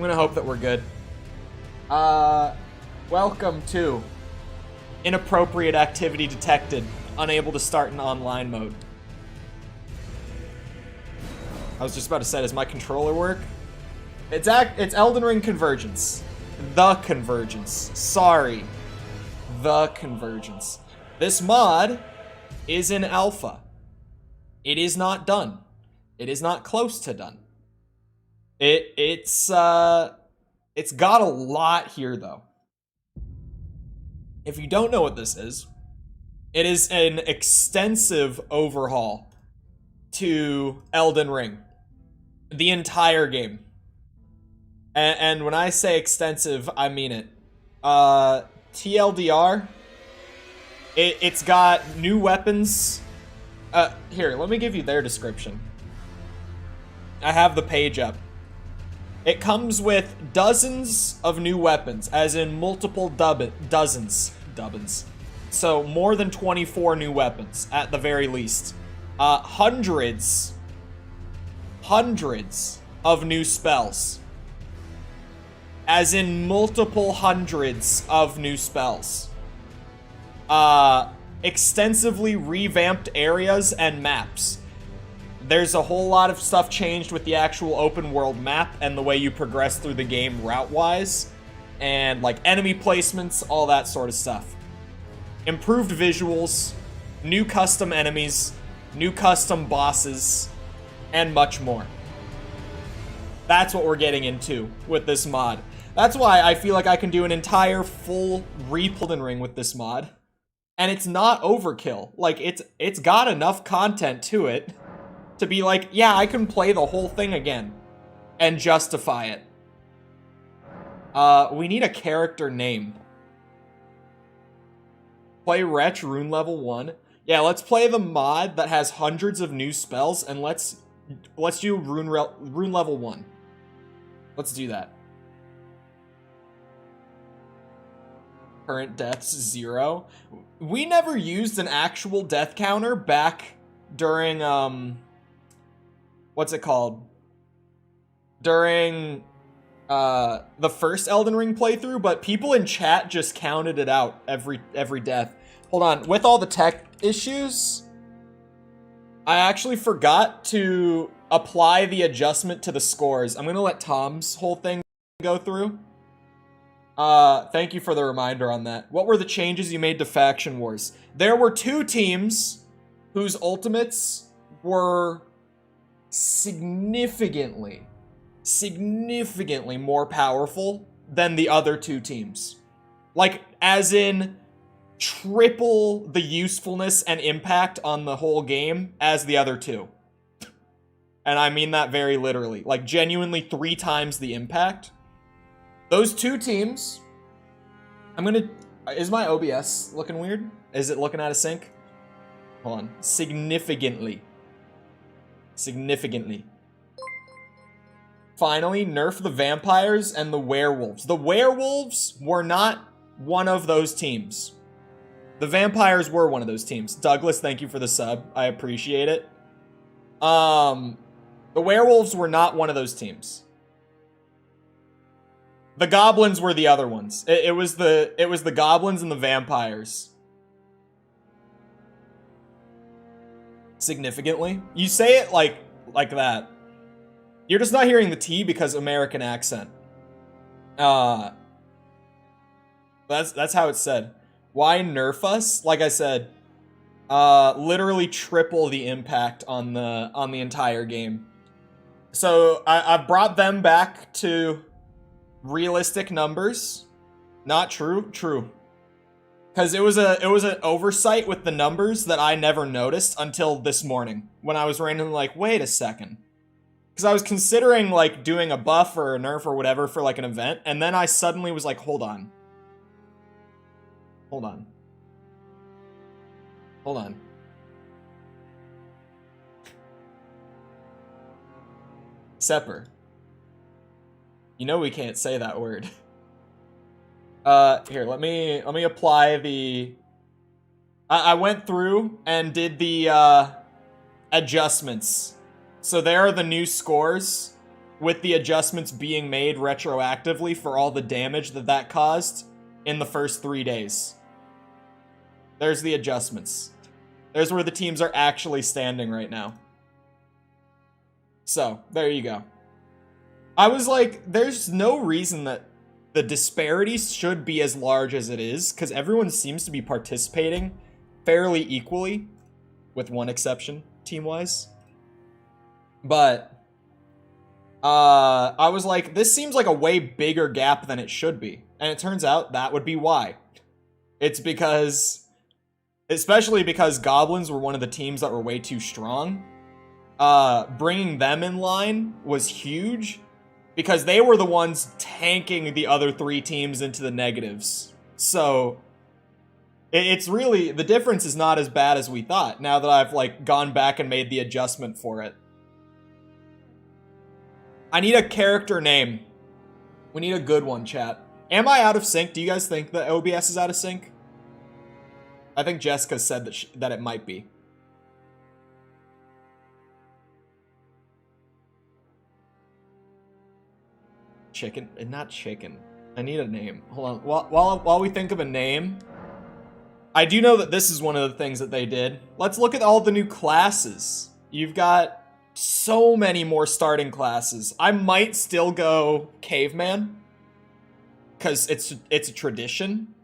I'm gonna hope that we're good. Welcome to Inappropriate Activity Detected. Unable to start in online mode. I was just about to say, does my controller work? It's Elden Ring Convergence. The Convergence. Sorry. The Convergence. This mod is in alpha. It is not done. It is not close to done. It's got a lot here though. If you don't know what this is, it is an extensive overhaul to Elden Ring. The entire game. And when I say extensive, I mean it. TLDR, it's got new weapons. Here, let me give you their description. I have the page up. It comes with dozens of new weapons, as in multiple dozens. So more than 24 new weapons, at the very least. Hundreds of new spells. As in multiple hundreds of new spells. Extensively revamped areas and maps. There's a whole lot of stuff changed with the actual open world map and the way you progress through the game route-wise. And like enemy placements, all that sort of stuff. Improved visuals, new custom enemies, new custom bosses, and much more. That's what we're getting into with this mod. That's why I feel like I can do an entire full Elden Ring with this mod. And it's not overkill. Like, it's got enough content to it to be like, yeah, I can play the whole thing again and justify it. We need a character name. Play Wretch Rune Level 1. Yeah, let's play the mod that has hundreds of new spells, and let's do Rune Level 1. Let's do that. Current deaths 0. We never used an actual death counter back during, what's it called? During, the first Elden Ring playthrough, but people in chat just counted it out every death. Hold on, with all the tech issues, I actually forgot to apply the adjustment to the scores. I'm gonna let Tom's whole thing go through. Thank you for the reminder on that. What were the changes you made to Faction Wars? There were 2 teams whose ultimates were significantly more powerful than the other 2 teams. Like, as in, triple the usefulness and impact on the whole game as the other 2. And I mean that very literally. Like, genuinely 3 times the impact. Those 2 teams, is my OBS looking weird? Is it looking out of sync? Hold on. Significantly. Finally, nerf the vampires and the werewolves. The werewolves were not one of those teams. The vampires were one of those teams. Douglas, thank you for the sub. I appreciate it. The werewolves were not one of those teams. The goblins were the other ones. It was the goblins and the vampires. Significantly. You say it like that. You're just not hearing the T because American accent. That's how it's said. Why nerf us? Like I said, literally triple the impact on the entire game. So I brought them back to realistic numbers. Not true. Because it was an oversight with the numbers that I never noticed until this morning when I was randomly like, wait a second. Because I was considering like doing a buff or a nerf or whatever for like an event, and then I suddenly was like, hold on. Sepper. You know we can't say that word. Here, let me apply the... I went through and did the, adjustments. So there are the new scores. with the adjustments being made retroactively for all the damage that caused in the first 3 days. There's the adjustments. There's where the teams are actually standing right now. So, there you go. I was like, there's no reason that the disparities should be as large as it is, because everyone seems to be participating fairly equally, with one exception, team-wise. But, I was like, this seems like a way bigger gap than it should be. And it turns out that would be why. It's because, especially because goblins were one of the teams that were way too strong. Bringing them in line was huge, because they were the ones tanking the other 3 teams into the negatives. So, it's really, the difference is not as bad as we thought, now that I've, like, gone back and made the adjustment for it. I need a character name. We need a good one, chat. Am I out of sync? Do you guys think that OBS is out of sync? I think Jessica said that it might be. Chicken? Not chicken. I need a name. Hold on. While we think of a name, I do know that this is one of the things that they did. Let's look at all the new classes. You've got so many more starting classes. I might still go caveman, because it's a tradition.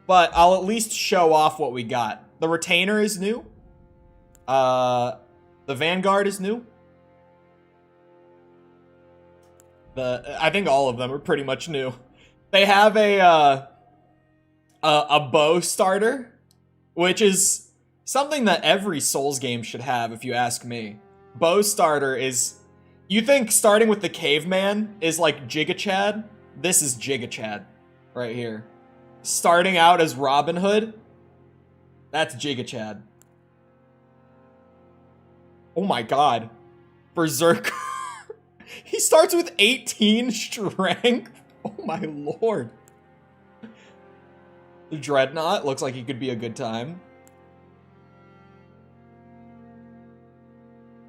But I'll at least show off what we got. The retainer is new. The vanguard is new. I think all of them are pretty much new. They have a bow starter, which is something that every Souls game should have, if you ask me. Bow starter is, you think starting with the caveman is like Giga Chad? This is Giga Chad right here. Starting out as Robin Hood, that's Giga Chad. Oh my god. Berserker. He starts with 18 strength. Oh my lord. The Dreadnought looks like he could be a good time.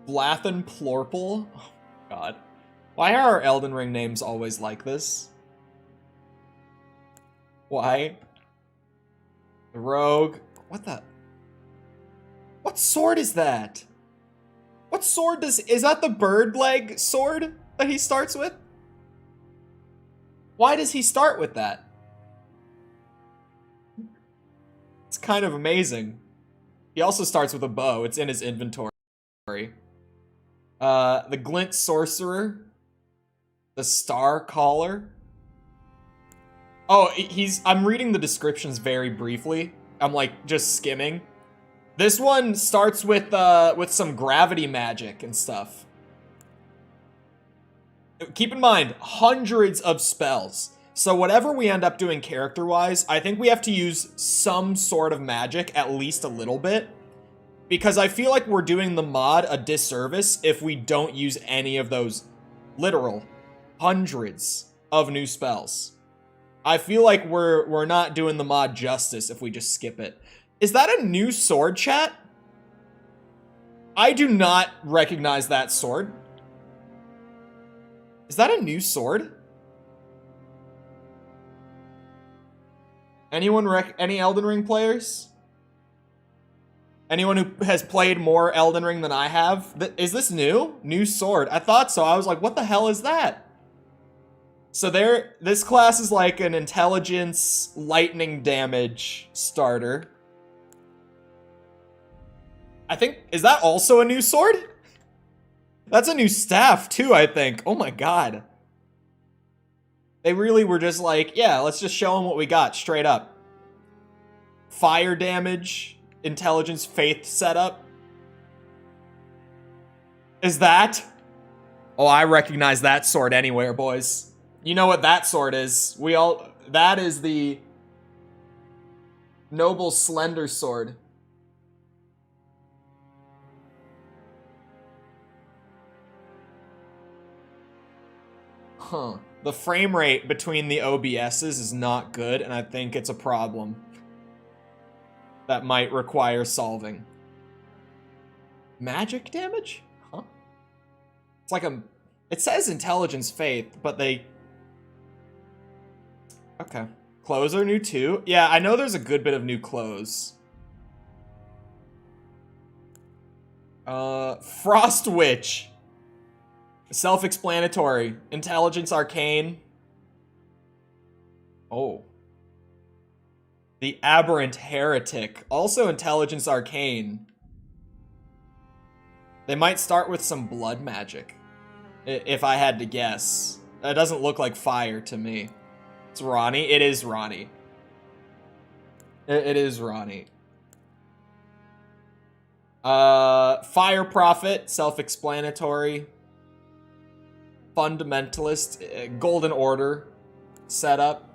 Blathen Plorple. Oh god. Why are our Elden Ring names always like this? Why? The Rogue. What the? What sword is that? What sword is that the bird leg sword that he starts with? Why does he start with that? It's kind of amazing. He also starts with a bow. It's in his inventory. The Glint Sorcerer. The Star Caller. Oh, I'm reading the descriptions very briefly. I'm like just skimming. This one starts with some gravity magic and stuff. Keep in mind, hundreds of spells. So whatever we end up doing character-wise, I think we have to use some sort of magic, at least a little bit. Because I feel like we're doing the mod a disservice if we don't use any of those literal hundreds of new spells. I feel like we're not doing the mod justice if we just skip it. Is that a new sword, chat? I do not recognize that sword. Is that a new sword? Anyone any Elden Ring players? Anyone who has played more Elden Ring than I have? Is this new? New sword. I thought so. I was like, what the hell is that? So this class is like an intelligence lightning damage starter. I think, is that also a new sword? That's a new staff too, I think. Oh my god. They really were just like, yeah, let's just show them what we got straight up. Fire damage, intelligence, faith setup. Is that? Oh, I recognize that sword anywhere, boys. You know what that sword is. That is the Noble Slender Sword. Huh. The frame rate between the OBSs is not good, and I think it's a problem that might require solving. Magic damage? Huh? It says intelligence faith, but they... Okay. Clothes are new too. Yeah, I know there's a good bit of new clothes. Frost Witch. Self-explanatory. Intelligence arcane. Oh. The Aberrant Heretic. Also intelligence arcane. They might start with some blood magic. If I had to guess. That doesn't look like fire to me. It's Ranni. It is Ranni. It is Ranni. Fire Prophet. Self-explanatory. Fundamentalist. Golden Order. Setup.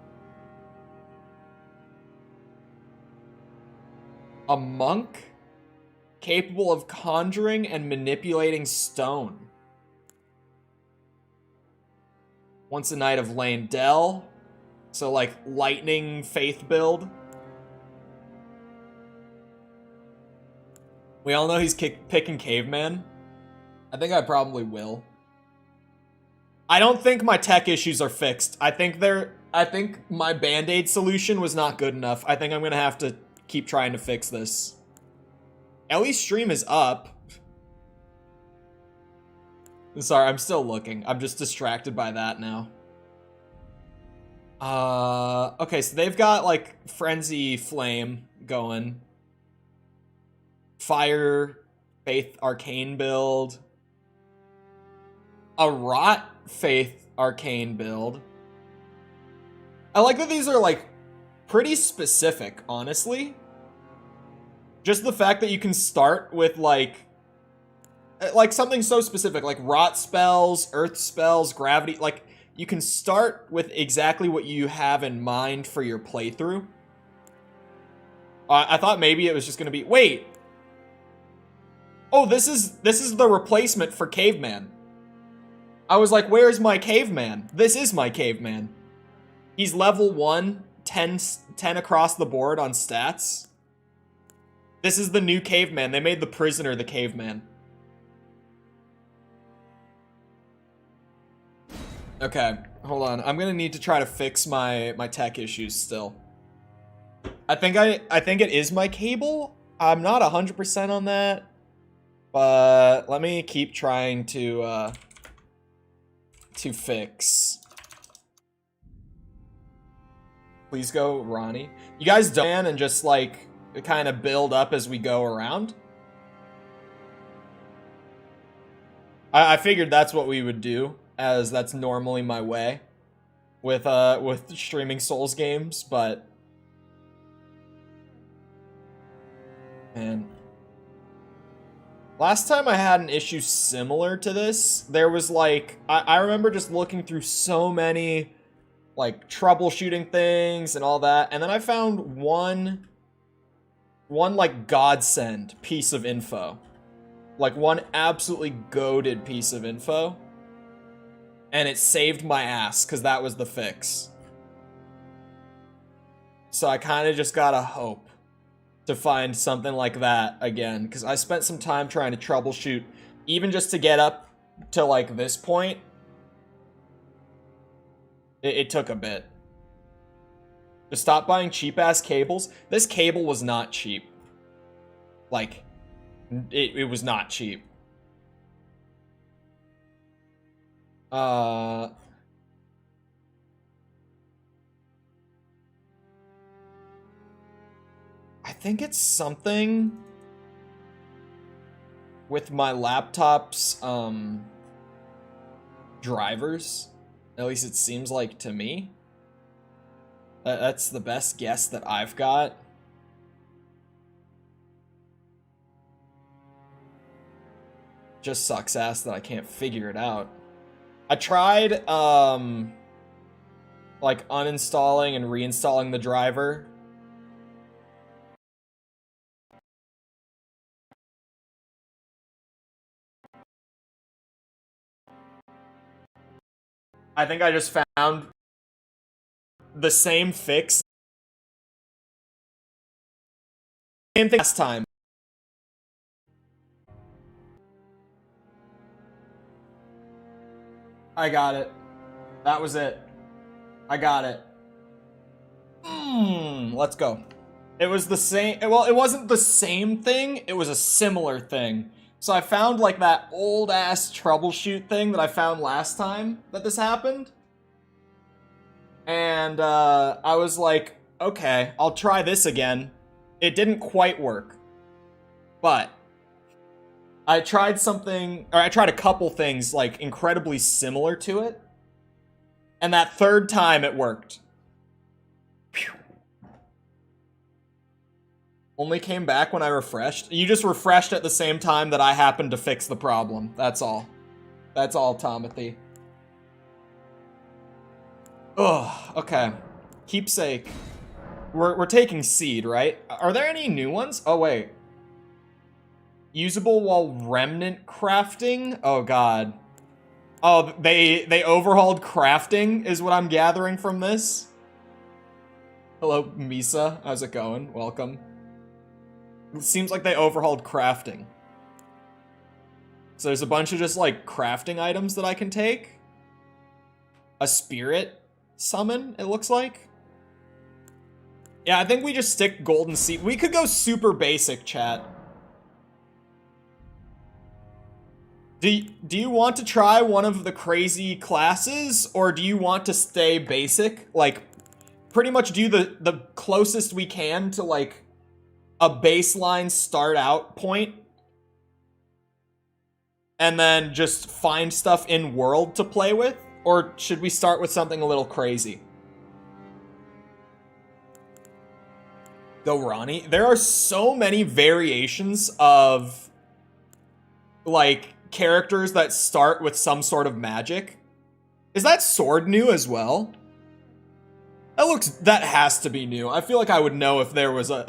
A monk capable of conjuring and manipulating stone. Once a Knight of Landell. So, like, lightning faith build. We all know he's picking Caveman. I think I probably will. I don't think my tech issues are fixed. I think my Band-Aid solution was not good enough. I think I'm gonna have to keep trying to fix this. Ellie's stream is up. Sorry, I'm still looking. I'm just distracted by that now. Okay, so they've got, like, Frenzy Flame going. Fire, Faith Arcane build. A Rot Faith Arcane build. I like that these are, like, pretty specific, honestly. Just the fact that you can start with, like something so specific, like rot spells, earth spells, gravity, like, you can start with exactly what you have in mind for your playthrough. I thought maybe it was just gonna be, wait! Oh, this is the replacement for Caveman. I was like, where's my Caveman? This is my Caveman. He's level 1, 10 across the board on stats. This is the new Caveman. They made the Prisoner the Caveman. Okay, hold on. I'm gonna need to try to fix my tech issues still. I think it is my cable. I'm not 100% on that, but let me keep trying to fix. Please go, Ranni. You guys don't and just, like, kind of build up as we go around. I figured that's what we would do, as that's normally my way with streaming Souls games, but man, last time I had an issue similar to this, there was, like, I remember just looking through so many, like, troubleshooting things and all that, and then I found one like godsend piece of info, like one absolutely goated piece of info, and it saved my ass because that was the fix. So I kind of just gotta hope to find something like that again, because I spent some time trying to troubleshoot, even just to get up to, like, this point. It took a bit. Just stop buying cheap-ass cables. This cable was not cheap. Like, it was not cheap. I think it's something with my laptop's, drivers. At least it seems like to me. That's the best guess that I've got. Just sucks ass that I can't figure it out. I tried, like, uninstalling and reinstalling the driver. I think I just found the same fix. Same thing last time. I got it. That was it. I got it. Let's go. It was the same, well, it wasn't the same thing, it was a similar thing. So I found like that old ass troubleshoot thing that I found last time that this happened. And I was like, okay, I'll try this again. It didn't quite work. But I tried something, or I tried a couple things like incredibly similar to it. And that third time it worked. Phew. Only came back when I refreshed. You just refreshed at the same time that I happened to fix the problem. That's all. That's all, Tomothy. Ugh, okay. Keepsake. We're taking seed, right? Are there any new ones? Oh, wait. Usable while remnant crafting? Oh, God. Oh, they overhauled crafting is what I'm gathering from this. Hello, Misa. How's it going? Welcome. It seems like they overhauled crafting. So there's a bunch of just, like, crafting items that I can take. A spirit summon, it looks like. Yeah, I think we just stick golden seed. We could go super basic, chat. Do you want to try one of the crazy classes, or do you want to stay basic? Like, pretty much do the closest we can to, like, a baseline start out point, and then just find stuff in world to play with? Or should we start with something a little crazy? Go Ranni. There are so many variations of, like, characters that start with some sort of magic. Is that sword new as well? That has to be new. I feel like I would know if there was a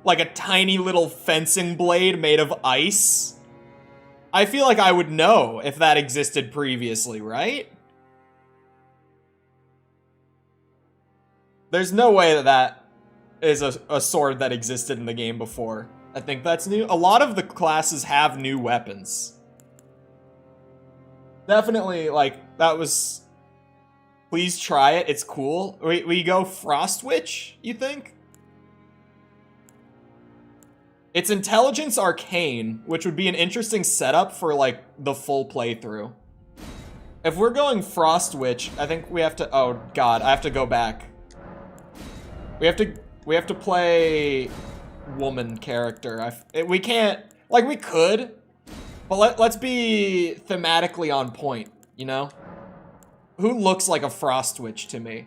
like a tiny little fencing blade made of ice. I feel like I would know if that existed previously, right? There's no way that is a sword that existed in the game before. I think that's new. A lot of the classes have new weapons. Definitely, like, that was... Please try it, it's cool. We go Frost Witch, you think? It's Intelligence Arcane, which would be an interesting setup for, like, the full playthrough. If we're going Frost Witch, I think we have to... Oh, God, I have to go back. We have to play woman character. We can't... Like, we could, but let's be thematically on point, you know? Who looks like a Frost Witch to me?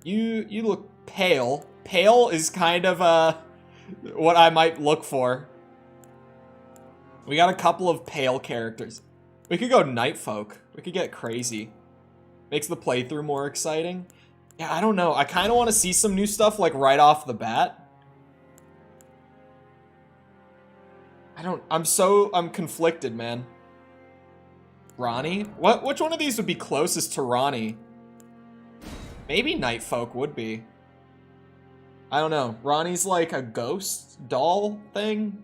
You look pale. Pale is kind of, what I might look for. We got a couple of pale characters. We could go Night Folk. We could get crazy. Makes the playthrough more exciting. Yeah, I don't know. I kind of want to see some new stuff, like, right off the bat. I'm conflicted, man. Ranni? Which one of these would be closest to Ranni? Maybe Night Folk would be. I don't know. Ranni's like a ghost doll thing.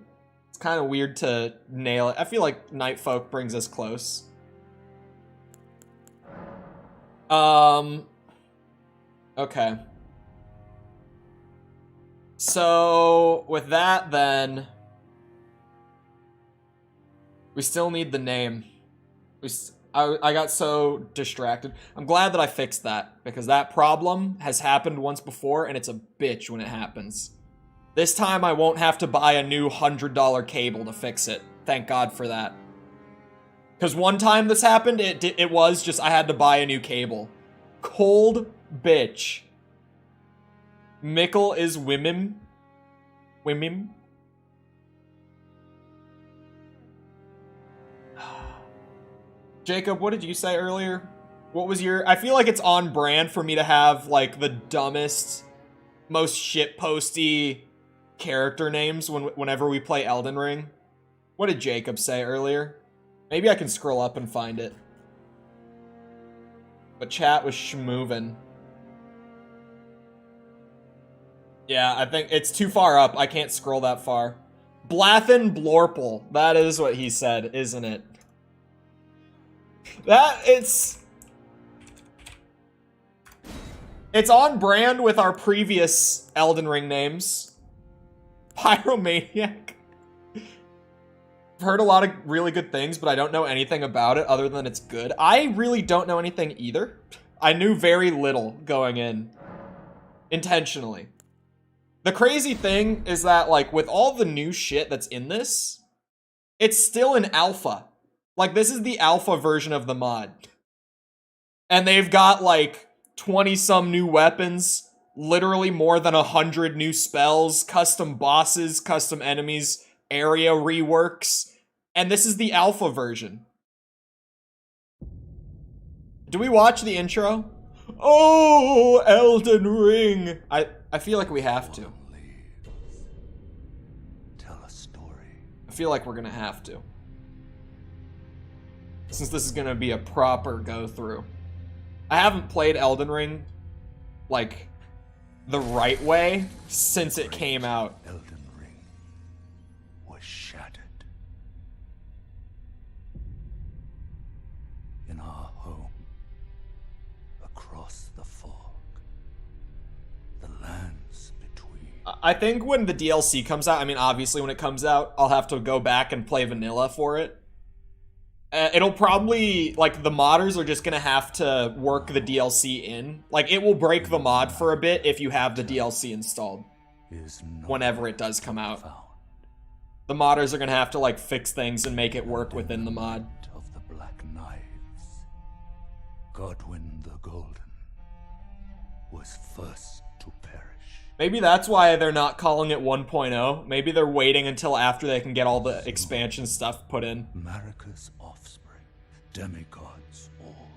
It's kind of weird to nail it. I feel like Night Folk brings us close. Okay. So, with that, then... We still need the name. I got so distracted. I'm glad that I fixed that, because that problem has happened once before, and it's a bitch when it happens. This time, I won't have to buy a new $100 cable to fix it. Thank God for that. Because one time this happened, it was just I had to buy a new cable. Cold bitch. Mickle is women. Women. Jacob, what did you say earlier? What was your... I feel like it's on brand for me to have, like, the dumbest, most shitposty character names whenever we play Elden Ring. What did Jacob say earlier? Maybe I can scroll up and find it. But chat was schmoovin'. Yeah, I think it's too far up. I can't scroll that far. Blathen Blorple. That is what he said, isn't it? It's... It's on brand with our previous Elden Ring names. Pyromaniac. I've heard a lot of really good things, but I don't know anything about it other than it's good. I really don't know anything either. I knew very little going in. Intentionally. The crazy thing is that, like, with all the new shit that's in this, it's still an alpha. Like, this is the alpha version of the mod. And they've got, like, 20-some new weapons, literally more than 100 new spells, custom bosses, custom enemies, area reworks, and this is the alpha version. Do we watch the intro? Oh, Elden Ring! I feel like we have to. Tell a story. I feel like we're gonna have to. Since this is gonna be a proper go-through. I haven't played Elden Ring, like, the right way since it came out. Elden Ring was shattered. In our home, across the fog, the lands between. I think when the DLC comes out, I mean, obviously when it comes out, I'll have to go back and play vanilla for it. It'll probably, like, the modders are just gonna have to work the DLC in. Like, it will break the mod for a bit if you have the DLC installed. Whenever it does come out. The modders are gonna have to, like, fix things and make it work within the mod. Of the Black Knives, Godwyn the Golden was first to perish. Maybe that's why they're not calling it 1.0. Maybe they're waiting until after they can get all the expansion stuff put in. Marika's offspring, demigods all.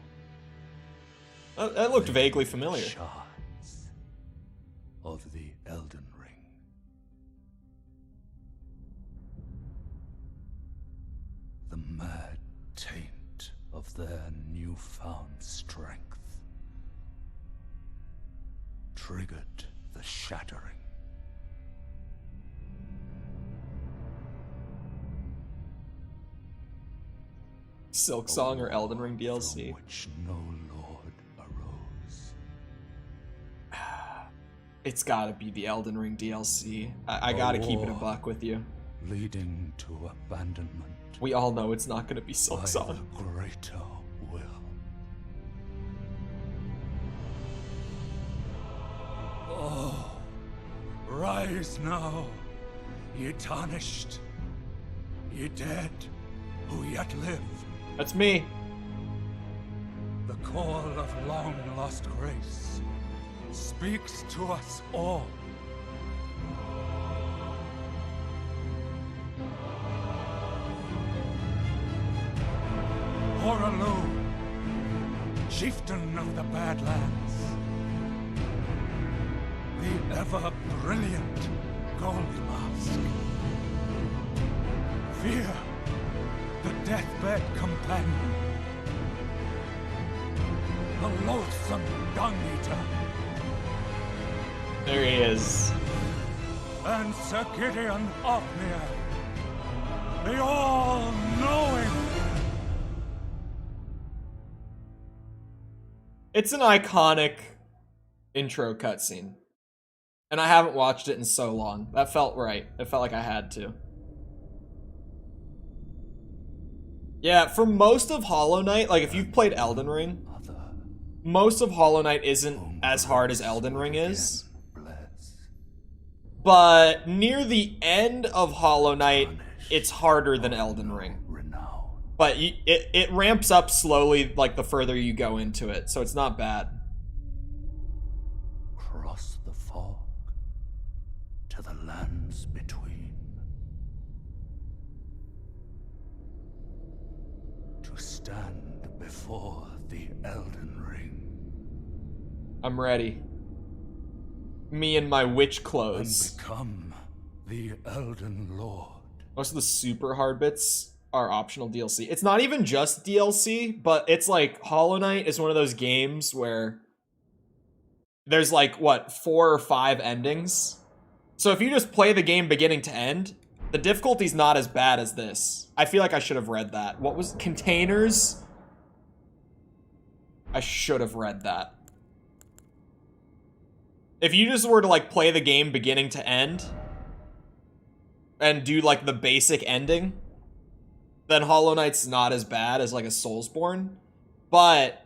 That looked vaguely familiar. Shards of the Elden Ring. The mad taint of their newfound strength triggered the shattering. Silk Song or Elden Ring DLC. From which no lord arose. It's gotta be the Elden Ring DLC. I gotta keep it a buck with you. Leading to abandonment. We all know it's not gonna be Silk by Song. the greater will. Oh, rise now, ye tarnished, ye dead, who yet live. That's me. The call of long-lost grace speaks to us all. Horalu, chieftain of the Badlands, the ever-brilliant Gold Mask. Fear, the deathbed companion, the loathsome dung-eater. There he is. And Sir Gideon Ofnir, the all-knowing. It's an iconic intro cutscene. And I haven't watched it in so long. That felt right. It felt like I had to. Yeah, for most of Hollow Knight, like if you've played Elden Ring, most of Hollow Knight isn't as hard as Elden Ring is. But near the end of Hollow Knight, it's harder than Elden Ring. But it ramps up slowly, like, the further you go into it, so it's not bad. Cross the fog to the lands between. To stand before the Elden Ring. I'm ready. Me in my witch And clothes. become the Elden Lord. Most of the super hard bits are optional DLC. It's not even just DLC, but it's like Hollow Knight is one of those games where there's like, what, 4 or 5 endings? So if you just play the game beginning to end, the difficulty's not as bad as this. I feel like I should have read that. What was containers? I should have read that. If you just were to, like, play the game beginning to end and do, like, the basic ending, then Hollow Knight's not as bad as, like, a Soulsborne. But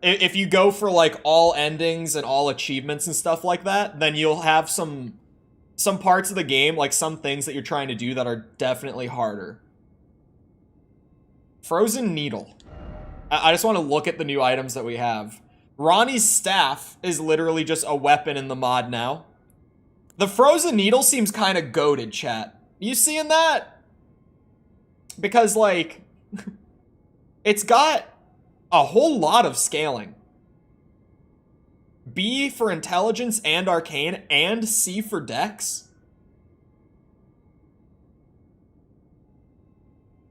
if you go for, like, all endings and all achievements and stuff like that, then you'll have some parts of the game, like some things that you're trying to do that are definitely harder. Frozen Needle. I just want to look at the new items that we have. Ranni's staff is literally just a weapon in the mod now. The Frozen Needle seems kind of goated, chat. You seeing that? Because, like, it's got a whole lot of scaling. B for intelligence and arcane, and C for dex.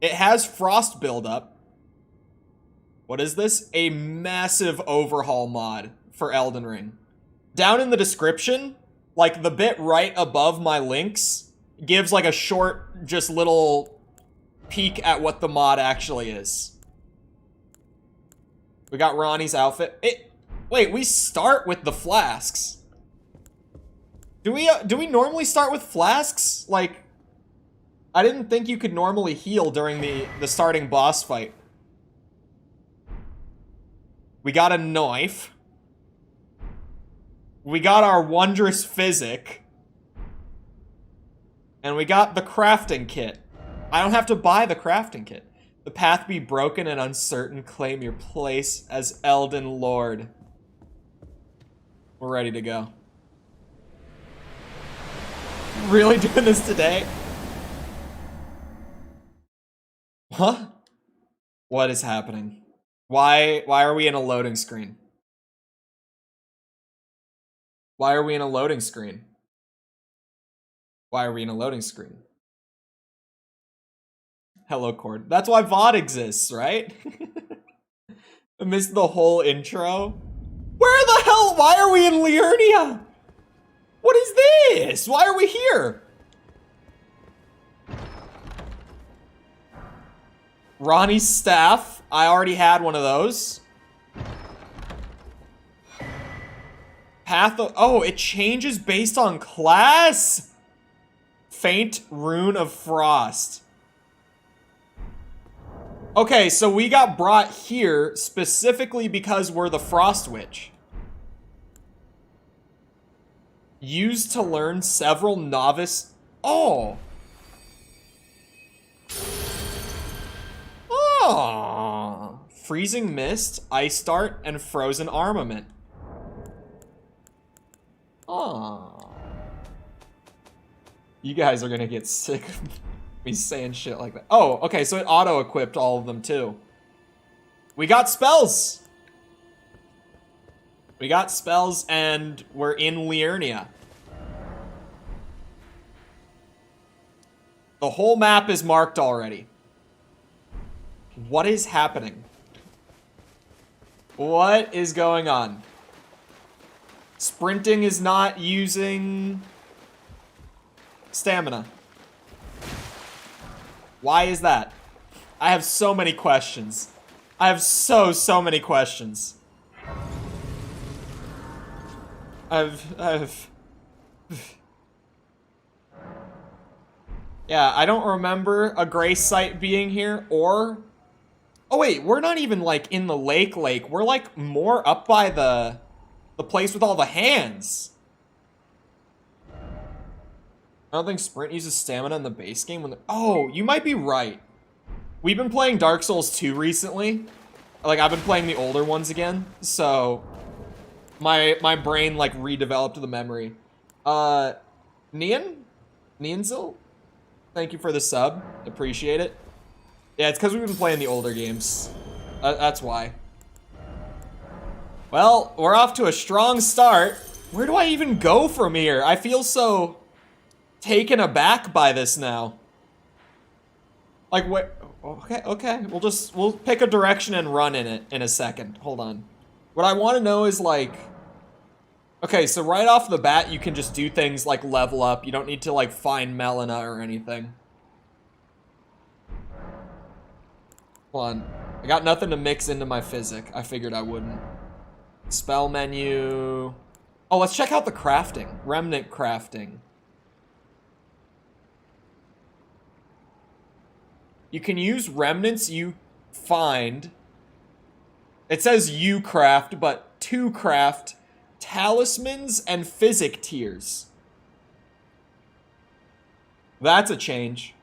It has frost buildup. What is this? A massive overhaul mod for Elden Ring. Down in the description, like the bit right above my links, gives like a short, just little peek at what the mod actually is. We got Ranni's outfit. Wait, we start with the flasks. Do we normally start with flasks? Like, I didn't think you could normally heal during the starting boss fight. We got a knife. We got our wondrous physic. And we got the crafting kit. I don't have to buy the crafting kit. The path be broken and uncertain. Claim your place as Elden Lord. We're ready to go. Really doing this today? Huh? What is happening? Why are we in a loading screen? Why are we in a loading screen? Why are we in a loading screen? Hello, Cord. That's why VOD exists, right? I missed the whole intro. Where the hell? Why are we in Liurnia? What is this? Why are we here? Ranni's staff. I already had one of those. Path of... Oh, it changes based on class. Faint Rune of Frost. Okay, so we got brought here specifically because we're the Frost Witch. Used to learn several novice... Oh! Oh! Freezing Mist, Ice Dart, and Frozen Armament. Oh. You guys are gonna get sick of me saying shit like that. Oh, okay, so it auto-equipped all of them too. We got spells! We got spells and we're in Liurnia. The whole map is marked already. What is happening? What is going on? Sprinting is not using stamina. Why is that? I have so many questions. I have so many questions. Yeah, I don't remember a grace site being here, or... Oh wait, we're not even like in the lake. We're like more up by the place with all the hands. I don't think Sprint uses stamina in the base game. Oh, you might be right. We've been playing Dark Souls 2 recently. Like, I've been playing the older ones again, so my brain like redeveloped the memory. Neanzil? Thank you for the sub. Appreciate it. Yeah, it's because we've been playing the older games. That's why. Well, we're off to a strong start. Where do I even go from here? I feel so taken aback by this now. Like, what? Okay. We'll pick a direction and run in it in a second. Hold on. What I want to know is, like... Okay, so right off the bat, you can just do things like level up. You don't need to, like, find Melina or anything. Hold on. I got nothing to mix into my physic. I figured I wouldn't. Spell menu. Oh, let's check out the crafting. Remnant crafting. You can use remnants you find. It says you craft, but to craft talismans and physic tiers. That's a change.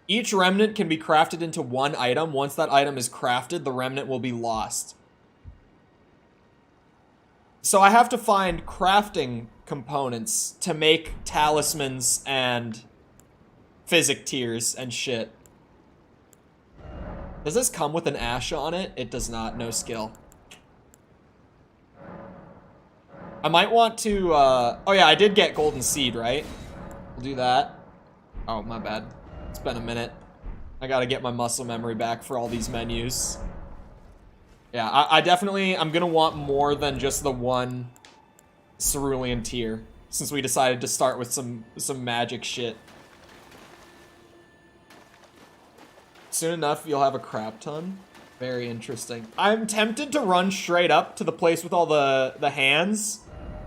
Each remnant can be crafted into one item. Once that item is crafted, the remnant will be lost. So I have to find crafting components to make talismans and physic tiers and shit. Does this come with an Asha on it? It does not. No skill. I might want to, oh yeah, I did get golden seed, right? We'll do that. Oh, my bad. It's been a minute. I gotta get my muscle memory back for all these menus. Yeah, I definitely, I'm gonna want more than just the one cerulean tier, since we decided to start with some magic shit. Soon enough, you'll have a crap ton. Very interesting. I'm tempted to run straight up to the place with all the hands,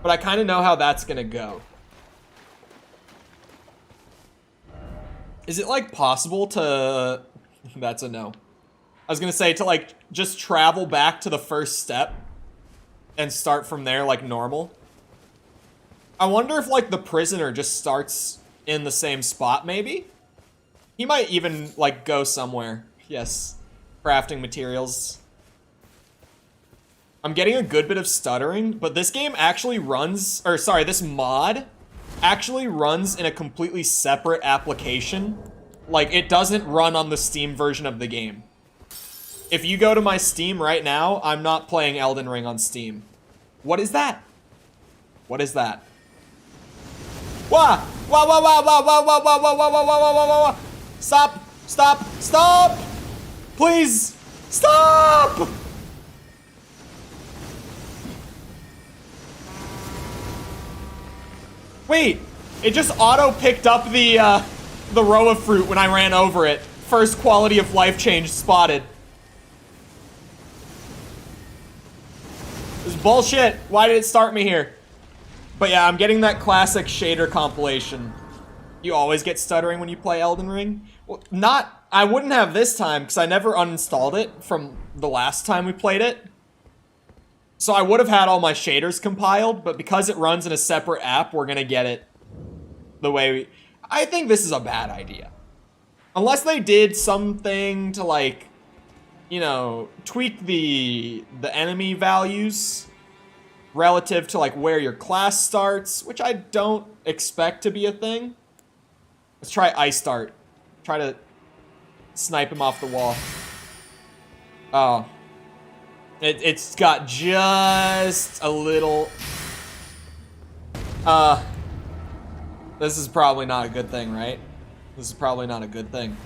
but I kind of know how that's gonna go. Is it, like, possible to... That's a no. I was gonna say, to, like, just travel back to the first step and start from there like normal. I wonder if, like, the prisoner just starts in the same spot, maybe? He might even, like, go somewhere. Yes. Crafting materials. I'm getting a good bit of stuttering, but this game actually runs... Or, sorry, this mod actually runs in a completely separate application. Like, it doesn't run on the Steam version of the game. If you go to my Steam right now, I'm not playing Elden Ring on Steam. What is that? What is that? Wah! Wah, wah, wah, wah, wah, wah, wah, wah, wah, wah, wah, wah, wah. Stop! Stop! Stop! Please! Stop! Wait! It just auto-picked up the row of fruit when I ran over it. First quality of life change spotted. This is bullshit. Why did it start me here? But yeah, I'm getting that classic shader compilation. You always get stuttering when you play Elden Ring? Well, I wouldn't have this time, because I never uninstalled it from the last time we played it. So I would have had all my shaders compiled, but because it runs in a separate app, we're gonna get it the way we... I think this is a bad idea. Unless they did something to, like, you know, tweak the enemy values relative to, like, where your class starts, which I don't expect to be a thing. Let's try Ice Dart. Try to snipe him off the wall. Oh. It's got just a little... This is probably not a good thing, right? This is probably not a good thing.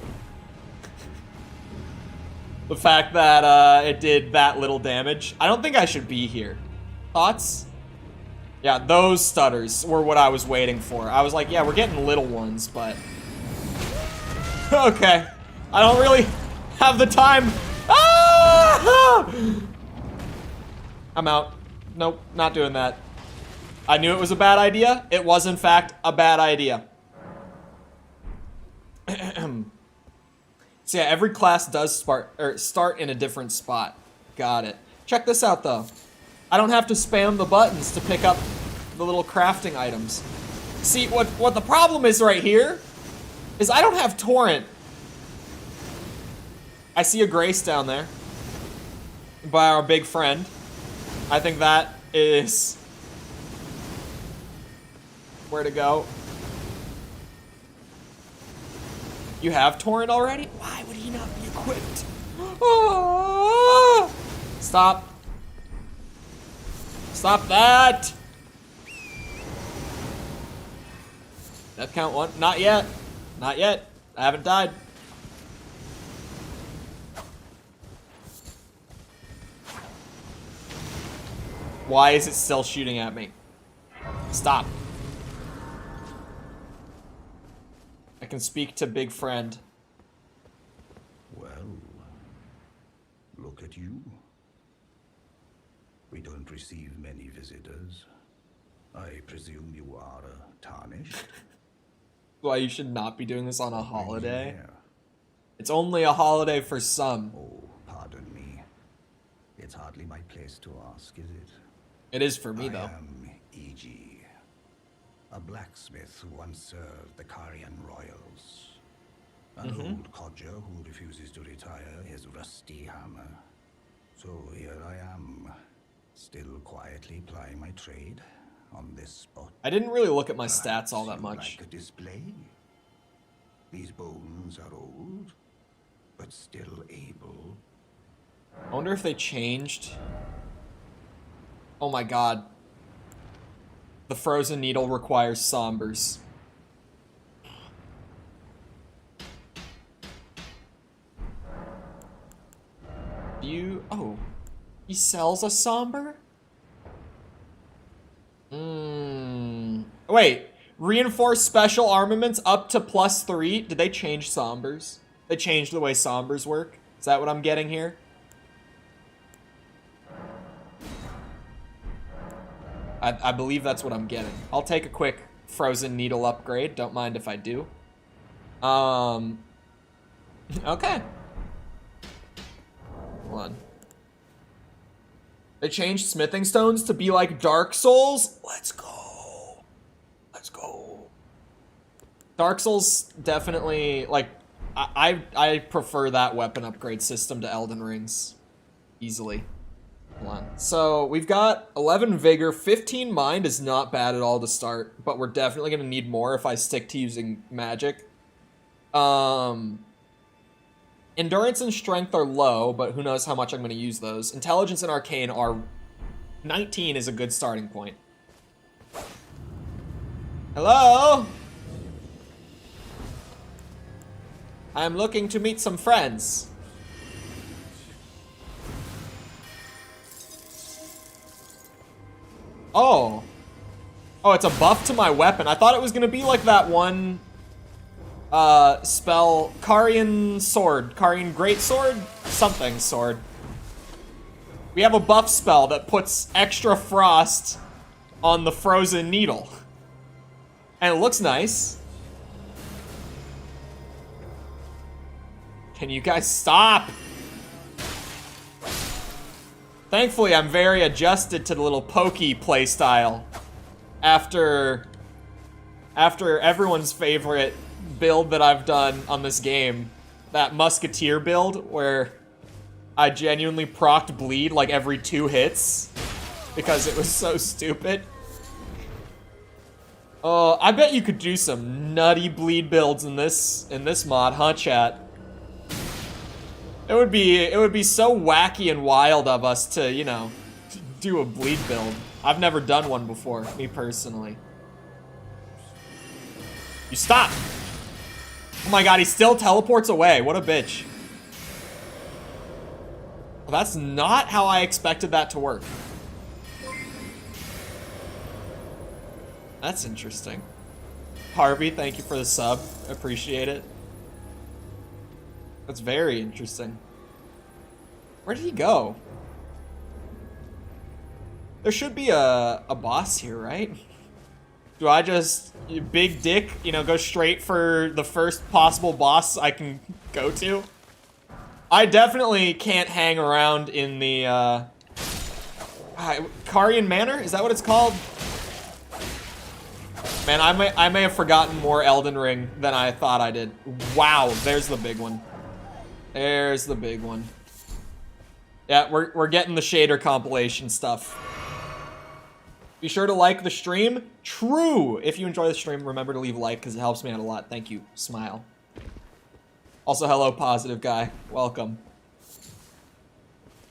The fact that it did that little damage. I don't think I should be here. Thoughts? Yeah, those stutters were what I was waiting for. I was like, yeah, we're getting little ones, but... Okay. I don't really have the time. Ah! I'm out. Nope, not doing that. I knew it was a bad idea. It was, in fact, a bad idea. So yeah, every class does start in a different spot. Got it. Check this out, though. I don't have to spam the buttons to pick up the little crafting items. See, what the problem is right here is I don't have torrent. I see a grace down there by our big friend. I think that is where to go. You have torrent already? Why would he not be equipped? Ah! Stop. Stop that! Death count 1? Not yet. Not yet. I haven't died. Why is it still shooting at me? Stop. I can speak to big friend. Well, look at you. We don't receive many visitors. I presume you are tarnished? Why you should not be doing this on a holiday? Here. It's only a holiday for some. Oh, pardon me. It's hardly my place to ask, is it? It is for me, though. I am E.G., a blacksmith who once served the Carian royals. An old codger who refuses to retire his rusty hammer. So here I am, still quietly plying my trade on this spot. I didn't really look at my stats Perhaps all that you'd much. like a display? These bones are old, but still able. I wonder if they changed. Oh my god. The frozen needle requires sombers. Oh, he sells a somber? Wait, reinforced special armaments up to +3. Did they change sombers? They changed the way sombers work? Is that what I'm getting here? I believe that's what I'm getting. I'll take a quick frozen needle upgrade. Don't mind if I do. Okay. Hold on. They changed smithing stones to be like Dark Souls? Let's go. Let's go. Dark Souls definitely, like, I prefer that weapon upgrade system to Elden Ring's. Easily. Hold on. So, we've got 11 Vigor. 15 Mind is not bad at all to start, but we're definitely going to need more if I stick to using magic. Endurance and Strength are low, but who knows how much I'm going to use those. Intelligence and Arcane are... 19 is a good starting point. Hello? I'm looking to meet some friends. Oh. Oh, it's a buff to my weapon. I thought it was going to be like that one... spell, Carian Sword, Carian Greatsword, something sword. We have a buff spell that puts extra frost on the frozen needle. And it looks nice. Can you guys stop? Thankfully, I'm very adjusted to the little pokey playstyle. After everyone's favorite build that I've done on this game, that Musketeer build where I genuinely procced bleed like every 2 hits because it was so stupid. I bet you could do some nutty bleed builds in this mod, huh, chat? It would be so wacky and wild of us to, you know, do a bleed build. I've never done one before, me personally. You stop! Oh my god, he still teleports away. What a bitch. Well, that's not how I expected that to work. That's interesting. Harvey, thank you for the sub. Appreciate it. That's very interesting. Where did he go? There should be a boss here, right? Do I just, big dick, you know, go straight for the first possible boss I can go to? I definitely can't hang around in the, Carian Manor? Is that what it's called? Man, I may have forgotten more Elden Ring than I thought I did. Wow, there's the big one. There's the big one. Yeah, we're getting the shader compilation stuff. Be sure to like the stream. True! If you enjoy the stream, remember to leave a like because it helps me out a lot. Thank you. Smile. Also, hello, positive guy. Welcome.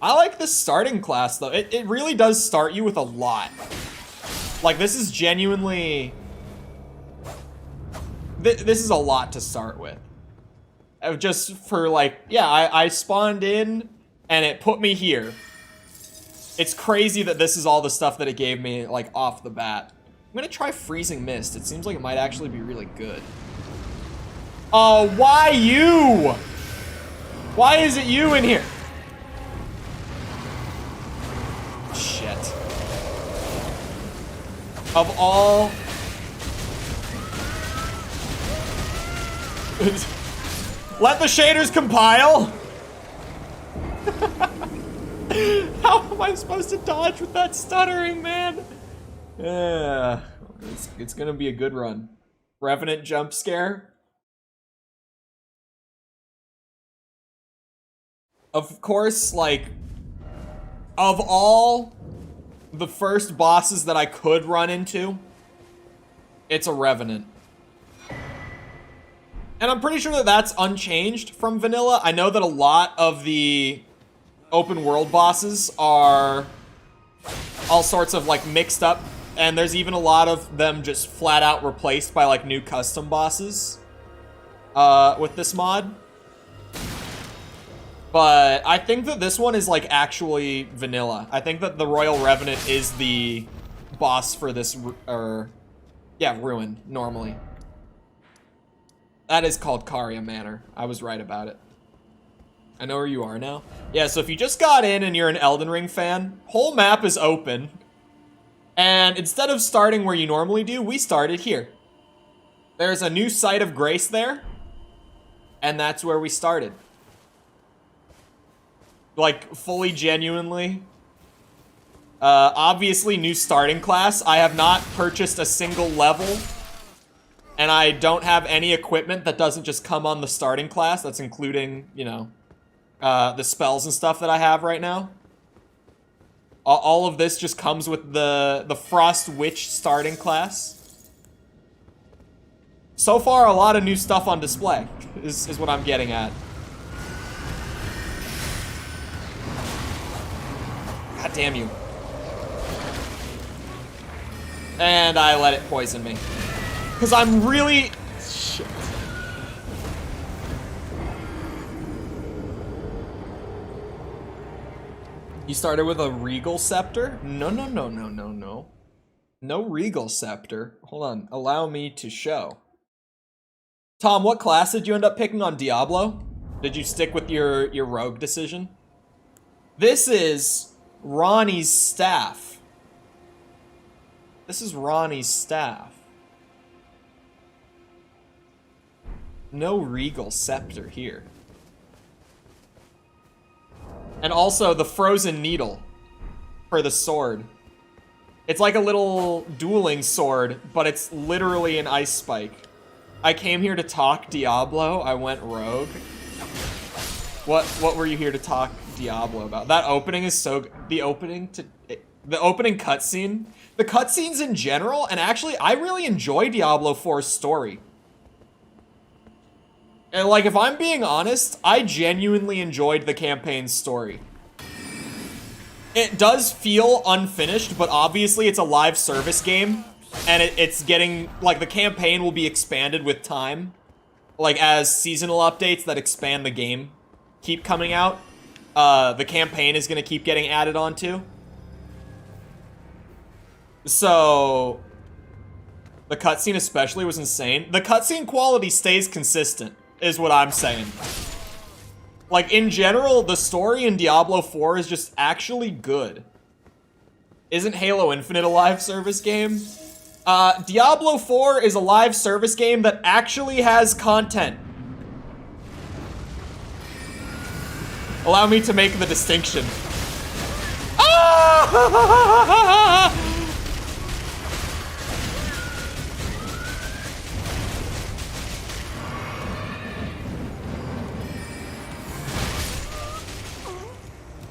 I like this starting class, though. It really does start you with a lot. Like, this is genuinely... This is a lot to start with. Just for, like, yeah, I spawned in, and it put me here. It's crazy that this is all the stuff that it gave me, like, off the bat. I'm gonna try Freezing Mist. It seems like it might actually be really good. Oh, why you? Why is it you in here? Shit. Of all... Let the shaders compile! How am I supposed to dodge with that stuttering, man? Yeah, it's gonna be a good run. Revenant jump scare. Of course, like, of all the first bosses that I could run into, it's a Revenant. And I'm pretty sure that that's unchanged from vanilla. I know that a lot of the open world bosses are all sorts of like mixed up, and there's even a lot of them just flat out replaced by like new custom bosses with this mod. But I think that this one is like actually vanilla. I think that the Royal Revenant is the boss for this, Ruin, normally. That is called Caria Manor. I was right about it. I know where you are now. Yeah, so if you just got in and you're an Elden Ring fan, whole map is open. And instead of starting where you normally do, we started here. There's a new site of grace there. And that's where we started. Like, fully genuinely. Obviously, new starting class. I have not purchased a single level. And I don't have any equipment that doesn't just come on the starting class. That's including, you know, the spells and stuff that I have right now. All of this just comes with the Frost Witch starting class. So far, a lot of new stuff on display is what I'm getting at. God damn you. And I let it poison me. Because I'm really... Shit. You started with a Regal Scepter? No. No Regal Scepter. Hold on. Allow me to show. Tom, what class did you end up picking on Diablo? Did you stick with your rogue decision? This is Ranni's staff. This is Ranni's staff. No Regal Scepter here. And also the Frozen Needle for the sword. It's like a little dueling sword, but it's literally an ice spike. I came here to talk Diablo. I went rogue. What were you here to talk Diablo about? That opening is so good. The opening cutscene. The cutscenes in general, and actually I really enjoy Diablo 4's story. And like, if I'm being honest, I genuinely enjoyed the campaign's story. It does feel unfinished, but obviously it's a live service game. And it's getting, like, the campaign will be expanded with time. Like, as seasonal updates that expand the game keep coming out, the campaign is going to keep getting added onto. So, the cutscene especially was insane. The cutscene quality stays consistent, is what I'm saying. Like, in general, the story in Diablo 4 is just actually good. Isn't Halo Infinite a live service game? Diablo 4 is a live service game that actually has content. Allow me to make the distinction. Ah!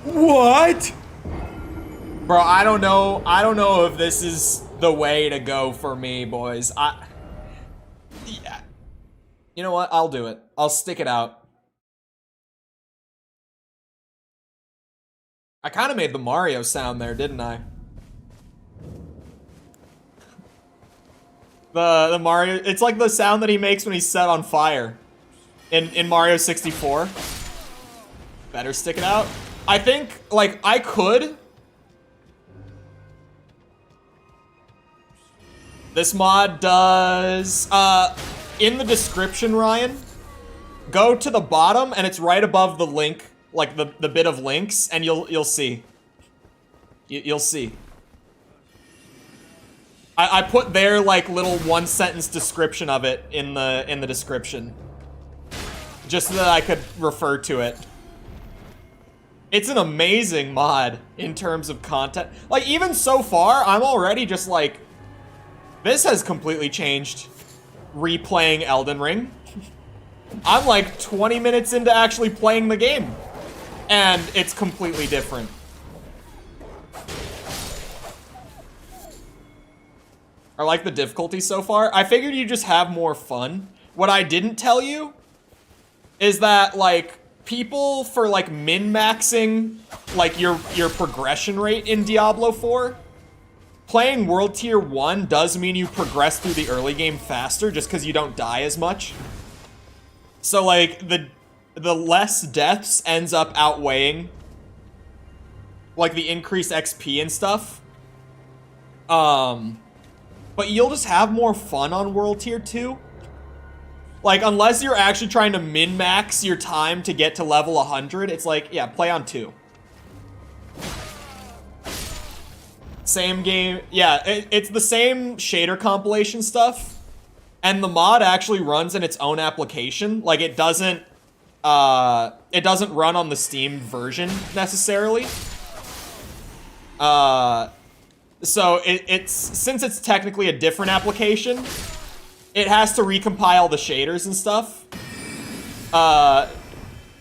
What? Bro, I don't know if this is the way to go for me, boys. Yeah. You know what? I'll do it. I'll stick it out. I kind of made the Mario sound there, didn't I? The Mario, it's like the sound that he makes when he's set on fire in Mario 64. Better stick it out. I think, like, I could. This mod does, in the description, Ryan, go to the bottom and it's right above the link, like the bit of links, and you'll see. You'll see. I put their like little one-sentence description of it in the description, just so that I could refer to it. It's an amazing mod in terms of content. Like, even so far, I'm already just like, this has completely changed replaying Elden Ring. I'm like 20 minutes into actually playing the game, and it's completely different. I like the difficulty so far. I figured you just have more fun. What I didn't tell you is that, like, people for, like, min-maxing, like, your progression rate in Diablo 4, playing World Tier 1 does mean you progress through the early game faster just because you don't die as much. So, like, the less deaths ends up outweighing, like, the increased XP and stuff. But you'll just have more fun on World Tier 2. Like, unless you're actually trying to min-max your time to get to level 100, it's like, yeah, play on 2. Same game. Yeah, it's the same shader compilation stuff. And the mod actually runs in its own application. Like, it doesn't run on the Steam version, necessarily. So since it's technically a different application, it has to recompile the shaders and stuff.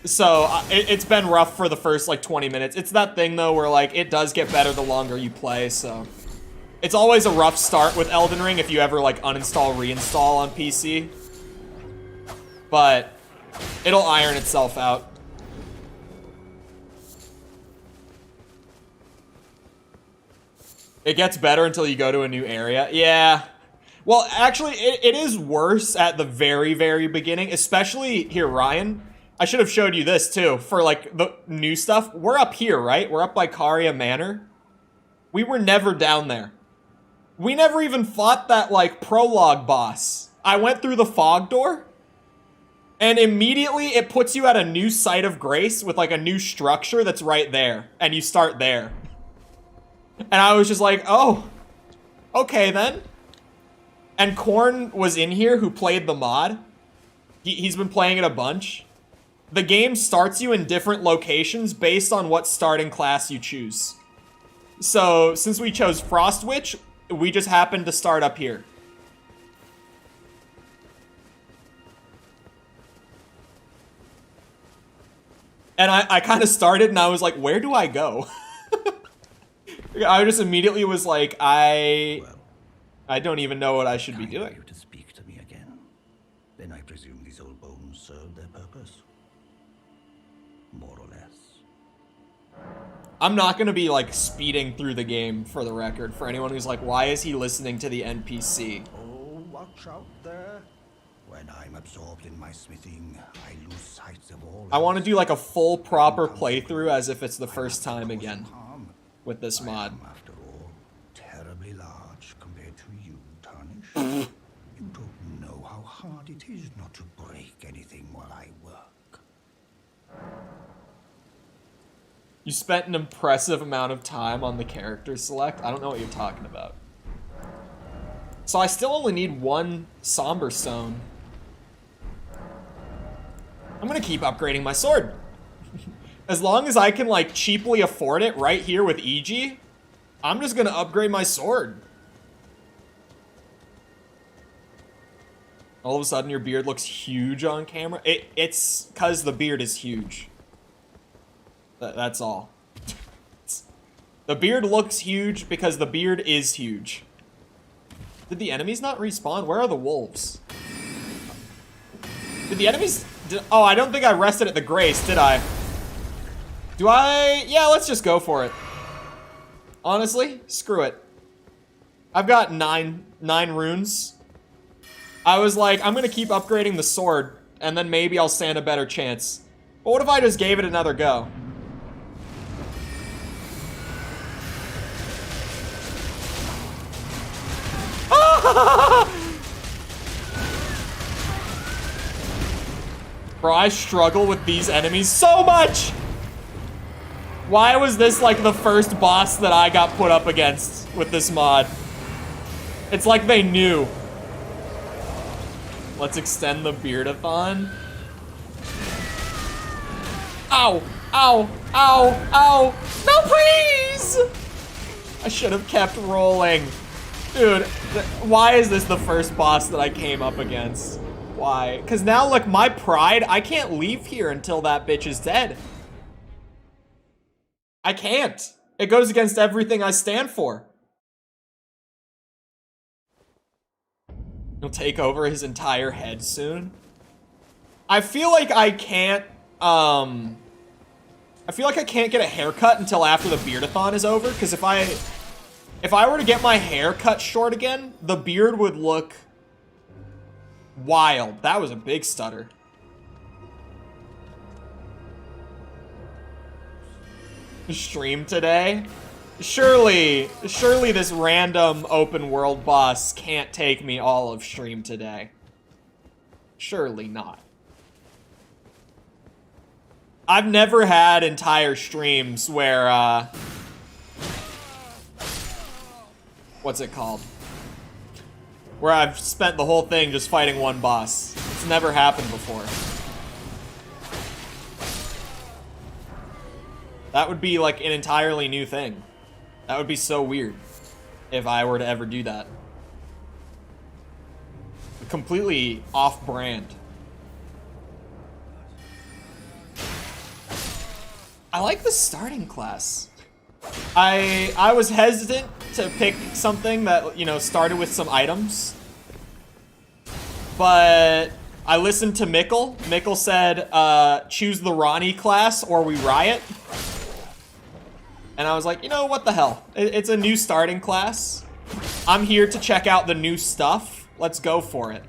So it's been rough for the first like 20 minutes. It's that thing though where like it does get better the longer you play, so it's always a rough start with Elden Ring if you ever like uninstall, reinstall on PC. But it'll iron itself out. It gets better until you go to a new area. Yeah. Well, actually, it is worse at the very, very beginning. Especially here, Ryan. I should have showed you this, too. For, like, the new stuff. We're up here, right? We're up by Caria Manor. We were never down there. We never even fought that, like, prologue boss. I went through the fog door. And immediately, it puts you at a new site of grace with, like, a new structure that's right there. And you start there. And I was just like, oh, okay then. And Korn was in here who played the mod. He's been playing it a bunch. The game starts you in different locations based on what starting class you choose. So, since we chose Frost Witch, we just happened to start up here. And I kind of started and I was like, where do I go? I just immediately was like, I don't even know what I should be doing. You to speak to me again. Then I presume these old bones serve their purpose. More or less. I'm not gonna be like speeding through the game for the record. For anyone who's like, why is he listening to the NPC? Oh, watch out there. When I'm absorbed in my smithing, I lose sight of all. I want to do like a full proper playthrough as if it's the first time again with this mod. After all, terribly large compared to you, Tarnish. You don't know how hard it is not to break anything while I work. You spent an impressive amount of time on the character select. I don't know what you're talking about. So I still only need one Somber Stone. I'm gonna keep upgrading my sword. As long as I can, like, cheaply afford it right here with EG, I'm just gonna upgrade my sword. All of a sudden, your beard looks huge on camera. It's because the beard is huge. That's all. The beard looks huge because the beard is huge. Did the enemies not respawn? Where are the wolves? Did the enemies... Oh, I don't think I rested at the Grace, did I? Do I? Yeah, let's just go for it. Honestly, screw it. I've got nine runes. I was like, I'm gonna keep upgrading the sword, and then maybe I'll stand a better chance. But what if I just gave it another go? Bro, I struggle with these enemies so much! Why was this like the first boss that I got put up against with this mod? It's like they knew. Let's extend the beardathon. Ow! Ow! Ow! Ow! No, please! I should have kept rolling. Dude, why is this the first boss that I came up against? Why? Because now, look, my pride, I can't leave here until that bitch is dead. I can't. It goes against everything I stand for. He'll take over his entire head soon. I feel like I can't, I feel like I can't get a haircut until after the beardathon is over, because if I were to get my hair cut short again, the beard would look wild. That was a big stutter. Stream today? Surely this random open world boss can't take me all of stream today. Surely not. I've never had entire streams where, what's it called? Where I've spent the whole thing just fighting one boss. It's never happened before. That would be like an entirely new thing. That would be so weird if I were to ever do that. Completely off-brand. I like the starting class. I was hesitant to pick something that, you know, started with some items. But I listened to Mikkel. Mikkel said, choose the Ranni class or we riot. And I was like, you know, what the hell? It's a new starting class. I'm here to check out the new stuff. Let's go for it.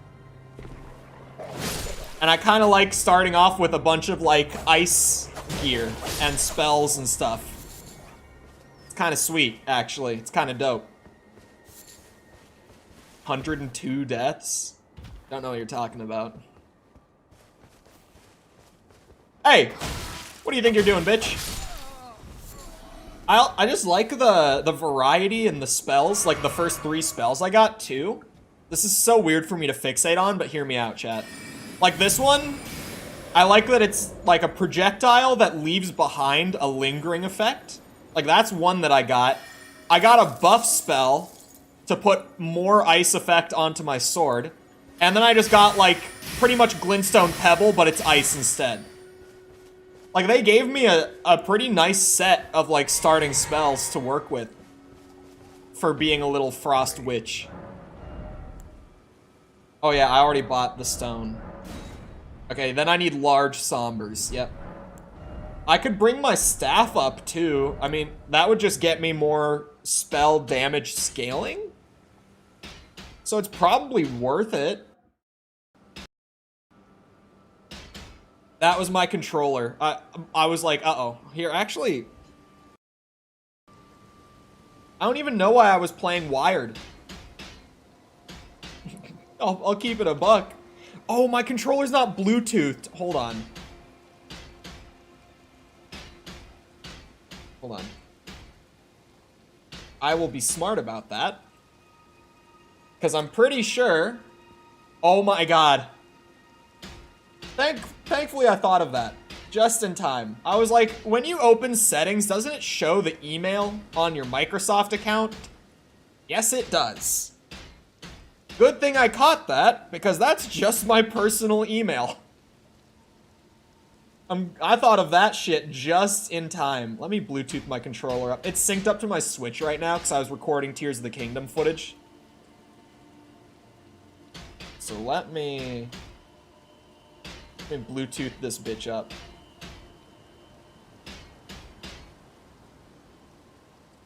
And I kind of like starting off with a bunch of, like, ice gear and spells and stuff. It's kind of sweet, actually. It's kind of dope. 102 deaths? Don't know what you're talking about. Hey! What do you think you're doing, bitch? I just like the variety in the spells, like the first 3 spells I got, too. This is so weird for me to fixate on, but hear me out, chat. Like this one, I like that it's like a projectile that leaves behind a lingering effect. Like that's one that I got. I got a buff spell to put more ice effect onto my sword. And then I just got like pretty much glintstone pebble, but it's ice instead. Like, they gave me a pretty nice set of, like, starting spells to work with for being a little frost witch. Oh, yeah, I already bought the stone. Okay, then I need large sombers. Yep. I could bring my staff up, too. I mean, that would just get me more spell damage scaling. So it's probably worth it. That was my controller. I was like, uh-oh. Here, actually... I don't even know why I was playing wired. I'll keep it a buck. Oh, my controller's not Bluetoothed. Hold on. Hold on. I will be smart about that. Because I'm pretty sure... Oh my god. Thankfully, I thought of that. Just in time. I was like, when you open settings, doesn't it show the email on your Microsoft account? Yes, it does. Good thing I caught that, because that's just my personal email. I thought of that shit just in time. Let me Bluetooth my controller up. It's synced up to my Switch right now, because I was recording Tears of the Kingdom footage. So let me Bluetooth this bitch up.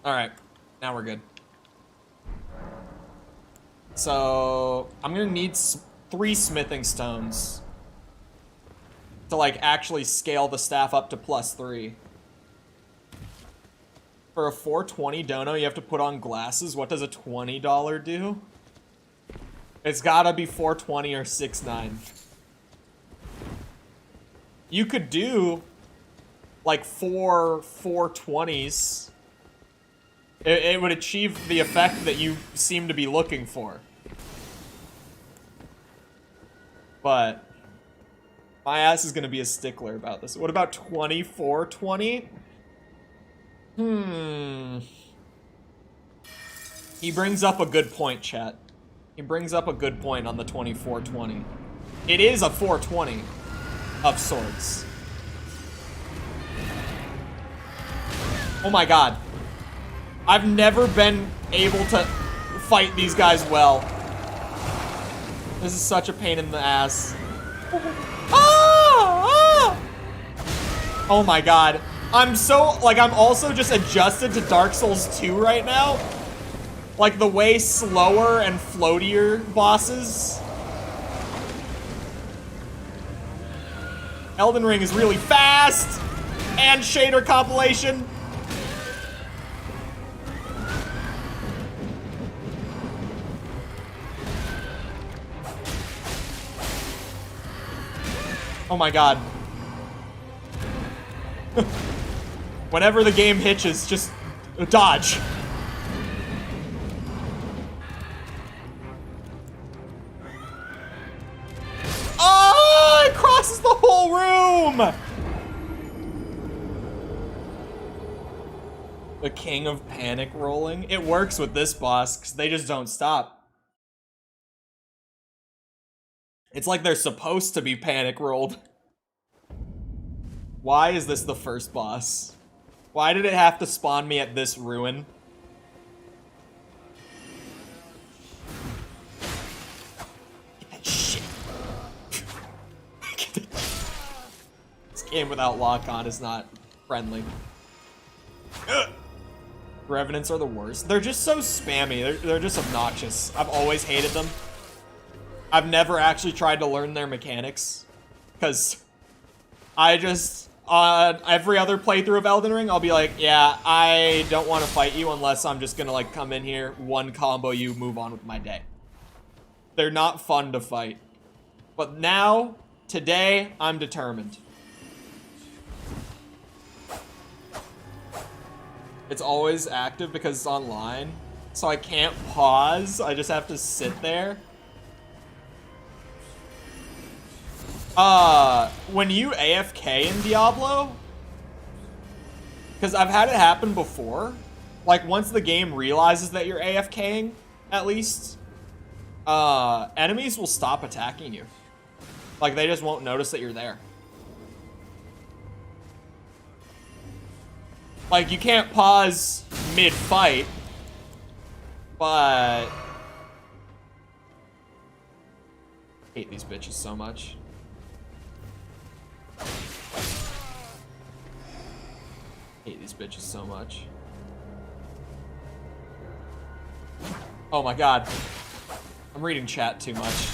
Alright, now we're good. So, I'm gonna need 3 smithing stones to, like, actually scale the staff up to +3. For a 420 dono, you have to put on glasses. What does a $20 do? It's gotta be 420 or 6.9. You could do, like, 4 420s It would achieve the effect that you seem to be looking for. But my ass is gonna be a stickler about this. What about 2420? He brings up a good point, chat. He brings up a good point on the 2420. It is a 420 of sorts. Oh my god. I've never been able to fight these guys well. This is such a pain in the ass. Oh my god. I'm so, like, I'm also just adjusted to Dark Souls 2 right now. Like, the way slower and floatier bosses. Elden Ring is really fast. And shader compilation. Oh my god. Whenever the game hitches, just dodge. Oh, it crosses the whole room! The king of panic rolling. It works with this boss, because they just don't stop. It's like they're supposed to be panic rolled. Why is this the first boss? Why did it have to spawn me at this ruin? Get that shit. Get that shit. This game without lock-on is not friendly. Ugh. Revenants are the worst. They're just so spammy. They're just obnoxious. I've always hated them. I've never actually tried to learn their mechanics. Because I just... every other playthrough of Elden Ring, I'll be like, yeah, I don't want to fight you unless I'm just gonna, like, come in here, one combo you, move on with my day. They're not fun to fight. But now, today, I'm determined. It's always active because it's online, so I can't pause. I just have to sit there. When you AFK in Diablo, because I've had it happen before, like once the game realizes that you're AFKing, at least, enemies will stop attacking you. Like they just won't notice that you're there. Like you can't pause mid-fight, but... I hate these bitches so much. Hate these bitches so much. Oh my god. I'm reading chat too much.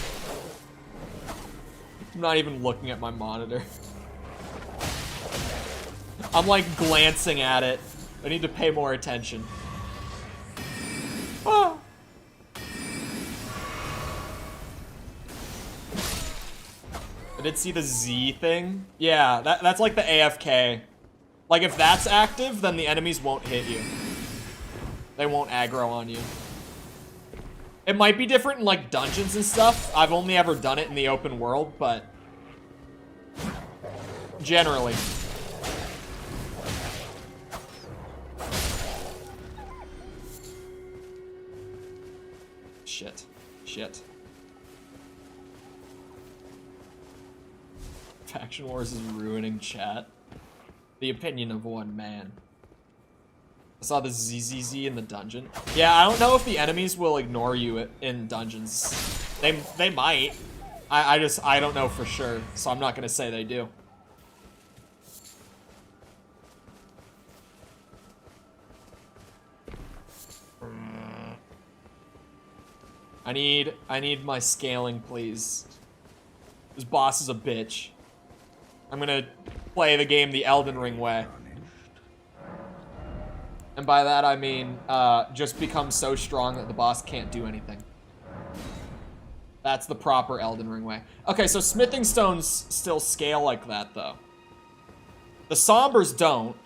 I'm not even looking at my monitor. I'm like glancing at it. I need to pay more attention. Ah. I did see the Z thing. Yeah, that's like the AFK. Like, if that's active, then the enemies won't hit you. They won't aggro on you. It might be different in, like, dungeons and stuff. I've only ever done it in the open world, but... generally. Shit. Shit. Faction Wars is ruining chat. The opinion of one man. I saw the ZZZ in the dungeon. Yeah, I don't know if the enemies will ignore you in dungeons. They might. I don't know for sure, so I'm not gonna say they do. I need my scaling, please. This boss is a bitch. I'm gonna play the game the Elden Ring way. And by that I mean, just become so strong that the boss can't do anything. That's the proper Elden Ring way. Okay, so smithing stones still scale like that, though. The sombers don't,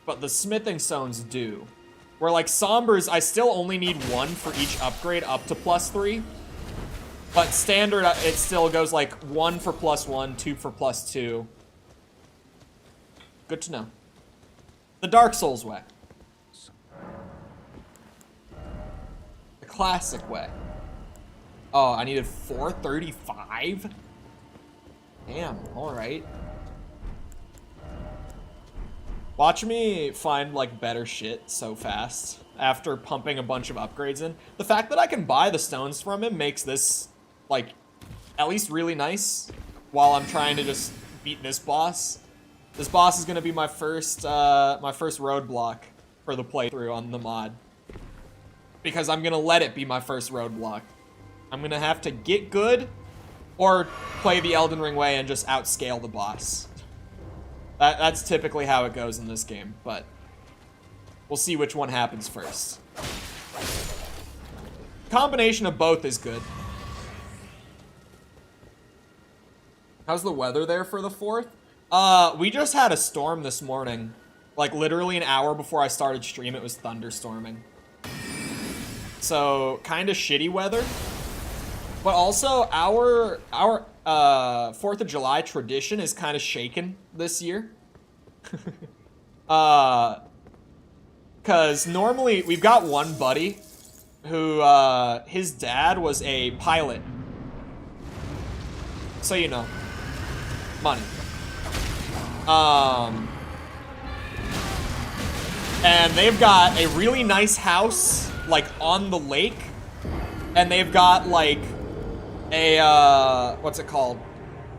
but the smithing stones do. Where like Sombers, I still only need 1 for each upgrade up to +3. But standard, it still goes like 1 for +1, 2 for +2. Good to know. The Dark Souls way. The classic way. Oh, I needed 435? Damn, alright. Watch me find, like, better shit so fast after pumping a bunch of upgrades in. The fact that I can buy the stones from him makes this, like, at least really nice while I'm trying to just beat this boss. This boss is gonna be my first roadblock for the playthrough on the mod. Because I'm gonna let it be my first roadblock. I'm gonna have to get good or play the Elden Ring way and just outscale the boss. That's typically how it goes in this game, but we'll see which one happens first. Combination of both is good. How's the weather there for the 4th? We just had a storm this morning. Like, literally an hour before I started stream, it was thunderstorming. So, kind of shitty weather. But also, our 4th of July tradition is kind of shaken this year. Because normally, we've got one buddy who, his dad was a pilot. So you know. Money. And they've got a really nice house, like, on the lake. And they've got, like, a, what's it called?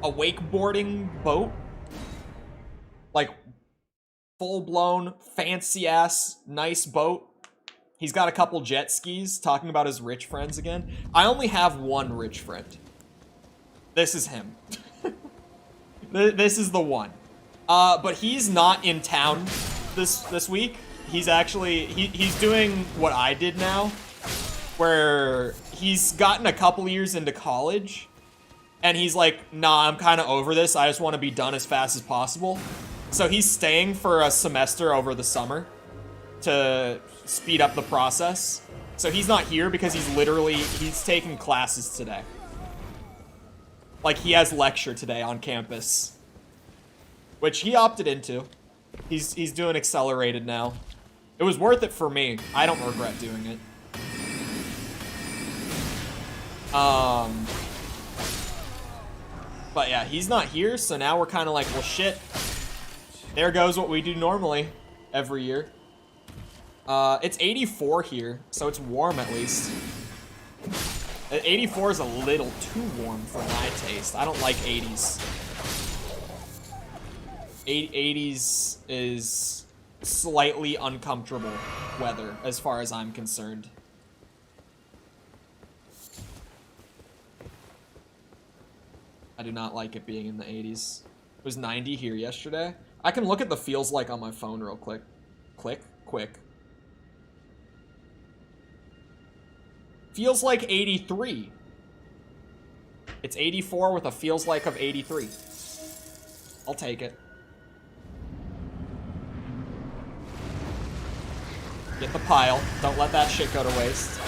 A wakeboarding boat. Like, full-blown, fancy-ass, nice boat. He's got a couple jet skis, talking about his rich friends again. I only have one rich friend. This is him. This is the one. But he's not in town this week. He's actually, he's doing what I did now, where he's gotten a couple years into college, and he's like, nah, I'm kind of over this. I just want to be done as fast as possible. So he's staying for a semester over the summer to speed up the process. So he's not here because he's taking classes today. Like, he has lecture today on campus, which he opted into. He's doing accelerated now. It was worth it for me. I don't regret doing it. But yeah, he's not here, so now we're kind of like, well, shit. There goes what we do normally every year. It's 84 here, so it's warm at least. 84 is a little too warm for my taste. I don't like 80s. 80s is slightly uncomfortable weather as far as I'm concerned. I do not like it being in the 80s. It was 90 here yesterday. I can look at the feels like on my phone real quick. Quick. Feels like 83. It's 84 with a feels like of 83. I'll take it. Get the pile. Don't let that shit go to waste.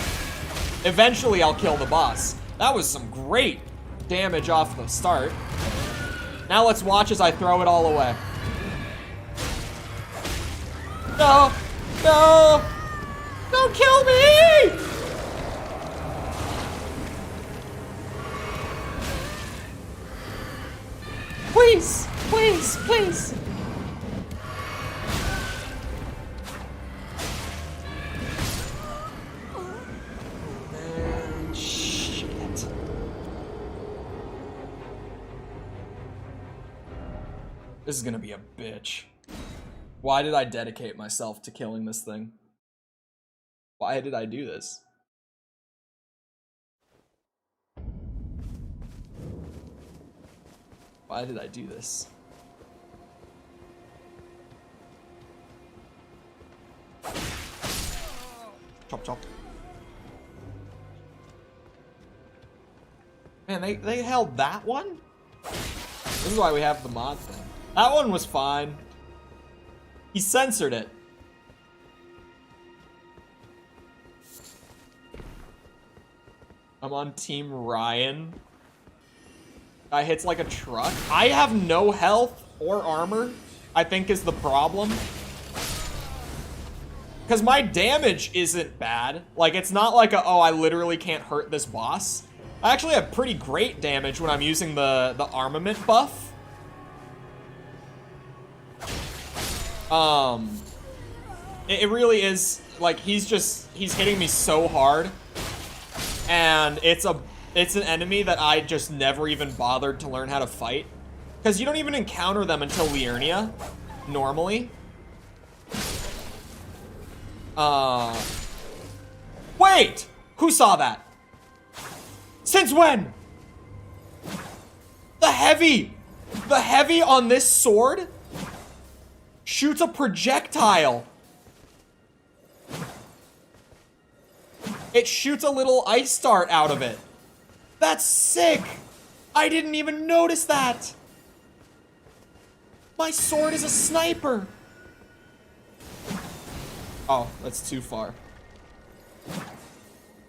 Eventually, I'll kill the boss. That was some great damage off the start. Now let's watch as I throw it all away. No! No! Don't kill me! Please! Please! Please! Shit. This is gonna be a bitch. Why did I dedicate myself to killing this thing? Why did I do this? Why did I do this? Chop chop. Man, they held that one? This is why we have the mod thing. That one was fine. He censored it. I'm on Team Ryan. Guy hits like a truck. I have no health or armor, I think is the problem. Because my damage isn't bad. Like, it's not like oh, I literally can't hurt this boss. I actually have pretty great damage when I'm using the armament buff. It really is, like, he's hitting me so hard. And it's an enemy that I just never even bothered to learn how to fight. Because you don't even encounter them until Liurnia, normally. Wait! Who saw that? Since when? The heavy on this sword shoots a projectile. It shoots a little ice dart out of it. That's sick. I didn't even notice that. My sword is a sniper. Oh, that's too far.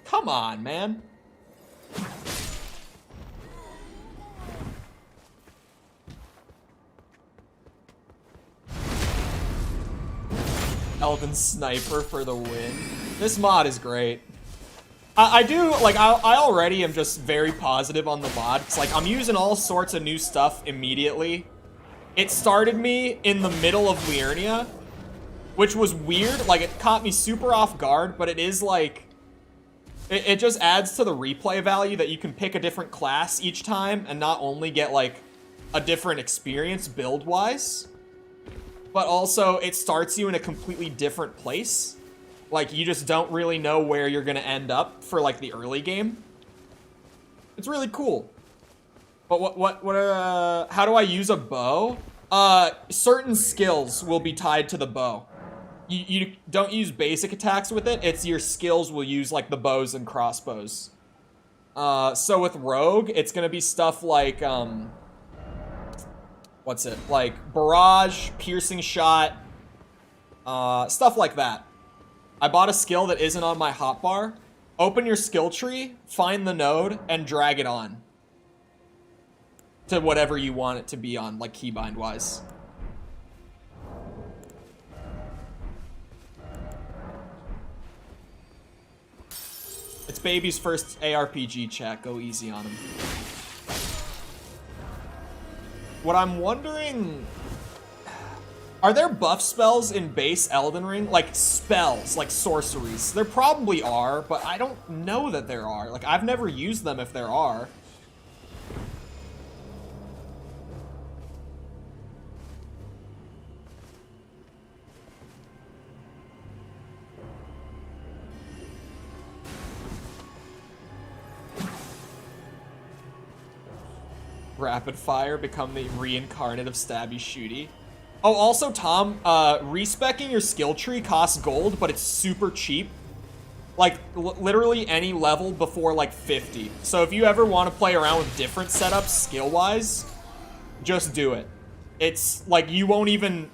Come on, man. Elden Sniper for the win. This mod is great. I do, like, I already am just very positive on the mod. It's like, I'm using all sorts of new stuff immediately. It started me in the middle of Liurnia, which was weird. Like, it caught me super off guard, but it is like, it just adds to the replay value that you can pick a different class each time and not only get, like, a different experience build-wise, but also it starts you in a completely different place. Like, you just don't really know where you're gonna end up for, like, the early game. It's really cool. But how do I use a bow? Certain skills will be tied to the bow. You don't use basic attacks with it. It's your skills will use, like, the bows and crossbows. So with Rogue, it's gonna be stuff like, what's it? Like, barrage, piercing shot, stuff like that. I bought a skill that isn't on my hotbar. Open your skill tree, find the node, and drag it on to whatever you want it to be on, like keybind-wise. It's Baby's first ARPG, chat. Go easy on him. What I'm wondering... Are there buff spells in base Elden Ring? Like, spells, like sorceries. There probably are, but I don't know that there are. Like, I've never used them if there are. Rapid fire, become the reincarnate of stabby shooty. Oh, also, Tom, respecking your skill tree costs gold, but it's super cheap. Like, literally any level before, like, 50. So if you ever want to play around with different setups skill-wise, just do it. It's, like, it won't even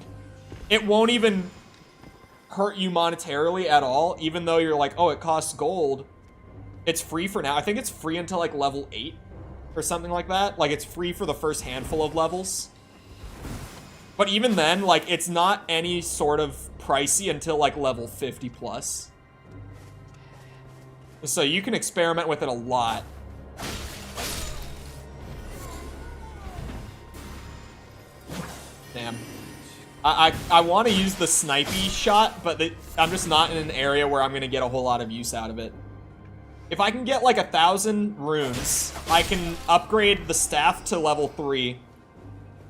hurt you monetarily at all, even though you're like, oh, it costs gold. It's free for now. I think it's free until, like, level 8 or something like that. Like, it's free for the first handful of levels. But even then, like, it's not any sort of pricey until, like, level 50 plus. So you can experiment with it a lot. Damn. I want to use the snipey shot, but I'm just not in an area where I'm going to get a whole lot of use out of it. If I can get, like, 1,000 runes, I can upgrade the staff to level 3.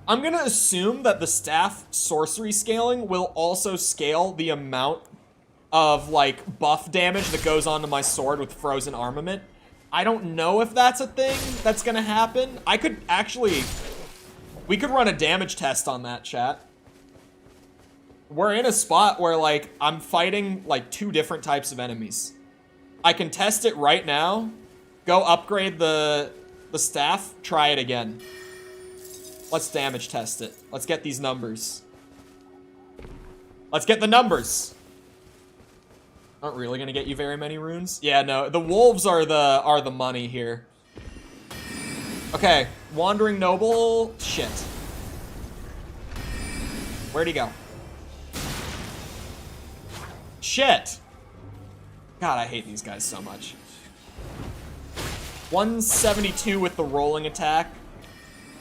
I'm going to assume that the staff sorcery scaling will also scale the amount of, like, buff damage that goes onto my sword with frozen armament. I don't know if that's a thing that's going to happen. I could actually... We could run a damage test on that, chat. We're in a spot where, like, I'm fighting, like, 2 different types of enemies. I can test it right now, go upgrade the staff, try it again. Let's damage test it. Let's get these numbers. Let's get the numbers. Aren't really gonna get you very many runes. Yeah, no, the wolves are the money here. Okay, Wandering Noble, shit. Where'd he go? Shit! God, I hate these guys so much. 172 with the rolling attack.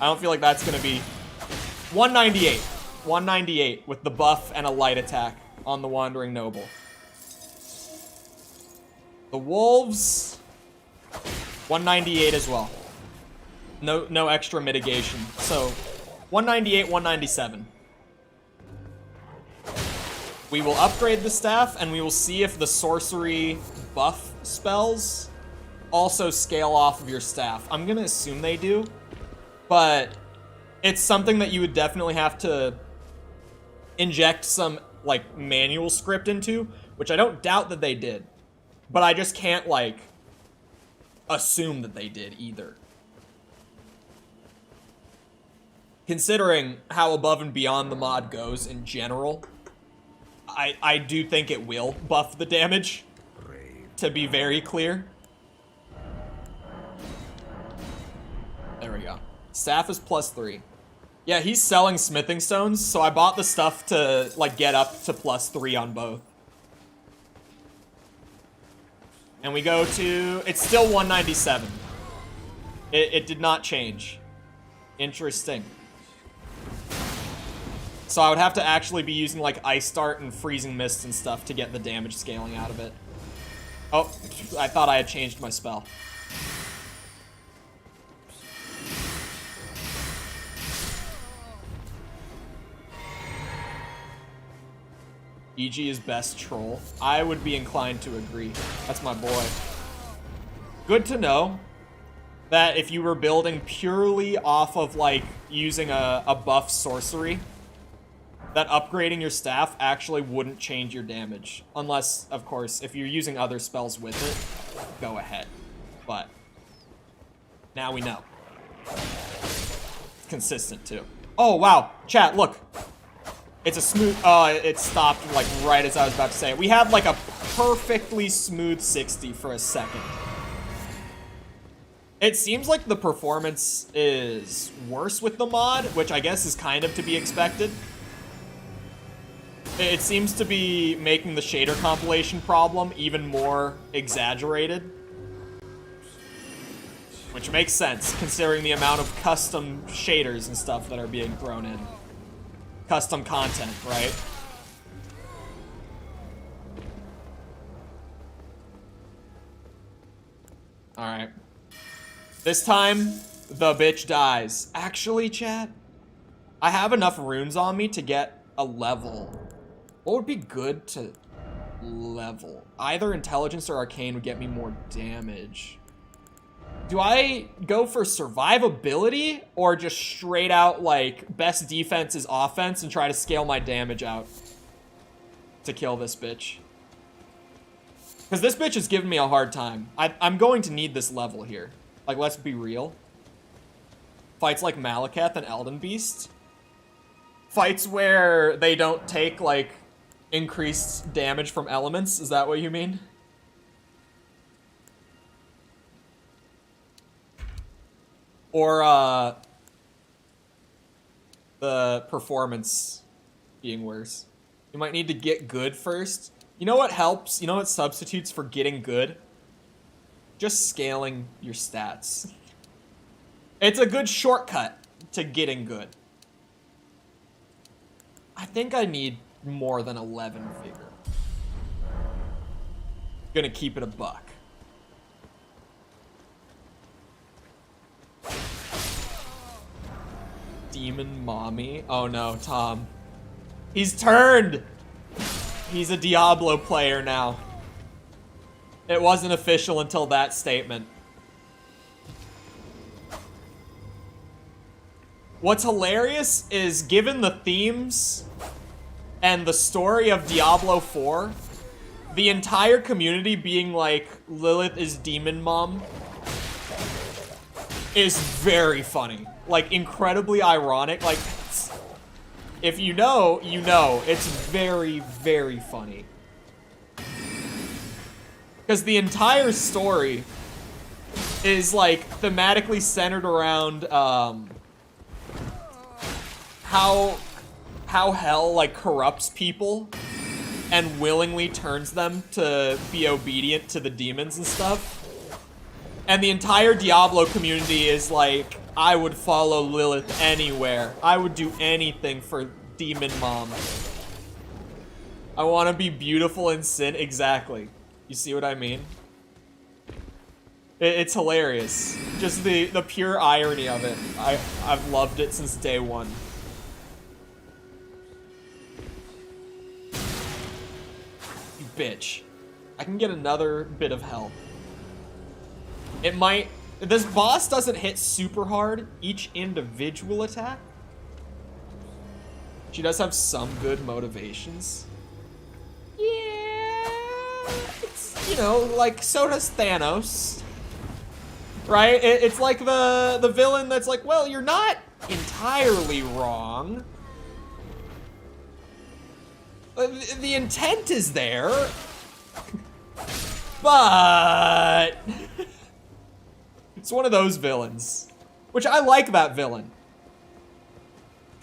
I don't feel like that's gonna be... 198. 198 with the buff and a light attack on the Wandering Noble. The wolves... 198 as well. No extra mitigation. So, 198, 197. We will upgrade the staff, and we will see if the sorcery buff spells also scale off of your staff. I'm gonna assume they do, but it's something that you would definitely have to inject some, like, manual script into, which I don't doubt that they did, but I just can't, like, assume that they did either. Considering how above and beyond the mod goes in general, I do think it will buff the damage, to be very clear. There we go. Staff is +3. Yeah, he's selling smithing stones, so I bought the stuff to, like, get up to +3 on both. And we go to... It's still 197. It did not change. Interesting. So I would have to actually be using, like, Ice Dart and Freezing Mist and stuff to get the damage scaling out of it. Oh, I thought I had changed my spell. EG is best troll. I would be inclined to agree. That's my boy. Good to know that if you were building purely off of, like, using a buff sorcery, that upgrading your staff actually wouldn't change your damage. Unless, of course, if you're using other spells with it, go ahead. But now we know. It's consistent, too. Oh, wow. Chat, look. It's a smooth... it stopped, like, right as I was about to say it. We had, like, a perfectly smooth 60 for a second. It seems like the performance is worse with the mod, which I guess is kind of to be expected. It seems to be making the shader compilation problem even more exaggerated. Which makes sense, considering the amount of custom shaders and stuff that are being thrown in. Custom content, right? Alright. This time, the bitch dies. Actually, chat, I have enough runes on me to get a level. What would be good to level? Either intelligence or arcane would get me more damage. Do I go for survivability or just straight out, like, best defense is offense and try to scale my damage out to kill this bitch? Because this bitch is giving me a hard time. I'm going to need this level here. Like, let's be real. Fights like Malekith and Elden Beast. Fights where they don't take, like, increased damage from elements. Is that what you mean? Or, the performance being worse. You might need to get good first. You know what helps? You know what substitutes for getting good? Just scaling your stats. It's a good shortcut to getting good. I think I need more than 11 vigor. Gonna keep it a buck. Demon mommy. Oh no, Tom. He's turned! He's a Diablo player now. It wasn't official until that statement. What's hilarious is, given the themes and the story of Diablo 4, the entire community being like, Lilith is demon mom, is very funny. Like, incredibly ironic. Like, if you know, you know. It's very, very funny. Because the entire story is, like, thematically centered around, how hell, like, corrupts people and willingly turns them to be obedient to the demons and stuff. And the entire Diablo community is like, I would follow Lilith anywhere. I would do anything for Demon Mom. I want to be beautiful in sin. Exactly. You see what I mean? It's hilarious. Just the pure irony of it. I've loved it since day one. You bitch. I can get another bit of help. It might... This boss doesn't hit super hard each individual attack. She does have some good motivations. Yeah... It's, you know, like, so does Thanos. Right? It's like the villain that's like, well, you're not entirely wrong. The intent is there. But... It's one of those villains. Which I like that villain.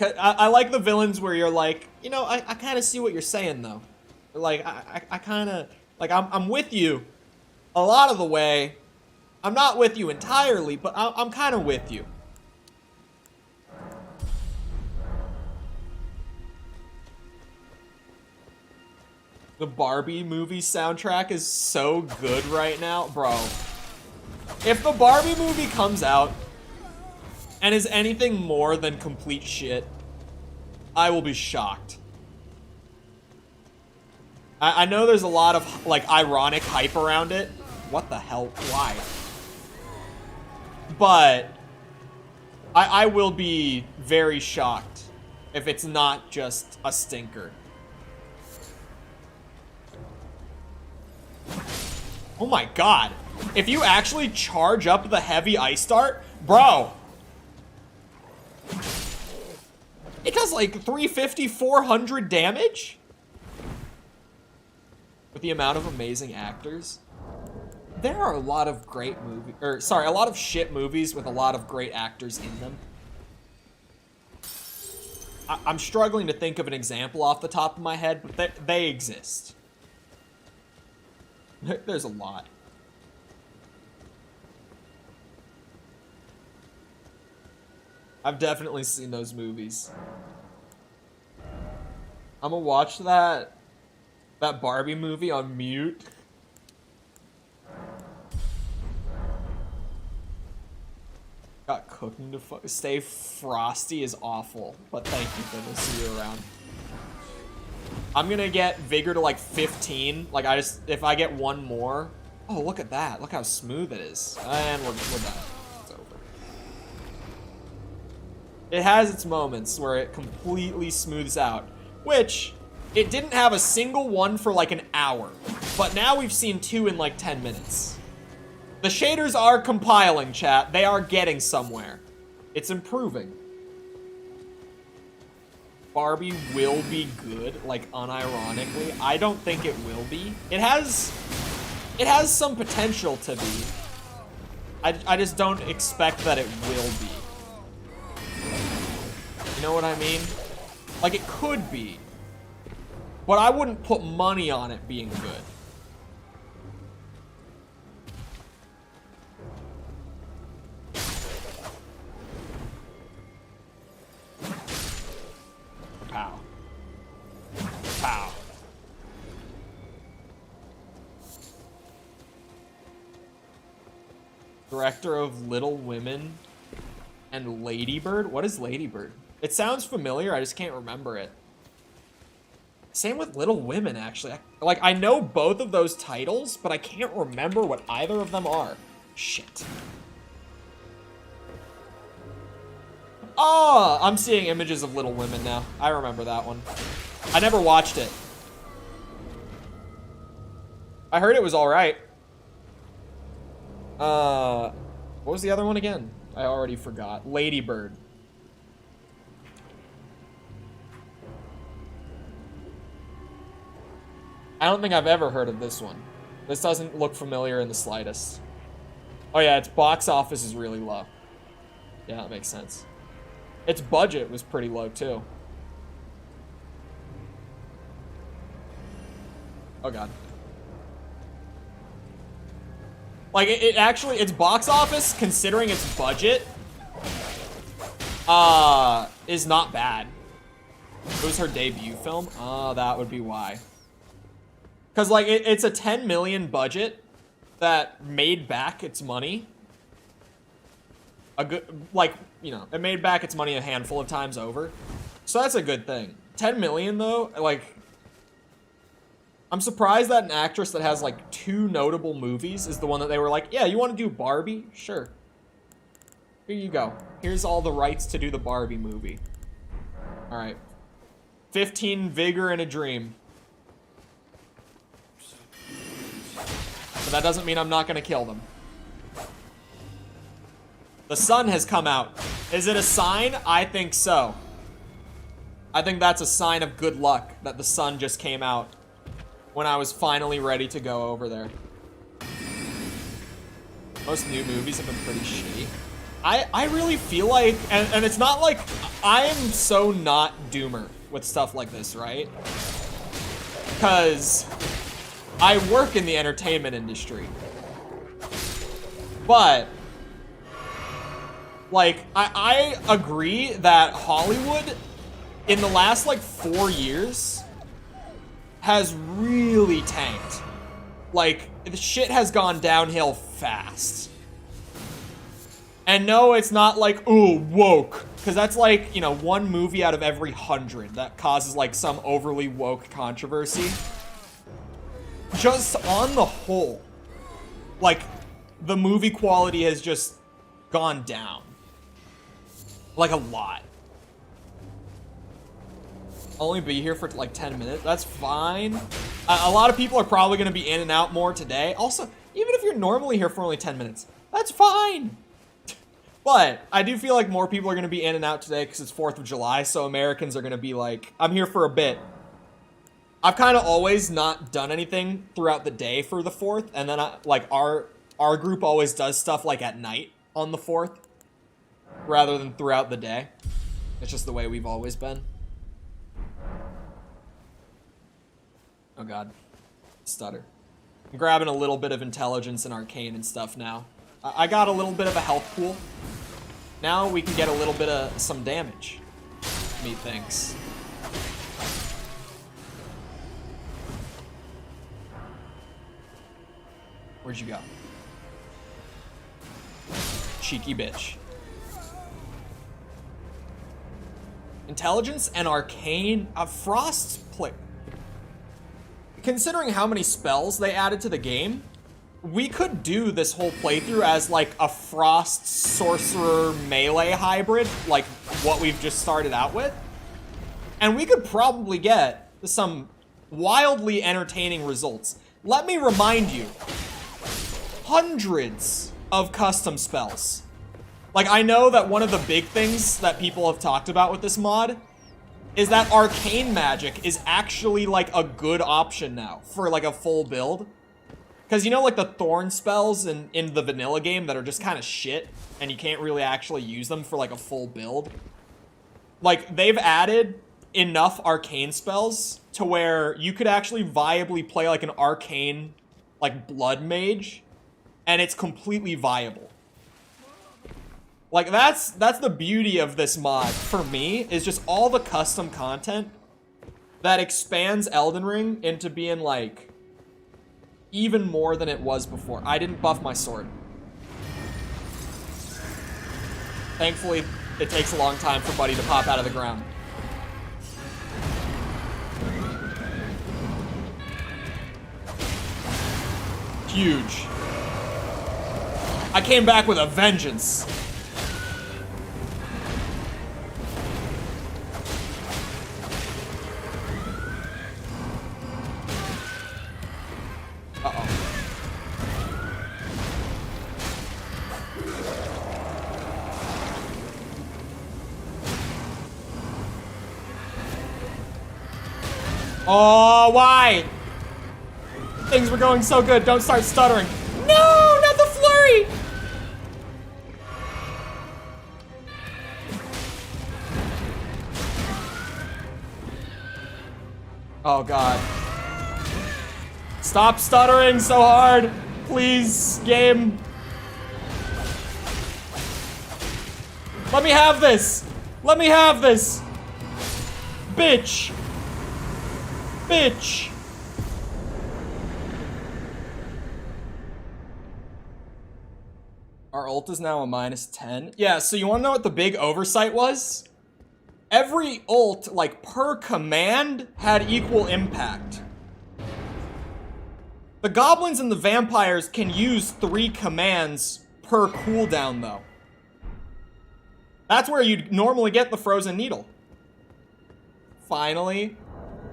I like the villains where you're like, you know, I kind of see what you're saying, though. Like, I kind of... Like, I'm with you a lot of the way. I'm not with you entirely, but I'm kind of with you. The Barbie movie soundtrack is so good right now. Bro. If the Barbie movie comes out and is anything more than complete shit, I will be shocked. I know there's a lot of, like, ironic hype around it. What the hell? Why? But I will be very shocked if it's not just a stinker. Oh my god. If you actually charge up the heavy ice dart, bro. It does like 350, 400 damage? With the amount of amazing actors. There are a lot of great movies, or sorry, a lot of shit movies with a lot of great actors in them. I'm struggling to think of an example off the top of my head, but they exist. There's a lot. I've definitely seen those movies. I'm gonna watch that Barbie movie on mute. Got cooking to stay frosty is awful, but thank you for this. See you around. I'm gonna get vigor to like 15. Like if I get one more. Oh, look at that. Look how smooth it is. And we're done. It's over. It has its moments where it completely smooths out, which it didn't have a single one for like an hour, but now we've seen 2 in like 10 minutes. The shaders are compiling, chat. They are getting somewhere. It's improving. Barbie will be good, like unironically. I don't think it will be. It has some potential to be. I just don't expect that it will be. You know what I mean? Like, it could be. But I wouldn't put money on it being good. Pow. Pow. Director of Little Women and Lady Bird? What is Lady Bird? It sounds familiar, I just can't remember it. Same with Little Women, actually. I know both of those titles, but I can't remember what either of them are. Shit. Oh, I'm seeing images of Little Women now. I remember that one. I never watched it. I heard it was alright. What was the other one again? I already forgot. Lady Bird. I don't think I've ever heard of this one. This doesn't look familiar in the slightest. Oh yeah, its box office is really low. Yeah, that makes sense. Its budget was pretty low too. Oh god. Like, it actually, its box office, considering its budget, is not bad. It was her debut film? Oh, that would be why. Because, like, it's a 10 million budget that made back its money. A good, like, you know, it made back its money a handful of times over. So that's a good thing. 10 million, though, like... I'm surprised that an actress that has, like, 2 notable movies is the one that they were like, yeah, you want to do Barbie? Sure. Here you go. Here's all the rights to do the Barbie movie. Alright. 15 Vigor and a Dream. But that doesn't mean I'm not going to kill them. The sun has come out. Is it a sign? I think so. I think that's a sign of good luck that the sun just came out. When I was finally ready to go over there. Most new movies have been pretty shitty. I really feel like, and it's not like, I am so not doomer with stuff like this, right? Because I work in the entertainment industry. But, like, I agree that Hollywood, in the last, like, 4 years, has really tanked. Like, the shit has gone downhill fast. And no, it's not like, ooh, woke. Because that's like, you know, 1 movie out of every 100 that causes, like, some overly woke controversy. Just on the whole, like, the movie quality has just gone down. Like, a lot. Only be here for like 10 minutes. That's fine. A lot of people are probably going to be in and out more today. Also, even if you're normally here for only 10 minutes, that's fine. But I do feel like more people are going to be in and out today because it's 4th of July. So Americans are going to be like, I'm here for a bit. I've kind of always not done anything throughout the day for the 4th. And then our group always does stuff like at night on the 4th rather than throughout the day. It's just the way we've always been. Oh god. Stutter. I'm grabbing a little bit of intelligence and arcane and stuff now. I got a little bit of a health pool. Now we can get a little bit of some damage. Methinks. Where'd you go? Cheeky bitch. Intelligence and arcane. Frost's play. Considering how many spells they added to the game, we could do this whole playthrough as like a Frost Sorcerer melee hybrid, like what we've just started out with. And we could probably get some wildly entertaining results. Let me remind you, hundreds of custom spells. Like, I know that one of the big things that people have talked about with this mod is that arcane magic is actually, like, a good option now for, like, a full build. Because, you know, like, the thorn spells in the vanilla game that are just kind of shit, and you can't really actually use them for, like, a full build? Like, they've added enough arcane spells to where you could actually viably play, like, an arcane, like, blood mage, and it's completely viable. Like, that's the beauty of this mod, for me, is just all the custom content that expands Elden Ring into being, like, even more than it was before. I didn't buff my sword. Thankfully, it takes a long time for Buddy to pop out of the ground. Huge. I came back with a vengeance. Oh, why? Things were going so good. Don't start stuttering. No, not the flurry! Oh, God. Stop stuttering so hard. Please, game. Let me have this. Let me have this. Bitch. Bitch. Our ult is now a -10. Yeah, so you want to know what the big oversight was? Every ult, like, per command, had equal impact. The goblins and the vampires can use 3 commands per cooldown, though. That's where you'd normally get the frozen needle. Finally.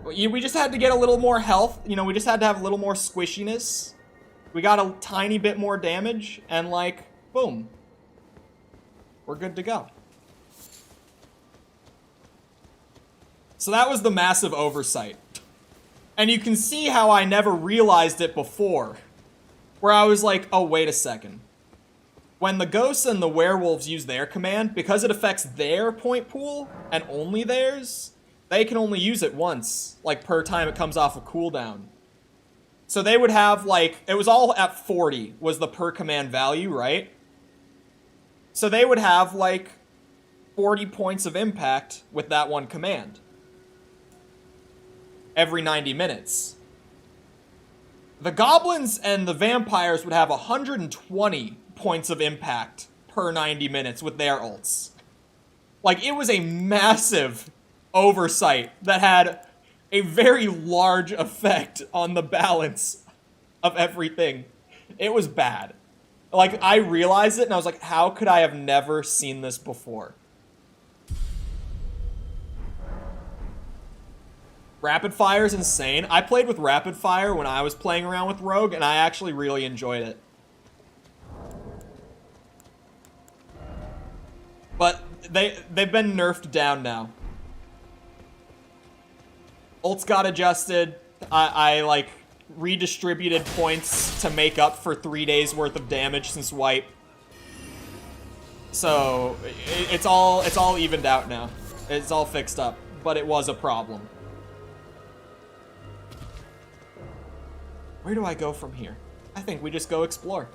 We just had to get a little more health. You know, we just had to have a little more squishiness. We got a tiny bit more damage, and, like, boom. We're good to go. So that was the massive oversight. And you can see how I never realized it before. Where I was like, oh, wait a second. When the ghosts and the werewolves use their command, because it affects their point pool, and only theirs, they can only use it once, like, per time it comes off a cooldown. So they would have, like, it was all at 40 was the per command value, right? So they would have, like, 40 points of impact with that one command. Every 90 minutes. The goblins and the vampires would have 120 points of impact per 90 minutes with their ults. Like, it was a massive oversight that had a very large effect on the balance of everything. It was bad. Like, I realized it and I was like, how could I have never seen this before? Rapid Fire is insane. I played with Rapid Fire when I was playing around with Rogue, and I actually really enjoyed it. But they've been nerfed down now. Ults got adjusted. I like redistributed points to make up for 3 days worth of damage since wipe. So it's all evened out now. It's all fixed up, but it was a problem. Where do I go from here? I think we just go explore.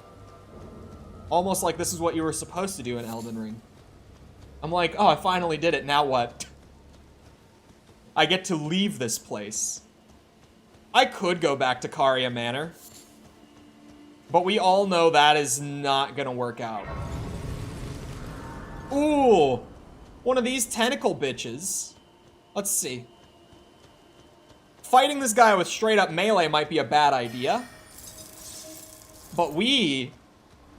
Almost like this is what you were supposed to do in Elden Ring. I'm like, oh, I finally did it, now what? I get to leave this place. I could go back to Caria Manor. But we all know that is not gonna work out. Ooh! One of these tentacle bitches. Let's see. Fighting this guy with straight up melee might be a bad idea. But we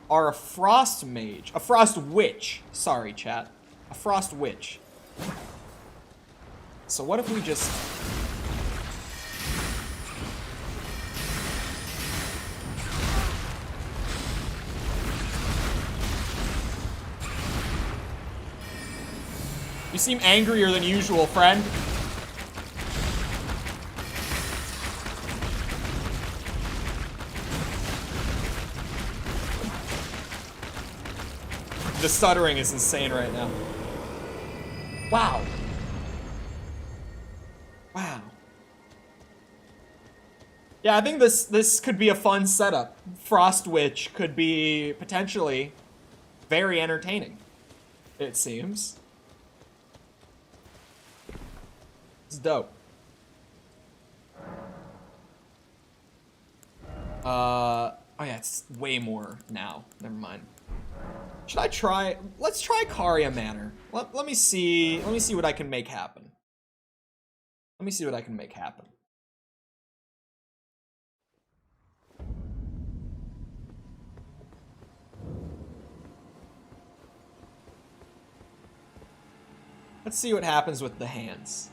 are a frost mage. A frost witch. Sorry, chat. A frost witch. So what if we just... You seem angrier than usual, friend. The stuttering is insane right now. Wow. Wow. Yeah, I think this could be a fun setup. Frost Witch could be potentially very entertaining, it seems. It's dope. Oh yeah, it's way more now. Never mind. Should I try? Let's try Caria Manor. Let me see what I can make happen. Let me see what I can make happen. Let's see what happens with the hands.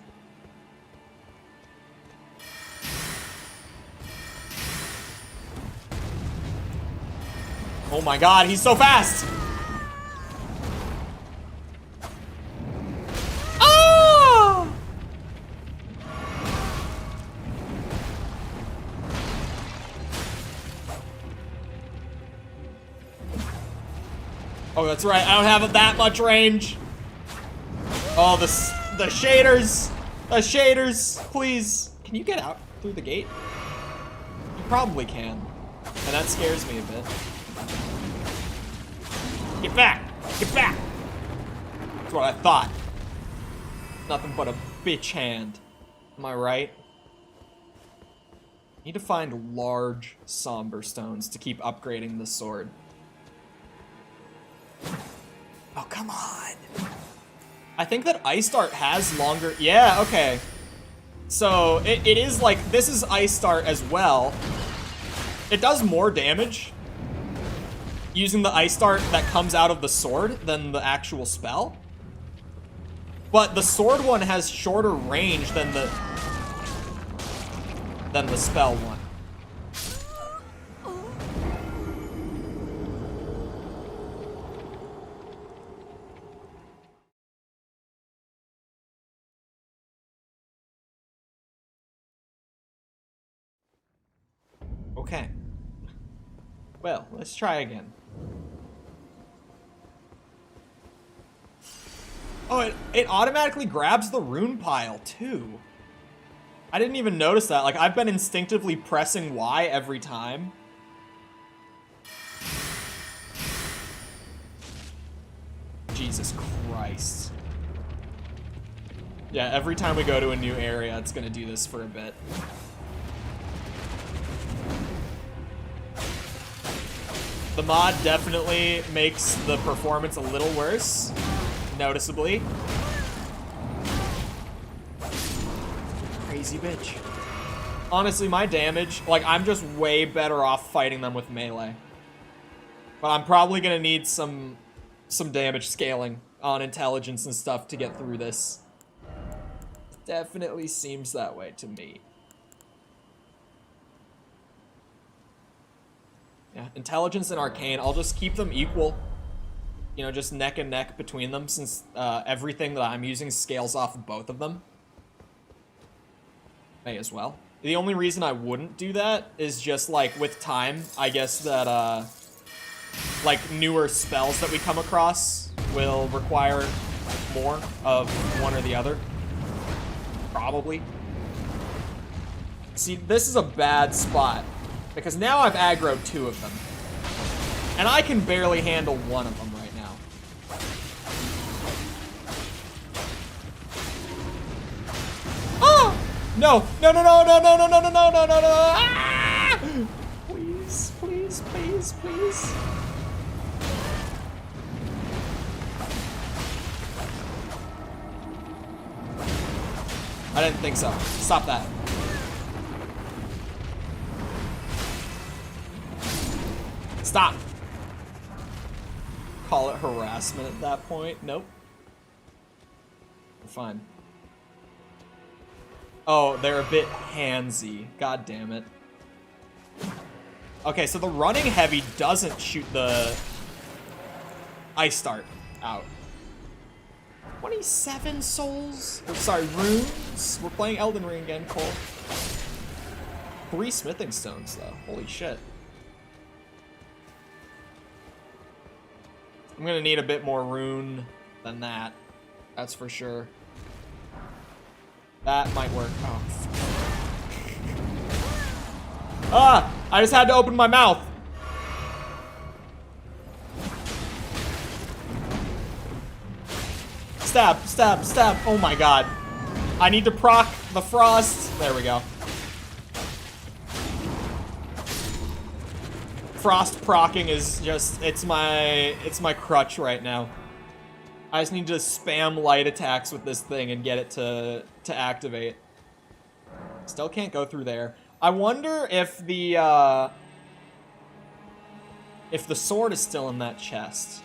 Oh my god, he's so fast! Oh! Oh, that's right. I don't have that much range. Oh, the shaders. The shaders. Please. Can you get out through the gate? You probably can. And that scares me a bit. Get back. Get back. That's what I thought. Nothing but a bitch hand. Am I right? Need to find large somber stones to keep upgrading the sword. Oh, come on. I think that Ice Dart has longer... Yeah, okay. So, it is like... This is Ice Dart as well. It does more damage using the Ice Dart that comes out of the sword than the actual spell. But the sword one has shorter range than the spell one. Okay. Well, let's try again. Oh, it automatically grabs the rune pile, too. I didn't even notice that. Like, I've been instinctively pressing Y every time. Jesus Christ. Yeah, every time we go to a new area, it's gonna do this for a bit. The mod definitely makes the performance a little worse, noticeably. Crazy bitch. Honestly, my damage, like, I'm just way better off fighting them with melee. But I'm probably gonna need some damage scaling on intelligence and stuff to get through this. Definitely seems that way to me. Yeah, intelligence and arcane, I'll just keep them equal. You know, just neck and neck between them, since everything that I'm using scales off of both of them. May as well. The only reason I wouldn't do that is just, like, with time, I guess that, like, newer spells that we come across will require more of one or the other. Probably. See, this is a bad spot, because now I've aggroed 2 of them. And I can barely handle 1 of them right now. Oh! No! No, no, no, no, no, no, no, no, no, no, no, no! Ah! Please, please, please, please. I didn't think so. Stop that. Stop. Call it harassment at that point. Nope. We're fine. Oh, they're a bit handsy. God damn it. Okay, so the running heavy doesn't shoot the Ice Dart out. 27 souls? Or, sorry, runes? We're playing Elden Ring again, Cole. 3 smithing stones, though. Holy shit. I'm gonna need a bit more rune than that. That's for sure. That might work. Oh. Ah! I just had to open my mouth. Stab, stab, stab. Oh my god. I need to proc the frost. There we go. Frost procking is just, it's my crutch right now. I just need to spam light attacks with this thing and get it to activate. Still can't go through there. I wonder if the sword is still in that chest.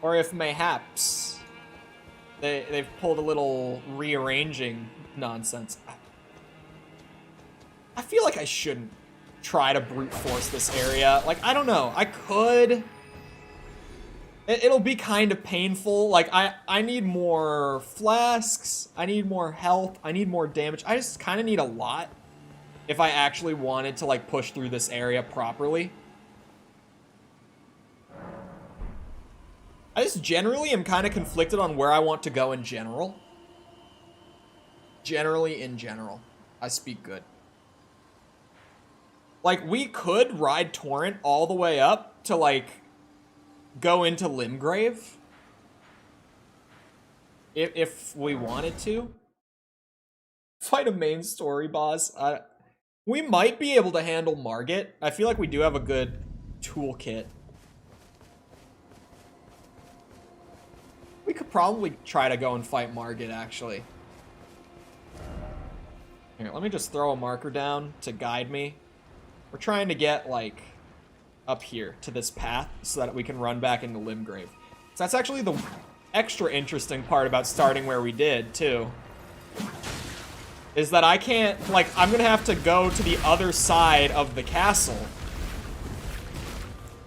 Or if mayhaps they've pulled a little rearranging nonsense. I feel like I shouldn't try to brute force this area. Like, I don't know. I could. It'll be kind of painful. Like, I need more flasks. I need more health. I need more damage. I just kind of need a lot if I actually wanted to, like, push through this area properly. I just generally am kind of conflicted on where I want to go in general. Generally, in general. I speak good. Like, we could ride Torrent all the way up to, like, go into Limgrave. If we wanted to. Fight a main story boss. We might be able to handle Margit. I feel like we do have a good toolkit. We could probably try to go and fight Margit, actually. Here, let me just throw a marker down to guide me. We're trying to get, like, up here to this path so that we can run back into Limgrave. So that's actually the extra interesting part about starting where we did, too. Is that I can't, like, I'm gonna have to go to the other side of the castle.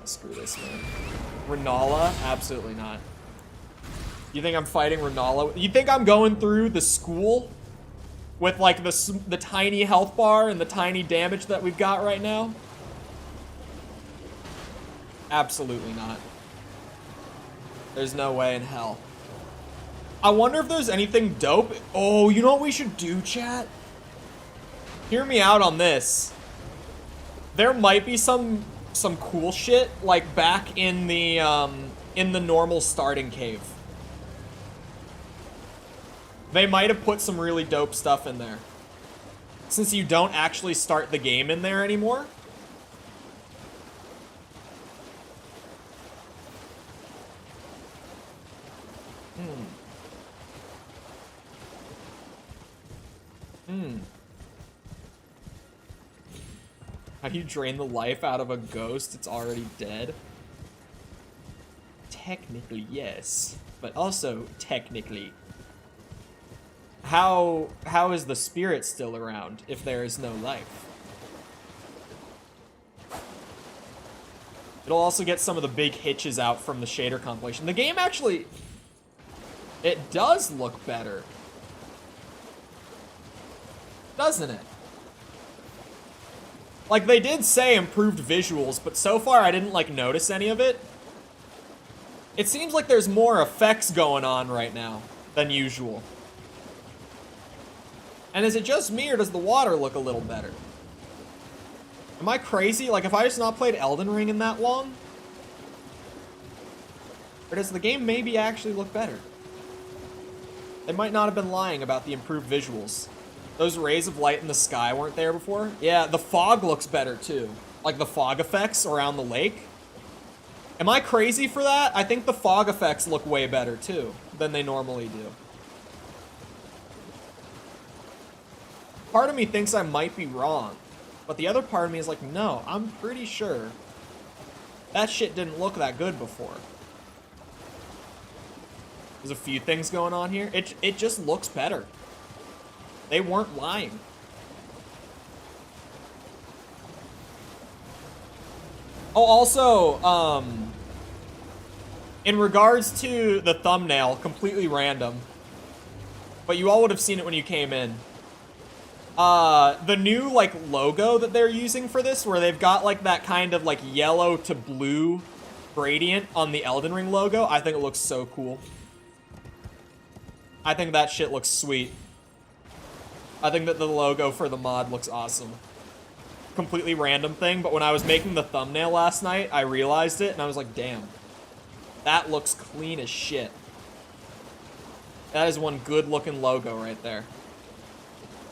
Screw this, man. Renala? Absolutely not. You think I'm fighting Renala? You think I'm going through the school with, like, the tiny health bar and the tiny damage that we've got right now? Absolutely not. There's no way in hell. I wonder if there's anything dope. Oh, you know what we should do, chat? Hear me out on this. There might be some cool shit, like, back in the normal starting cave. They might have put some really dope stuff in there. Since you don't actually start the game in there anymore. How do you drain the life out of a ghost? It's already dead. Technically, yes. But also, technically. How is the spirit still around if there is no life? It'll also get some of the big hitches out from the shader compilation. The game actually... It does look better. Doesn't it? Like, they did say improved visuals, but so far I didn't, like, notice any of it. It seems like there's more effects going on right now than usual. And is it just me, or does the water look a little better? Am I crazy? Like, have I just not played Elden Ring in that long? Or does the game maybe actually look better? They might not have been lying about the improved visuals. Those rays of light in the sky weren't there before? Yeah, the fog looks better too. Like the fog effects around the lake. Am I crazy for that? I think the fog effects look way better too than they normally do. Part of me thinks I might be wrong, but the other part of me is like, no, I'm pretty sure that shit didn't look that good before. There's a few things going on here. It just looks better. They weren't lying. Oh, also, in regards to the thumbnail, completely random, but you all would have seen it when you came in. The new, like, logo that they're using for this, where they've got, like, that kind of, like, yellow to blue gradient on the Elden Ring logo, I think it looks so cool. I think that shit looks sweet. I think that the logo for the mod looks awesome. Completely random thing, but when I was making the thumbnail last night, I realized it, and I was like, damn. That looks clean as shit. That is one good-looking logo right there.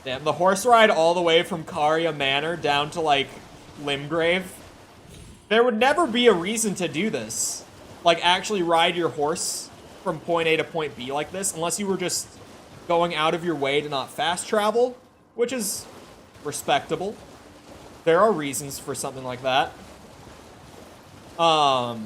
Damn, the horse ride all the way from Caria Manor down to, like, Limgrave. There would never be a reason to do this. Like, actually ride your horse from point A to point B like this, unless you were just going out of your way to not fast travel, which is respectable. There are reasons for something like that. But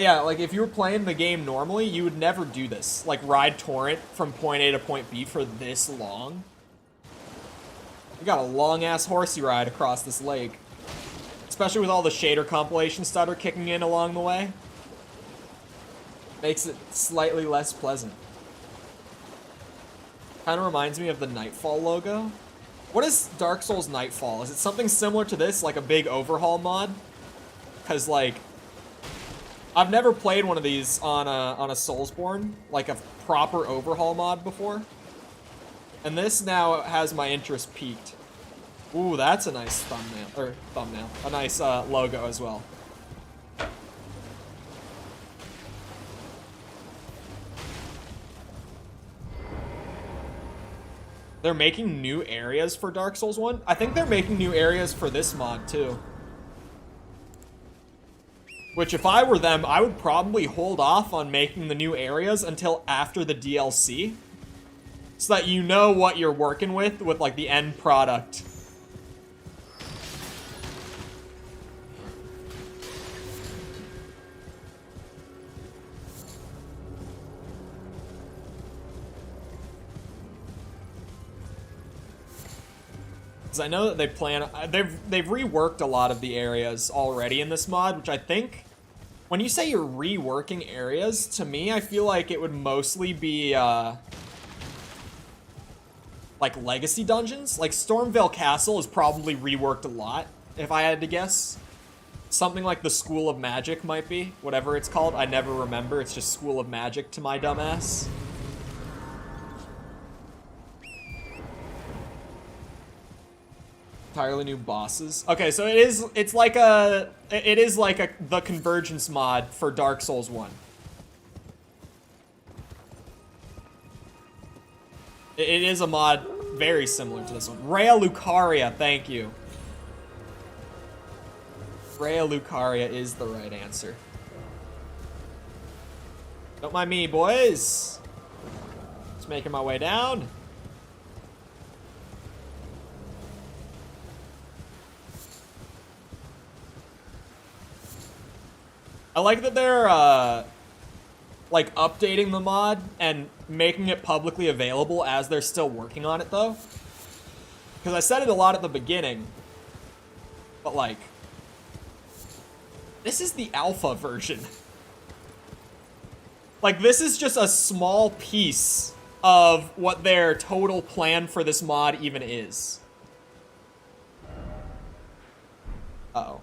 yeah, like, if you were playing the game normally, you would never do this. Like, ride torrent from point A to point B for this long. You got a long-ass horsey ride across this lake. Especially with all the shader compilation stutter kicking in along the way. Makes it slightly less pleasant. Kind of reminds me of the Nightfall logo. What is Dark Souls Nightfall? Is it something similar to this, like a big overhaul mod? Because, like, I've never played one of these on a Soulsborne, like a proper overhaul mod before. And this now has my interest peaked. Ooh, that's a nice thumbnail, a nice logo as well. They're making new areas for Dark Souls 1. I think they're making new areas for this mod too. Which, if I were them, I would probably hold off on making the new areas until after the DLC. So that you know what you're working with like the end product. Because I know that they plan, they've reworked a lot of the areas already in this mod, which I think, when you say you're reworking areas, to me, I feel like it would mostly be, like legacy dungeons. Like Stormvale Castle is probably reworked a lot, if I had to guess. Something like the School of Magic might be, whatever it's called. I never remember, it's just School of Magic to my dumb ass. Entirely new bosses. Okay, so it is like the Convergence mod for Dark Souls 1. It is a mod very similar to this one. Rhea Lucaria, thank you. Rhea Lucaria is the right answer. Don't mind me, boys. Just making my way down. I like that they're, like, updating the mod and making it publicly available as they're still working on it, though. Because I said it a lot at the beginning, but, like, this is the alpha version. Like, this is just a small piece of what their total plan for this mod even is. Uh-oh.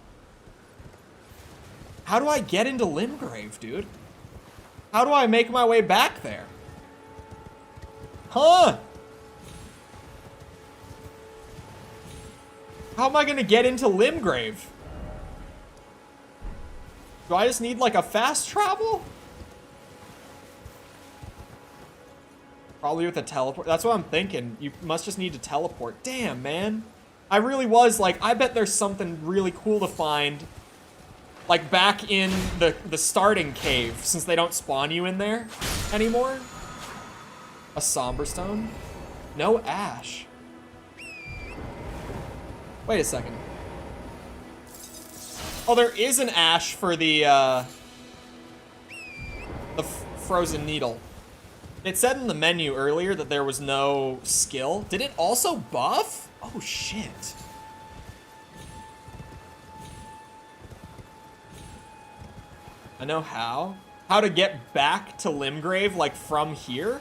How do I get into Limgrave, dude? How do I make my way back there? Huh? How am I gonna get into Limgrave? Do I just need, like, a fast travel? Probably with a teleport. That's what I'm thinking. You must just need to teleport. Damn, man. I really was like, I bet there's something really cool to find, like, back in the starting cave, since they don't spawn you in there anymore. A somber stone? No ash. Wait a second. Oh, there is an ash for the frozen needle. It said in the menu earlier that there was no skill. Did it also buff? Oh, shit. I know how. How to get back to Limgrave, like, from here?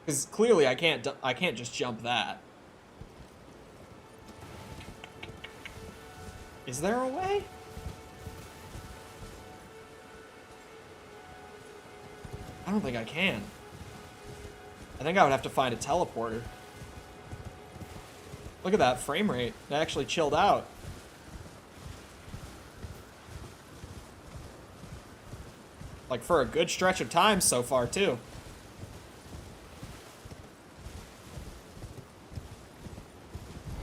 Because clearly I can't just jump that. Is there a way? I don't think I can. I think I would have to find a teleporter. Look at that frame rate. It actually chilled out. Like, for a good stretch of time so far, too.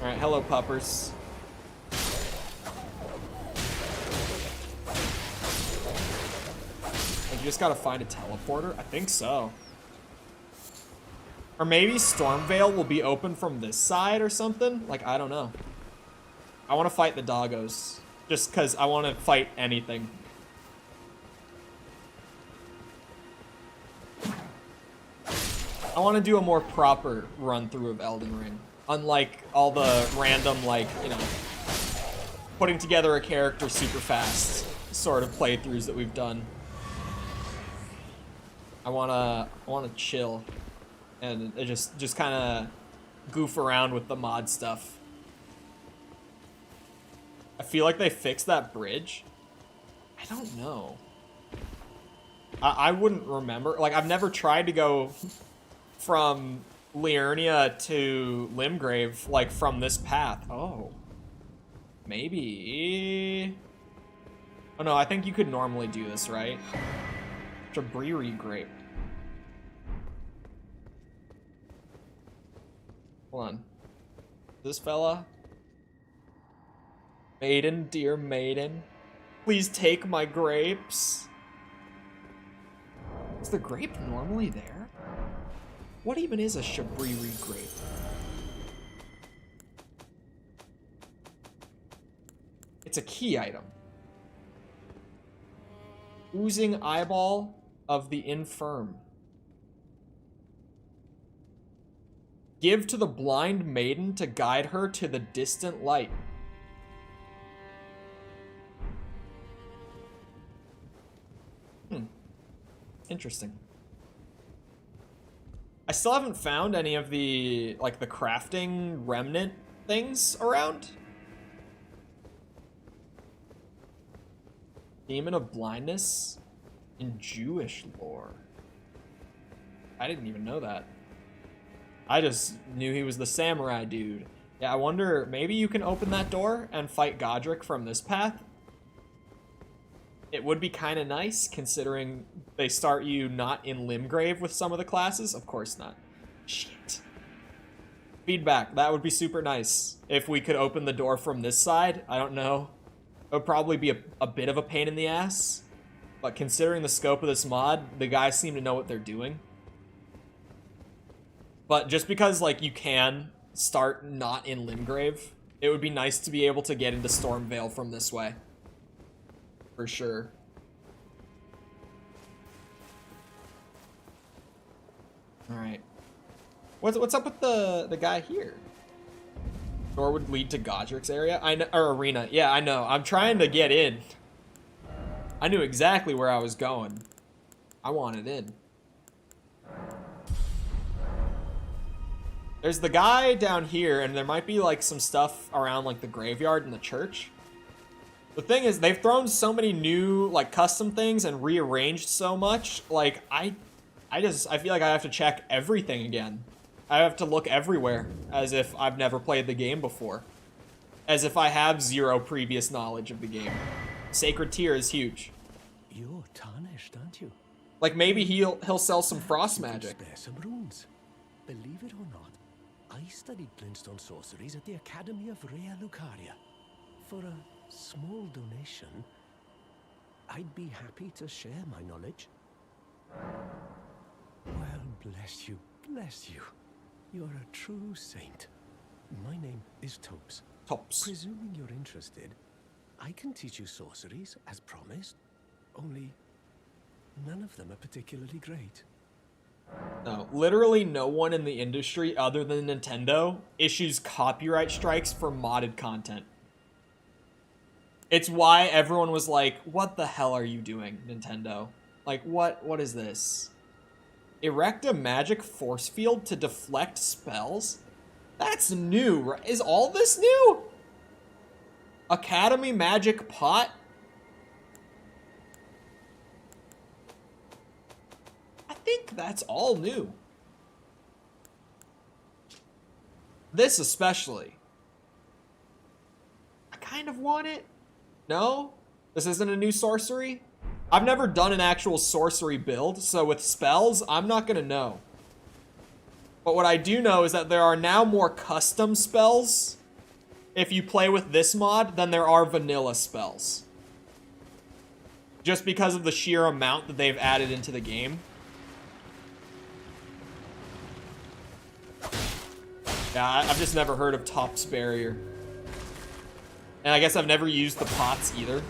Alright, hello, puppers. Like, you just gotta find a teleporter? I think so. Or maybe Stormvale will be open from this side or something? Like, I don't know. I want to fight the doggos. Just because I want to fight anything. I want to do a more proper run-through of Elden Ring. Unlike all the random, like, you know, putting together a character super fast sort of playthroughs that we've done. I wanna chill and just kind of goof around with the mod stuff. I feel like they fixed that bridge. I don't know. I wouldn't remember. Like, I've never tried to go from Liurnia to Limgrave, like, from this path. Oh. Maybe... Oh, no, I think you could normally do this, right? Troubleshooting grape. Hold on. This fella? Maiden, dear maiden. Please take my grapes. Is the grape normally there? What even is a Shabriri grape? It's a key item. Oozing eyeball of the infirm. Give to the blind maiden to guide her to the distant light. Interesting. I still haven't found any of the, like, the crafting remnant things around. Demon of blindness in Jewish lore. I didn't even know that. I just knew he was the samurai dude. Yeah, I wonder, maybe you can open that door and fight Godric from this path? It would be kind of nice, considering they start you not in Limgrave with some of the classes. Of course not. Shit. Feedback. That would be super nice. If we could open the door from this side, I don't know. It would probably be a bit of a pain in the ass. But considering the scope of this mod, the guys seem to know what they're doing. But just because, like, you can start not in Limgrave, it would be nice to be able to get into Stormvale from this way. For sure. Alright. What's up with the guy here? Door would lead to Godric's area? I know, or arena. Yeah, I know. I'm trying to get in. I knew exactly where I was going. I wanted in. There's the guy down here, and there might be, like, some stuff around, like, the graveyard and the church. The thing is, they've thrown so many new, like, custom things and rearranged so much, like, I feel like I have to check everything again. I have to look everywhere, as if I've never played the game before. As if I have zero previous knowledge of the game. Sacred Tear is huge. You're tarnished, aren't you? Like, maybe he'll sell some frost magic. Spare some runes. Believe it or not, I studied glintstone sorceries at the Academy of Rea Lucaria. For a small donation, I'd be happy to share my knowledge. Well, bless you, bless you. You're a true saint. My name is Tops. Tops. Presuming you're interested, I can teach you sorceries, as promised. Only, none of them are particularly great. No, literally no one in the industry other than Nintendo issues copyright strikes for modded content. It's why everyone was like, what the hell are you doing, Nintendo? Like, what is this? Erect a magic force field to deflect spells? That's new, right? Is all this new? Academy Magic Pot? I think that's all new. This especially. I kind of want it. No? This isn't a new sorcery? I've never done an actual sorcery build, so with spells, I'm not gonna know. But what I do know is that there are now more custom spells if you play with this mod than there are vanilla spells. Just because of the sheer amount that they've added into the game. Yeah, I've just never heard of Top's Barrier. And I guess I've never used the pots either.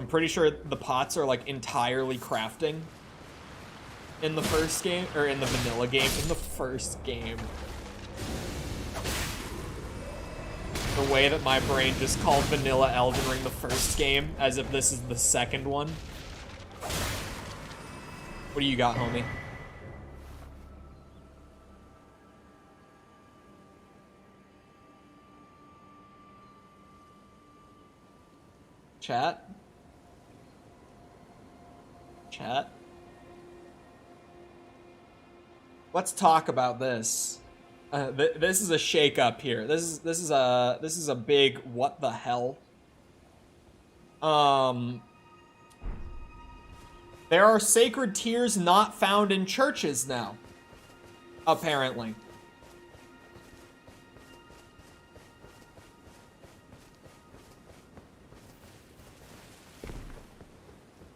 I'm pretty sure the pots are like entirely crafting in the first game, or in the vanilla game, in the first game. The way that my brain just called vanilla Elden Ring the first game, as if this is the second one. What do you got, homie? Chat. Chat. Let's talk about this. This is a shake-up here. This is a big what the hell. There are sacred tears not found in churches now, apparently.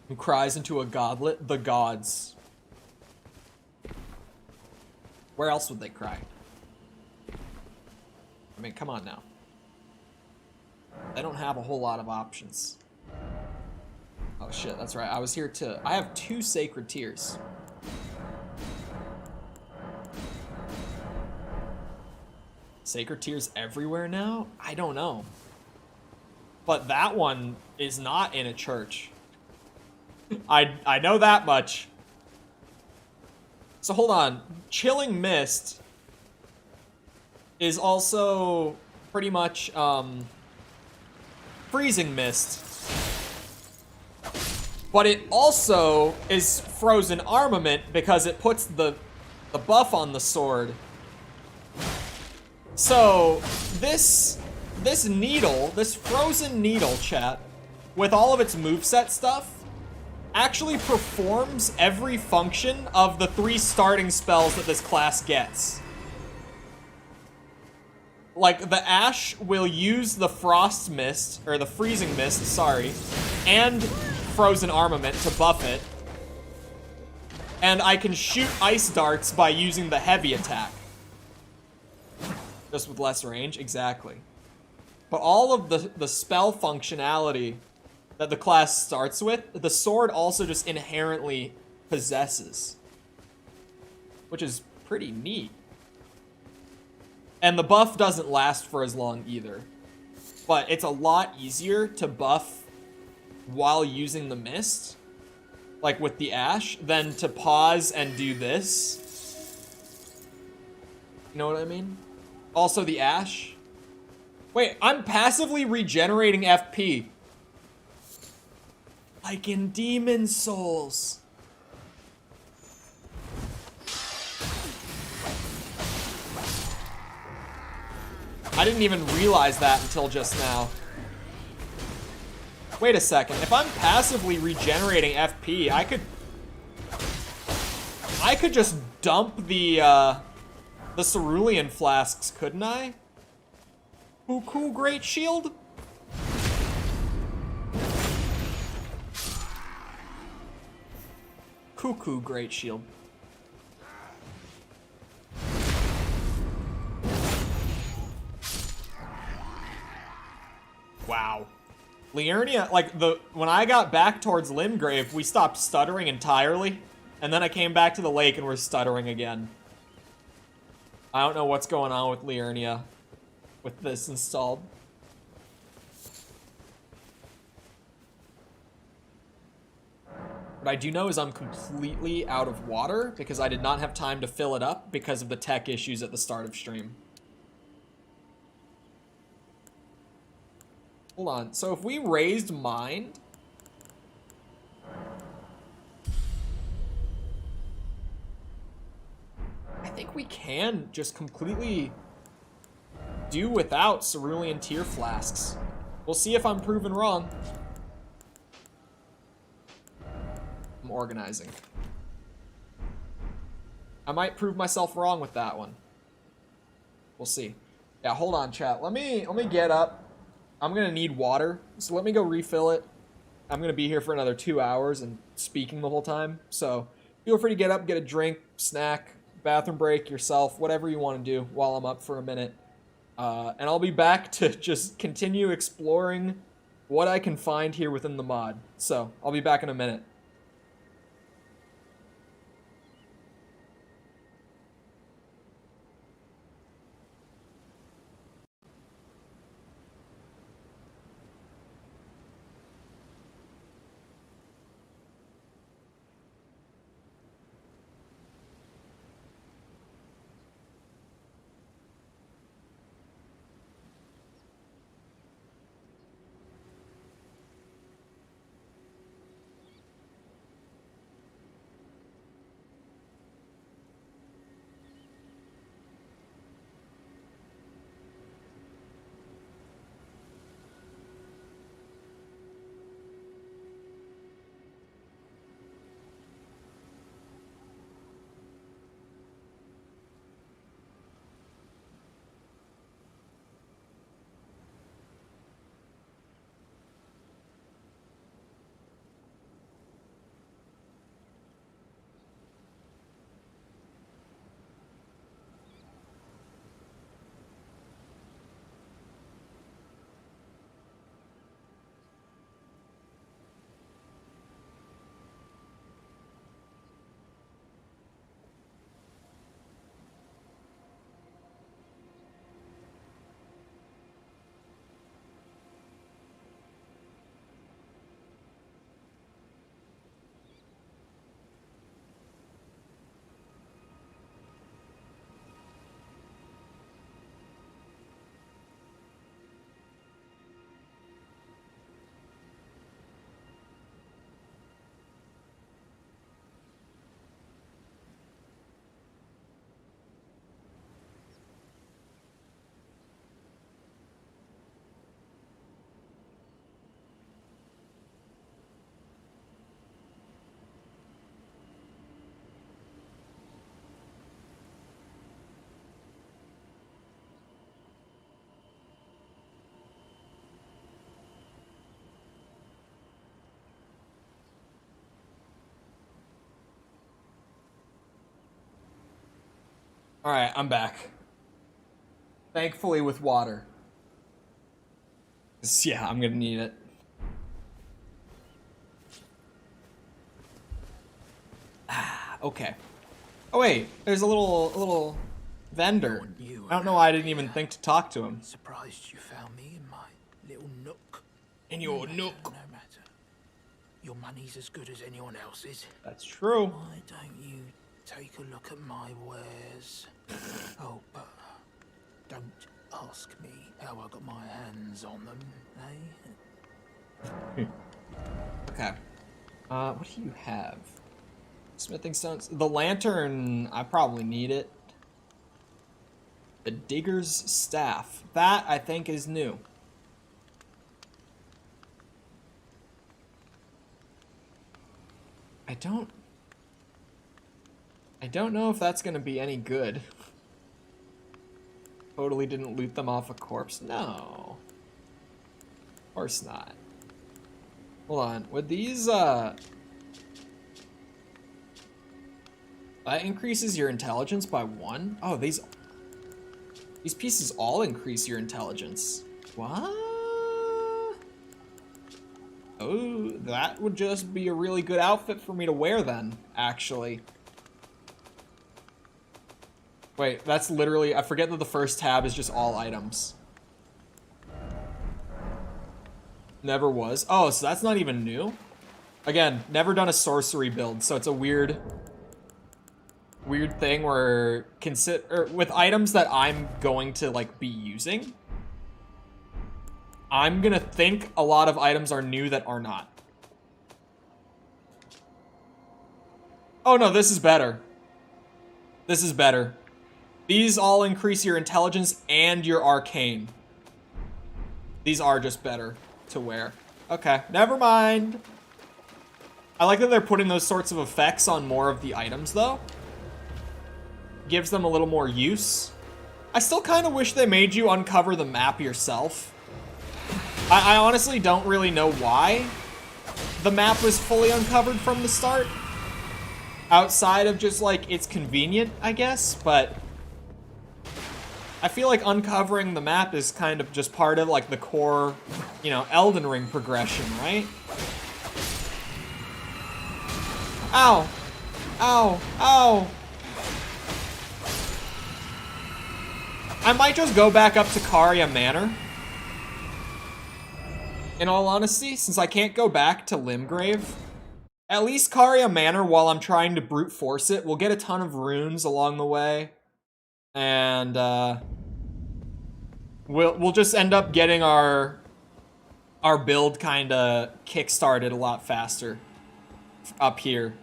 Who cries into a godlet? The gods. Where else would they cry? I mean, come on now. They don't have a whole lot of options. Oh shit, that's right. I was here to... I have 2 sacred tears. Sacred tears everywhere now? I don't know. But that one is not in a church. I know that much. So hold on. Chilling Mist is also pretty much Freezing Mist. But it also is Frozen Armament because it puts the buff on the sword. So this needle, this Frozen Needle, chat, with all of its moveset stuff, actually performs every function of the 3 starting spells that this class gets. Like, the Ash will use the Frost Mist, or the Freezing Mist, sorry, and Frozen Armament to buff it. And I can shoot ice darts by using the heavy attack. Just with less range, exactly. But all of the spell functionality that the class starts with, the sword also just inherently possesses. Which is pretty neat. And the buff doesn't last for as long either. But it's a lot easier to buff while using the mist, like with the Ash, than to pause and do this. You know what I mean? Also the Ash. Wait, I'm passively regenerating FP. Like in Demon Souls. I didn't even realize that until just now. Wait a second, if I'm passively regenerating FP, I could just dump the cerulean flasks, couldn't I? Cuckoo Great Shield? Cuckoo Great Shield. Wow. Liurnia, like, when I got back towards Limgrave, we stopped stuttering entirely, and then I came back to the lake and we're stuttering again. I don't know what's going on with Liurnia with this installed. What I do know is I'm completely out of water because I did not have time to fill it up because of the tech issues at the start of stream. Hold on, so if we raised Mind... I think we can just completely do without cerulean tear flasks. We'll see if I'm proven wrong. I'm organizing. I might prove myself wrong with that one. We'll see. Yeah, hold on, chat. Let me get up. I'm gonna need water, so let me go refill it. I'm gonna be here for another 2 hours and speaking the whole time, so feel free to get up, get a drink, snack, bathroom break, yourself, whatever you want to do while I'm up for a minute. And I'll be back to just continue exploring what I can find here within the mod. So, I'll be back in a minute. Alright, I'm back. Thankfully with water. 'Cause, yeah, I'm gonna need it. Okay. Oh wait, there's a little vendor. I don't know why I didn't even think to talk to him. Surprised you found me in my little nook. In your nook. No matter. Your money's as good as anyone else's. That's true. Why don't you take a look at my wares? Oh, but don't ask me how I got my hands on them, eh? Okay. What do you have? Smithing stones. The lantern, I probably need it. The digger's staff. That, I think, is new. I don't know if that's gonna be any good. Totally didn't loot them off a corpse. No. Of course not. Hold on. Would these, that increases your intelligence by 1? Oh, these pieces all increase your intelligence. What? Oh, that would just be a really good outfit for me to wear then, actually. Wait, that's literally, I forget that the first tab is just all items. Never was. Oh, so that's not even new? Again, never done a sorcery build, so it's a weird thing where with items that I'm going to like be using, I'm gonna think a lot of items are new that are not. Oh no, this is better. This is better. These all increase your intelligence and your arcane. These are just better to wear. Okay, never mind. I like that they're putting those sorts of effects on more of the items though. Gives them a little more use. I still kind of wish they made you uncover the map yourself. I honestly don't really know why the map was fully uncovered from the start. Outside of just like, it's convenient, I guess, but I feel like uncovering the map is kind of just part of like the core, you know, Elden Ring progression, right? Ow! Ow! Ow! I might just go back up to Caria Manor. In all honesty, since I can't go back to Limgrave. At least Caria Manor, while I'm trying to brute force it, we'll get a ton of runes along the way. And, we'll just end up getting our build kinda kickstarted a lot faster up here.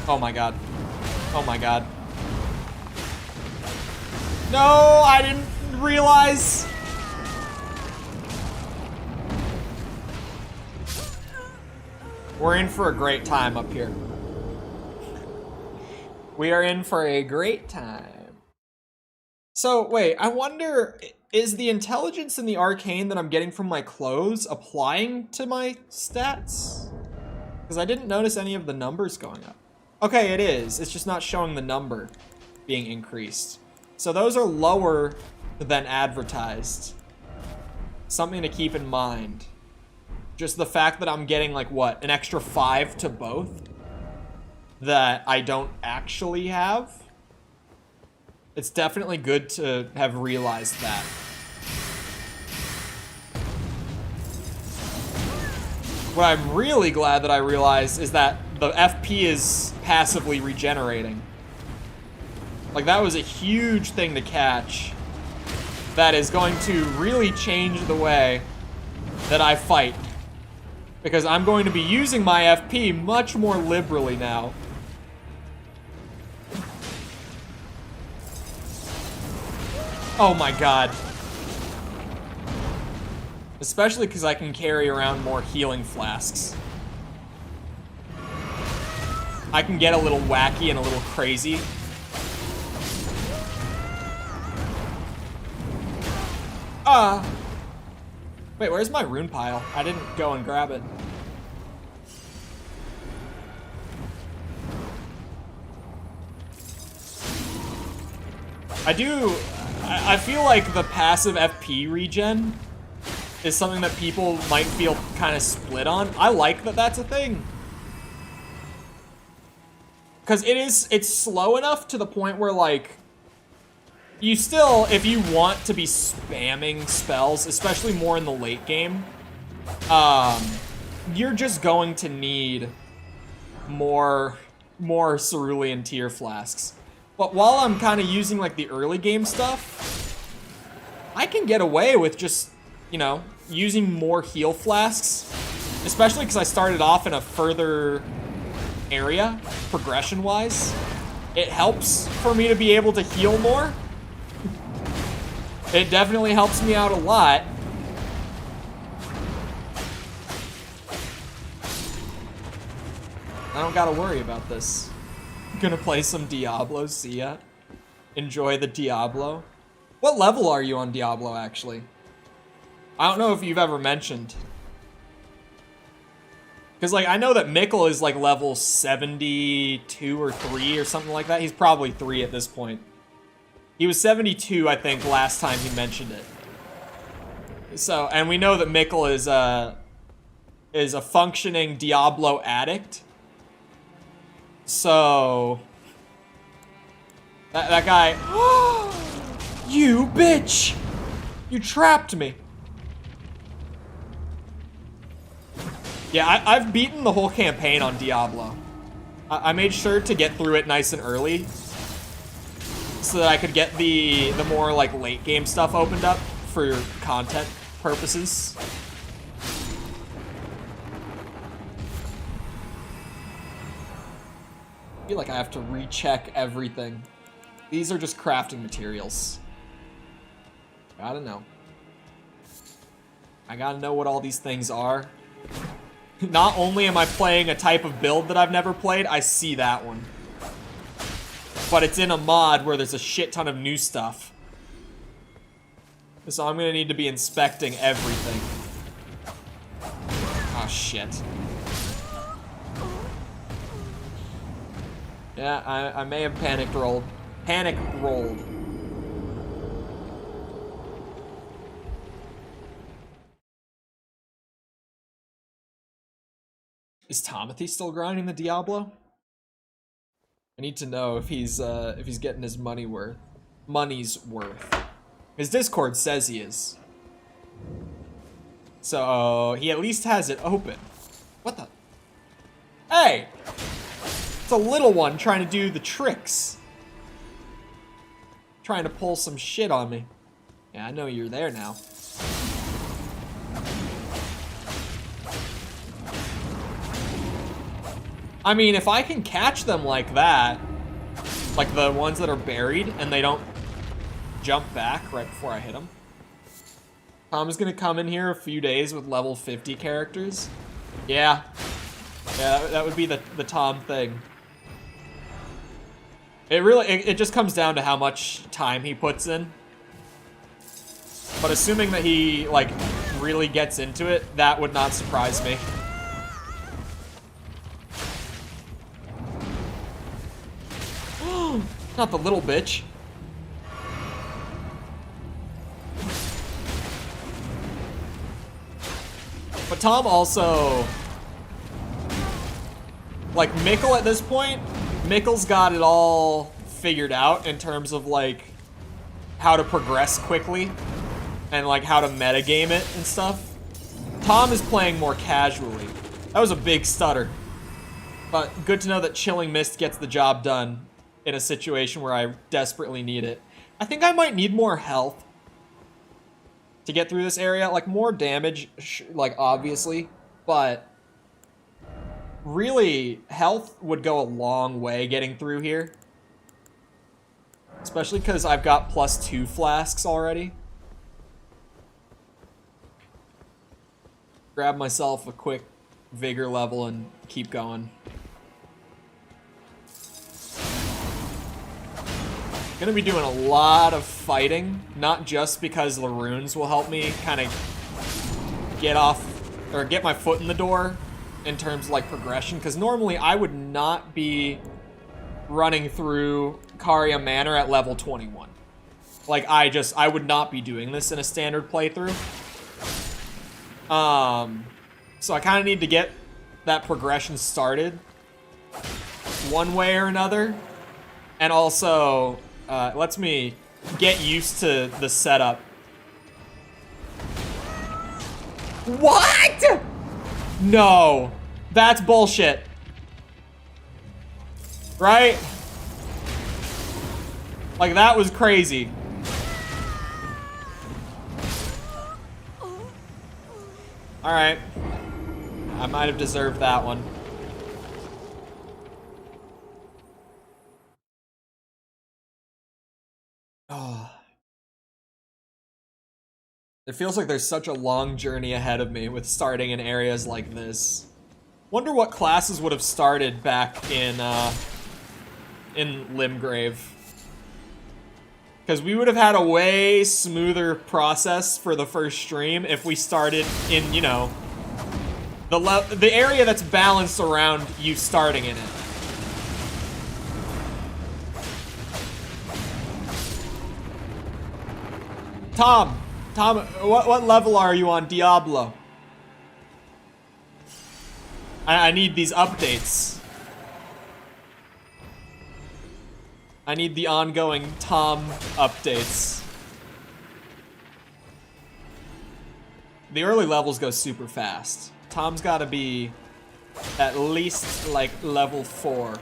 Oh my god. Oh my god. No, I didn't realize. We're in for a great time up here. We are in for a great time. So, wait, I wonder, is the intelligence and the arcane that I'm getting from my clothes applying to my stats? Because I didn't notice any of the numbers going up. Okay, it is. It's just not showing the number being increased. So those are lower than advertised. Something to keep in mind. Just the fact that I'm getting, like, what, an extra 5 to both that I don't actually have. It's definitely good to have realized that. What I'm really glad that I realized is that the FP is passively regenerating. Like, that was a huge thing to catch. That is going to really change the way that I fight. Because I'm going to be using my FP much more liberally now. Oh my god. Especially because I can carry around more healing flasks. I can get a little wacky and a little crazy. Wait, where's my rune pile? I didn't go and grab it. I feel like the passive FP regen is something that people might feel kind of split on. I like that that's a thing. Because it's slow enough to the point where, like, you still, if you want to be spamming spells, especially more in the late game, you're just going to need more cerulean tear flasks. But while I'm kind of using, like, the early game stuff, I can get away with just, you know, using more heal flasks. Especially because I started off in a further area, progression-wise. It helps for me to be able to heal more. It definitely helps me out a lot. I don't gotta worry about this. Gonna play some Diablo, see ya. Enjoy the Diablo. What level are you on Diablo, actually? I don't know if you've ever mentioned. Because, like, I know that Mikkel is, like, level 72 or 3 or something like that. He's probably 3 at this point. He was 72, I think, last time he mentioned it. So, and we know that Mikkel is a functioning Diablo addict. So, that guy, you bitch! You trapped me. Yeah, I've beaten the whole campaign on Diablo. I made sure to get through it nice and early so that I could get the more, like, late game stuff opened up for content purposes. I feel like I have to recheck everything. These are just crafting materials. Gotta know. I gotta know what all these things are. Not only am I playing a type of build that I've never played, I see that one. But it's in a mod where there's a shit ton of new stuff. So I'm gonna need to be inspecting everything. Oh, shit. Yeah, I may have panic rolled. Panic rolled. Is Timothy still grinding the Diablo? I need to know if he's getting his money's worth. His Discord says he is. So he at least has it open. What the? Hey! It's a little one trying to do the tricks. Trying to pull some shit on me. Yeah, I know you're there now. I mean, if I can catch them like that, like the ones that are buried and they don't jump back right before I hit them. Tom is gonna come in here a few days with level 50 characters. Yeah. Yeah, that would be the Tom thing. It just comes down to how much time he puts in. But assuming that he, like, really gets into it, that would not surprise me. Not the little bitch. But Tom also, like, Mikkel at this point, Mikkel's got it all figured out in terms of, like, how to progress quickly and, like, how to metagame it and stuff. Tom is playing more casually. That was a big stutter. But good to know that Chilling Mist gets the job done in a situation where I desperately need it. I think I might need more health to get through this area. Like, more damage, like, obviously, but really, health would go a long way getting through here. Especially because I've got +2 flasks already. Grab myself a quick vigor level and keep going. Gonna be doing a lot of fighting, not just because the runes will help me kind of get off or get my foot in the door in terms of like progression, because normally I would not be running through Caria Manor at level 21. Like I would not be doing this in a standard playthrough. So I kind of need to get that progression started one way or another, and also lets me get used to the setup. What? No, that's bullshit. Right? Like, that was crazy. Alright. I might have deserved that one. Oh. It feels like there's such a long journey ahead of me with starting in areas like this. Wonder what classes would have started back in Limgrave. Because we would have had a way smoother process for the first stream if we started in, you know, the area that's balanced around you starting in it. Tom, what level are you on Diablo? I need these updates. I need the ongoing Tom updates. The early levels go super fast. Tom's gotta be at least like level 4.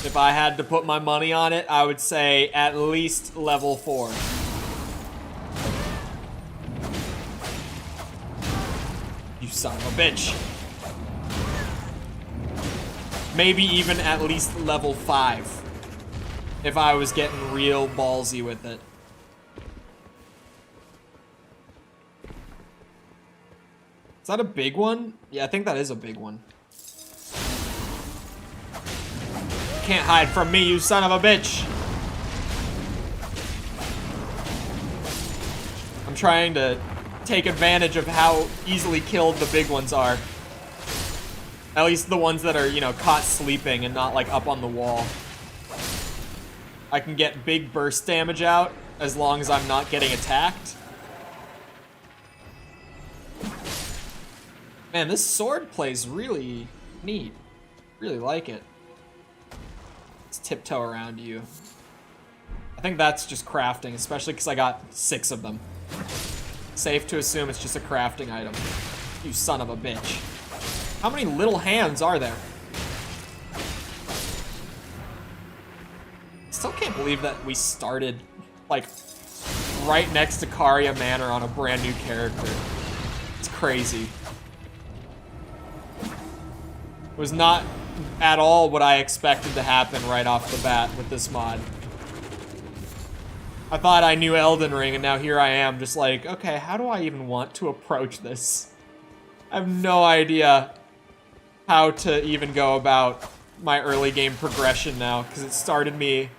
If I had to put my money on it, I would say at least level 4. You son of a bitch. Maybe even at least level 5. If I was getting real ballsy with it. Is that a big one? Yeah, I think that is a big one. Can't hide from me, you son of a bitch. I'm trying to take advantage of how easily killed the big ones are. At least the ones that are, you know, caught sleeping and not like up on the wall. I can get big burst damage out as long as I'm not getting attacked. Man, this sword plays really neat. Really like it. Let's tiptoe around you. I think that's just crafting, especially because I got 6 of them. Safe to assume it's just a crafting item. You son of a bitch. How many little hands are there? Still can't believe that we started, like, right next to Caria Manor on a brand new character. It's crazy. It was not at all what I expected to happen right off the bat with this mod. I thought I knew Elden Ring, and now here I am, just like, okay, how do I even want to approach this? I have no idea how to even go about my early game progression now, because it started me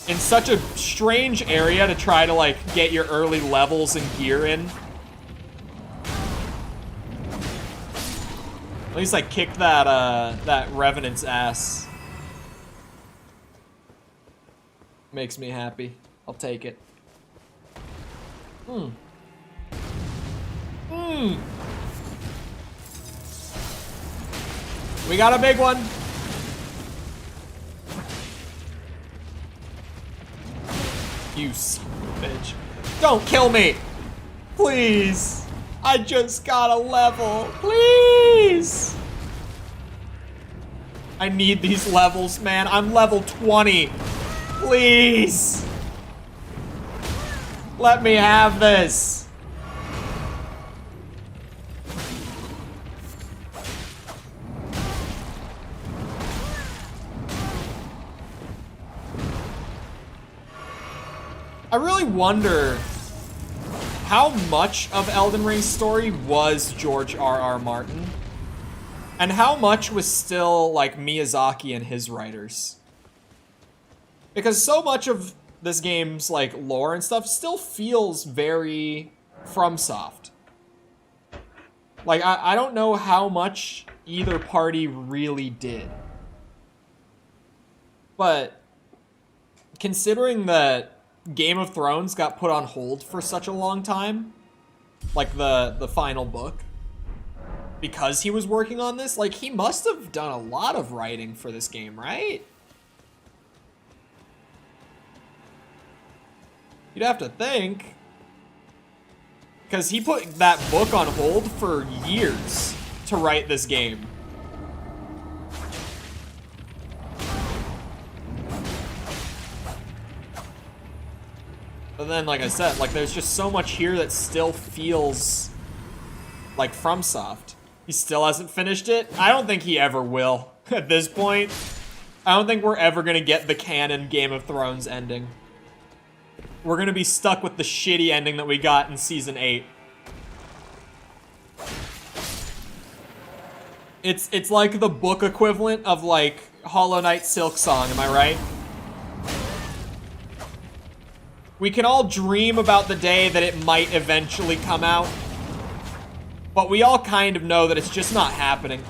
in such a strange area to try to, like, get your early levels and gear in. At least I kicked that Revenant's ass. Makes me happy. I'll take it. We got a big one. You son of a bitch. Don't kill me! Please! I just got a level. Please! I need these levels, man. I'm level 20. Please! Let me have this. I really wonder how much of Elden Ring's story was George R.R. Martin, and how much was still, like, Miyazaki and his writers. Because so much of this game's like lore and stuff still feels very FromSoft. Like, I don't know how much either party really did. But considering that Game of Thrones got put on hold for such a long time, like the final book, because he was working on this, like, he must have done a lot of writing for this game, right? You'd have to think. Because he put that book on hold for years to write this game. But then, like I said, like, there's just so much here that still feels like FromSoft. He still hasn't finished it. I don't think he ever will at this point. I don't think we're ever gonna get the canon Game of Thrones ending. We're gonna be stuck with the shitty ending that we got in Season 8. It's like the book equivalent of, like, Hollow Knight Silksong, am I right? We can all dream about the day that it might eventually come out, but we all kind of know that it's just not happening.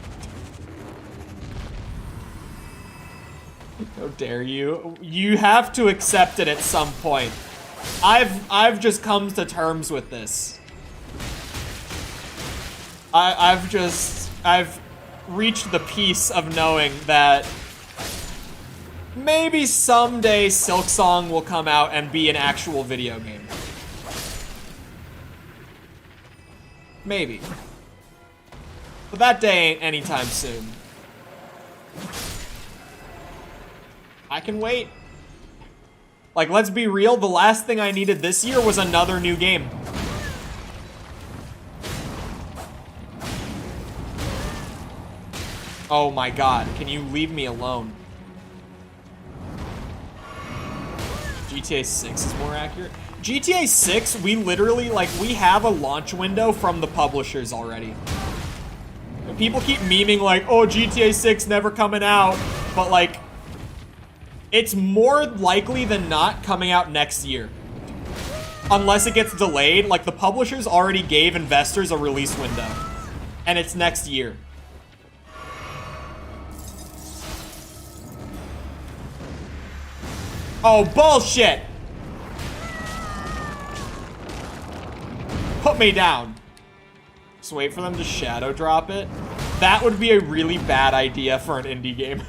How dare you? You have to accept it at some point. I've just come to terms with this. I've reached the peace of knowing that maybe someday Silksong will come out and be an actual video game. Maybe. But that day ain't anytime soon. I can wait. Like, let's be real, the last thing I needed this year was another new game. Oh my god, can you leave me alone? GTA 6 is more accurate. GTA 6, we literally, like, we have a launch window from the publishers already. People keep memeing like, oh, GTA 6 never coming out, but like, it's more likely than not coming out next year. Unless it gets delayed, like the publishers already gave investors a release window. And it's next year. Oh, bullshit! Put me down. Just wait for them to shadow drop it. That would be a really bad idea for an indie game.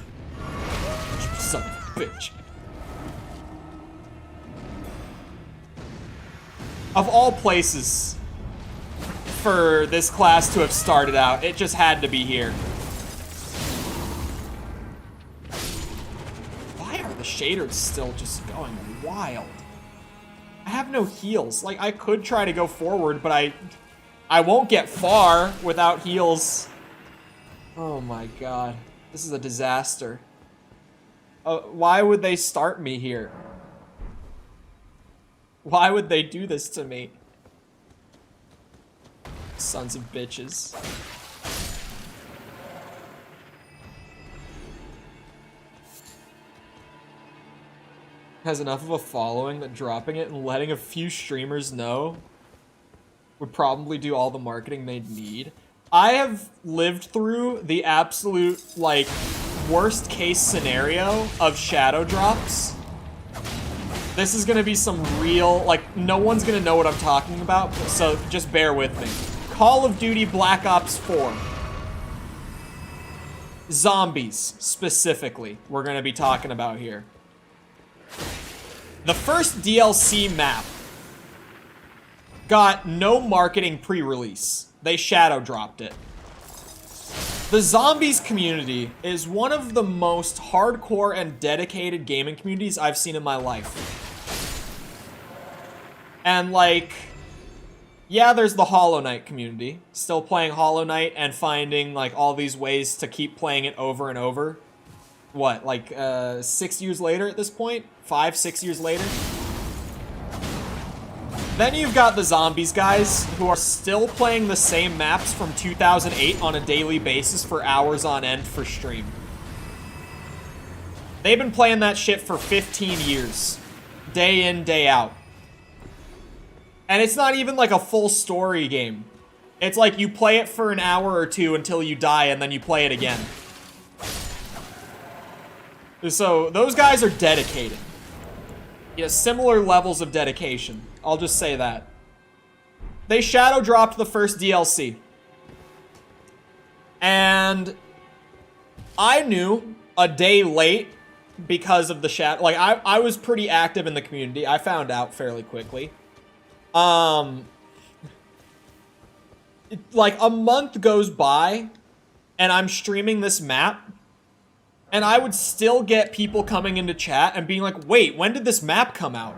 Son of a bitch. Of all places for this class to have started out, it just had to be here. Why are the shaders still just going wild? I have no heals. Like, I could try to go forward, but I won't get far without heals. Oh my god. This is a disaster. Why would they start me here? Why would they do this to me? Sons of bitches. Has enough of a following that dropping it and letting a few streamers know would probably do all the marketing they'd need. I have lived through the absolute, like, worst case scenario of shadow drops. This is gonna be some real, like, no one's gonna know what I'm talking about, so just bear with me. Call of Duty Black Ops 4. Zombies, specifically, we're gonna be talking about here. The first DLC map got no marketing pre-release. They shadow dropped it. The zombies community is one of the most hardcore and dedicated gaming communities I've seen in my life. And like, yeah, there's the Hollow Knight community, still playing Hollow Knight and finding like all these ways to keep playing it over and over. What, like 6 years later at this point? 5, 6 years later? Then you've got the zombies guys who are still playing the same maps from 2008 on a daily basis for hours on end for stream. They've been playing that shit for 15 years. day in, day out. And it's not even like a full story game. It's like you play it for an hour or two until you die, and then you play it again. So those guys are dedicated. Yeah, similar levels of dedication. I'll just say that. They shadow dropped the first DLC. And I knew a day late because of the shadow. Like, I was pretty active in the community. I found out fairly quickly. Like, a month goes by, and I'm streaming this map, and I would still get people coming into chat and being like, wait, when did this map come out?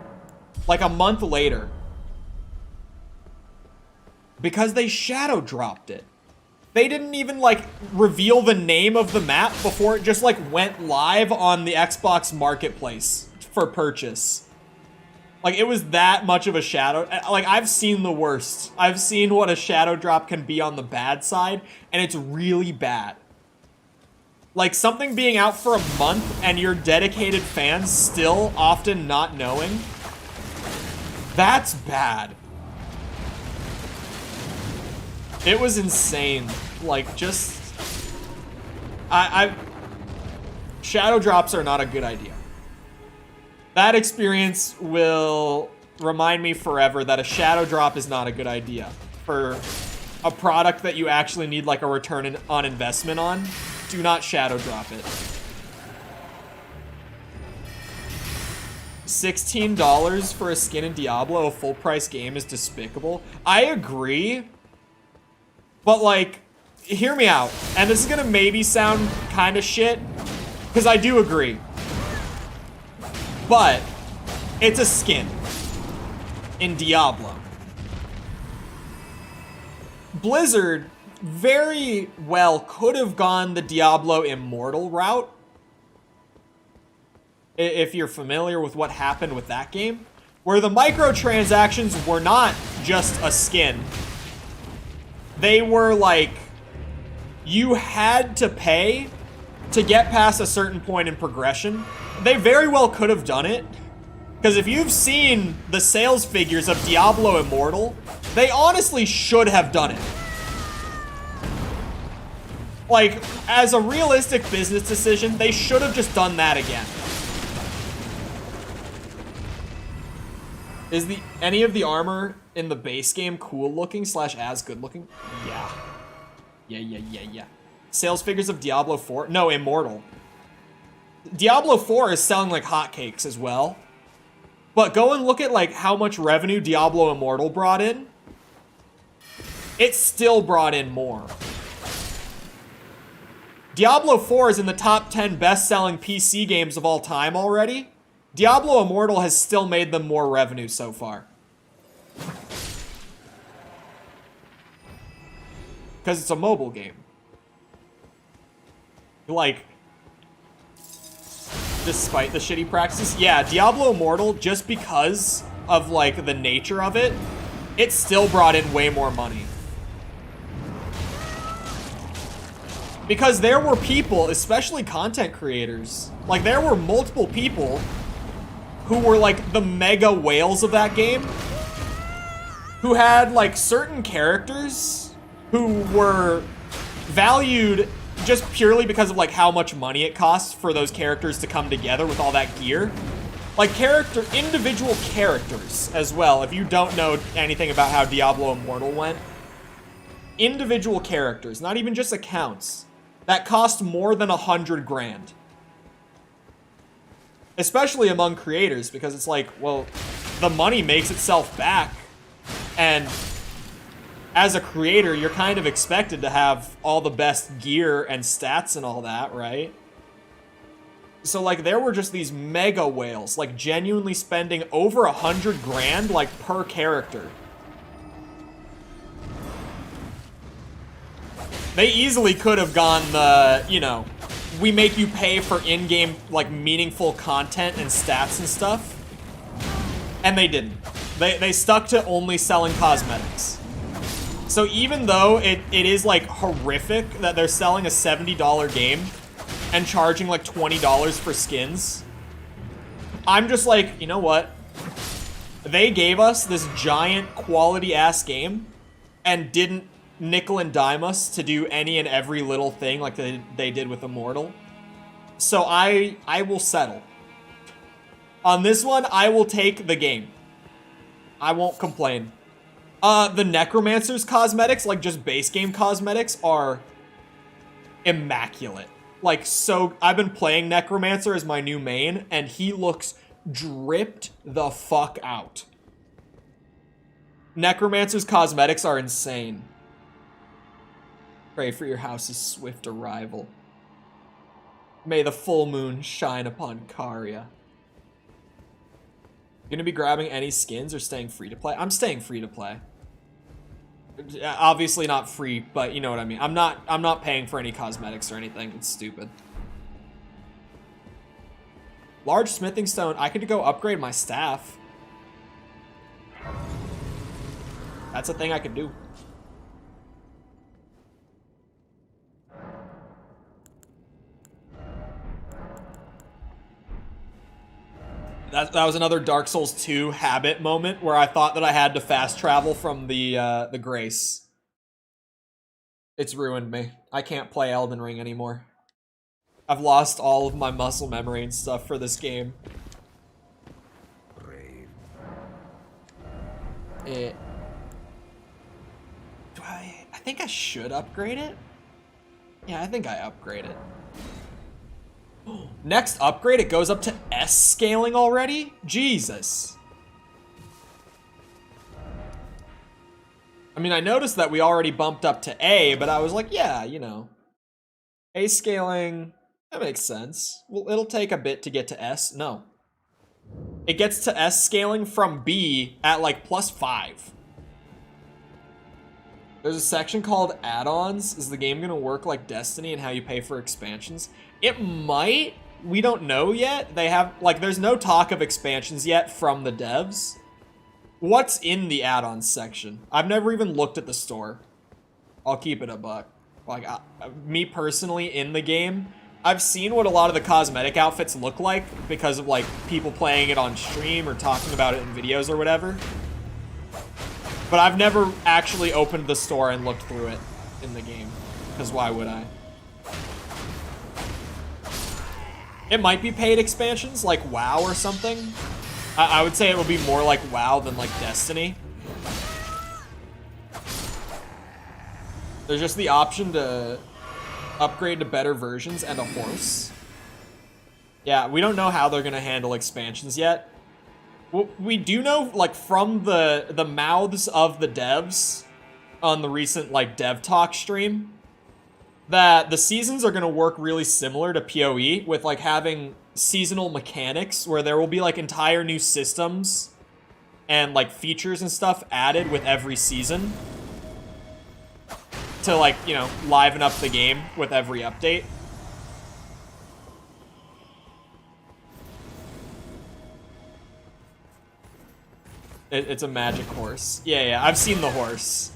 Like, a month later. Because they shadow dropped it. They didn't even, like, reveal the name of the map before it just, like, went live on the Xbox Marketplace for purchase. Like, it was that much of a shadow. Like, I've seen the worst. I've seen what a shadow drop can be on the bad side, and it's really bad. Like, something being out for a month and your dedicated fans still often not knowing, that's bad. It was insane. Like, just... Shadow drops are not a good idea. That experience will remind me forever that a shadow drop is not a good idea. For a product that you actually need, like, a return on investment on, do not shadow drop it. $16 for a skin in Diablo, a full price game, is despicable. I agree. But, like, hear me out. And this is gonna maybe sound kind of shit, because I do agree. But it's a skin in Diablo. Blizzard very well could have gone the Diablo Immortal route. If you're familiar with what happened with that game, where the microtransactions were not just a skin. They were like, you had to pay to get past a certain point in progression. They very well could have done it. Because if you've seen the sales figures of Diablo Immortal, they honestly should have done it. Like, as a realistic business decision, they should have just done that again. Is any of the armor in the base game cool looking / as good looking? Yeah. Yeah. Sales figures of Diablo 4? No, Immortal. Diablo 4 is selling like hotcakes as well. But go and look at like how much revenue Diablo Immortal brought in. It still brought in more. Diablo 4 is in the top 10 best-selling PC games of all time already. Diablo Immortal has still made them more revenue so far. Because it's a mobile game. Like, despite the shitty practices, yeah, Diablo Immortal, just because of, like, the nature of it, it still brought in way more money. Because there were people, especially content creators, like, there were multiple people who were, like, the mega whales of that game, who had, like, certain characters who were valued just purely because of, like, how much money it costs for those characters to come together with all that gear. Like, individual characters as well, if you don't know anything about how Diablo Immortal went. Individual characters, not even just accounts, that cost more than 100 grand. Especially among creators, because it's like, well, the money makes itself back, and as a creator, you're kind of expected to have all the best gear and stats and all that, right? So, like, there were just these mega whales, like, genuinely spending over 100 grand, like, per character. They easily could have gone the, you know, we make you pay for in-game, like, meaningful content and stats and stuff. And they didn't. They stuck to only selling cosmetics. So even though it is, like, horrific that they're selling a $70 game and charging, like, $20 for skins, I'm just like, you know what? They gave us this giant quality-ass game and didn't nickel and dime us to do any and every little thing like they did with Immortal. So I will settle. On this one, I will take the game. I won't complain. The Necromancer's cosmetics, like just base game cosmetics, are immaculate. Like, so I've been playing Necromancer as my new main, and he looks dripped the fuck out. Necromancer's cosmetics are insane. Pray for your house's swift arrival. May the full moon shine upon Caria. Gonna be grabbing any skins or staying free to play? I'm staying free to play. Obviously not free, but you know what I mean. I'm not paying for any cosmetics or anything. It's stupid. Large smithing stone. I could go upgrade my staff. That's a thing I could do. That was another Dark Souls 2 habit moment where I thought that I had to fast travel from the Grace. It's ruined me. I can't play Elden Ring anymore. I've lost all of my muscle memory and stuff for this game. Brave. I think I should upgrade it? Yeah, I think I upgrade it. Next upgrade, it goes up to S scaling already? Jesus. I mean, I noticed that we already bumped up to A, but I was like, yeah, you know. A scaling, that makes sense. Well, it'll take a bit to get to S. No. It gets to S scaling from B at like +5. There's a section called add-ons. Is the game gonna work like Destiny and how you pay for expansions? It might. We don't know yet. They have, like, there's no talk of expansions yet from the devs. What's in the add-ons section? I've never even looked at the store. I'll keep it a buck. Like, me personally in the game, I've seen what a lot of the cosmetic outfits look like because of, like, people playing it on stream or talking about it in videos or whatever. But I've never actually opened the store and looked through it in the game. Because why would I? It might be paid expansions, like WoW or something. I would say it would be more like WoW than like Destiny. There's just the option to upgrade to better versions and a horse. Yeah, we don't know how they're gonna handle expansions yet. We do know, like, from the mouths of the devs on the recent, like, Dev Talk stream, that the seasons are going to work really similar to PoE, with, like, having seasonal mechanics where there will be, like, entire new systems and, like, features and stuff added with every season to, like, you know, liven up the game with every update. It's a magic horse. Yeah, I've seen the horse.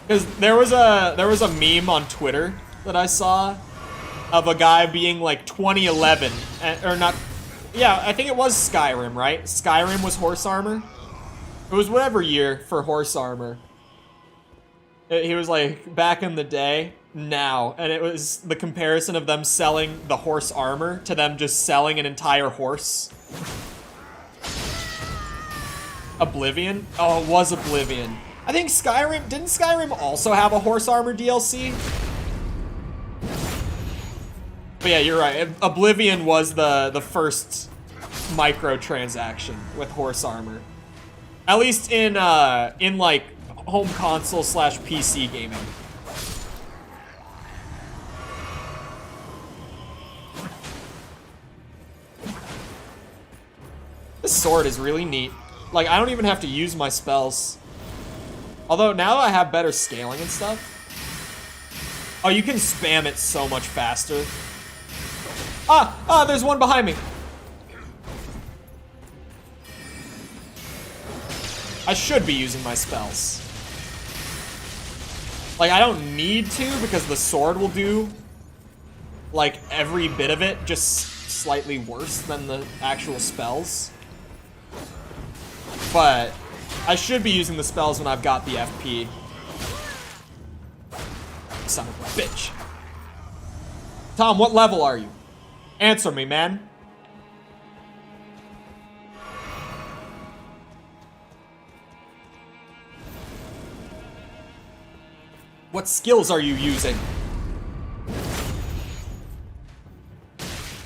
Because there was a meme on Twitter that I saw of a guy being like 2011, or not. Yeah, I think it was Skyrim, right? Skyrim was horse armor. It was whatever year for horse armor. He was like back in the day, now, and it was the comparison of them selling the horse armor to them just selling an entire horse. Oblivion? Oh, it was Oblivion. I think Skyrim, didn't Skyrim also have a horse armor DLC? But yeah, you're right. Oblivion was the first microtransaction with horse armor. At least in like home console / PC gaming. This sword is really neat. Like, I don't even have to use my spells. Although, now I have better scaling and stuff. Oh, you can spam it so much faster. Ah, there's one behind me. I should be using my spells. Like, I don't need to because the sword will do, like, every bit of it, just slightly worse than the actual spells. But I should be using the spells when I've got the FP. Son of a bitch. Tom, what level are you? Answer me, man. What skills are you using?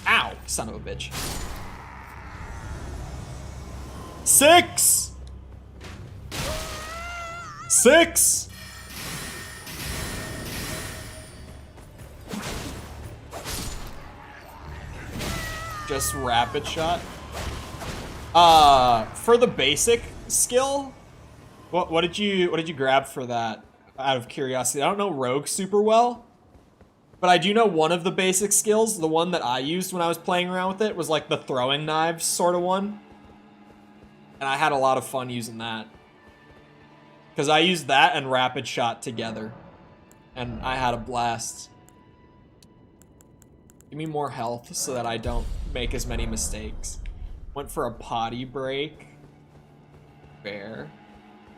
Ow, son of a bitch. 6! 6! Just rapid shot. For the basic skill, what did you grab for that? Out of curiosity, I don't know Rogue super well, but I do know one of the basic skills, the one that I used when I was playing around with it, was like the throwing knives sort of one. And I had a lot of fun using that. Because I used that and rapid shot together. And I had a blast. Give me more health so that I don't make as many mistakes. Went for a potty break. Fair.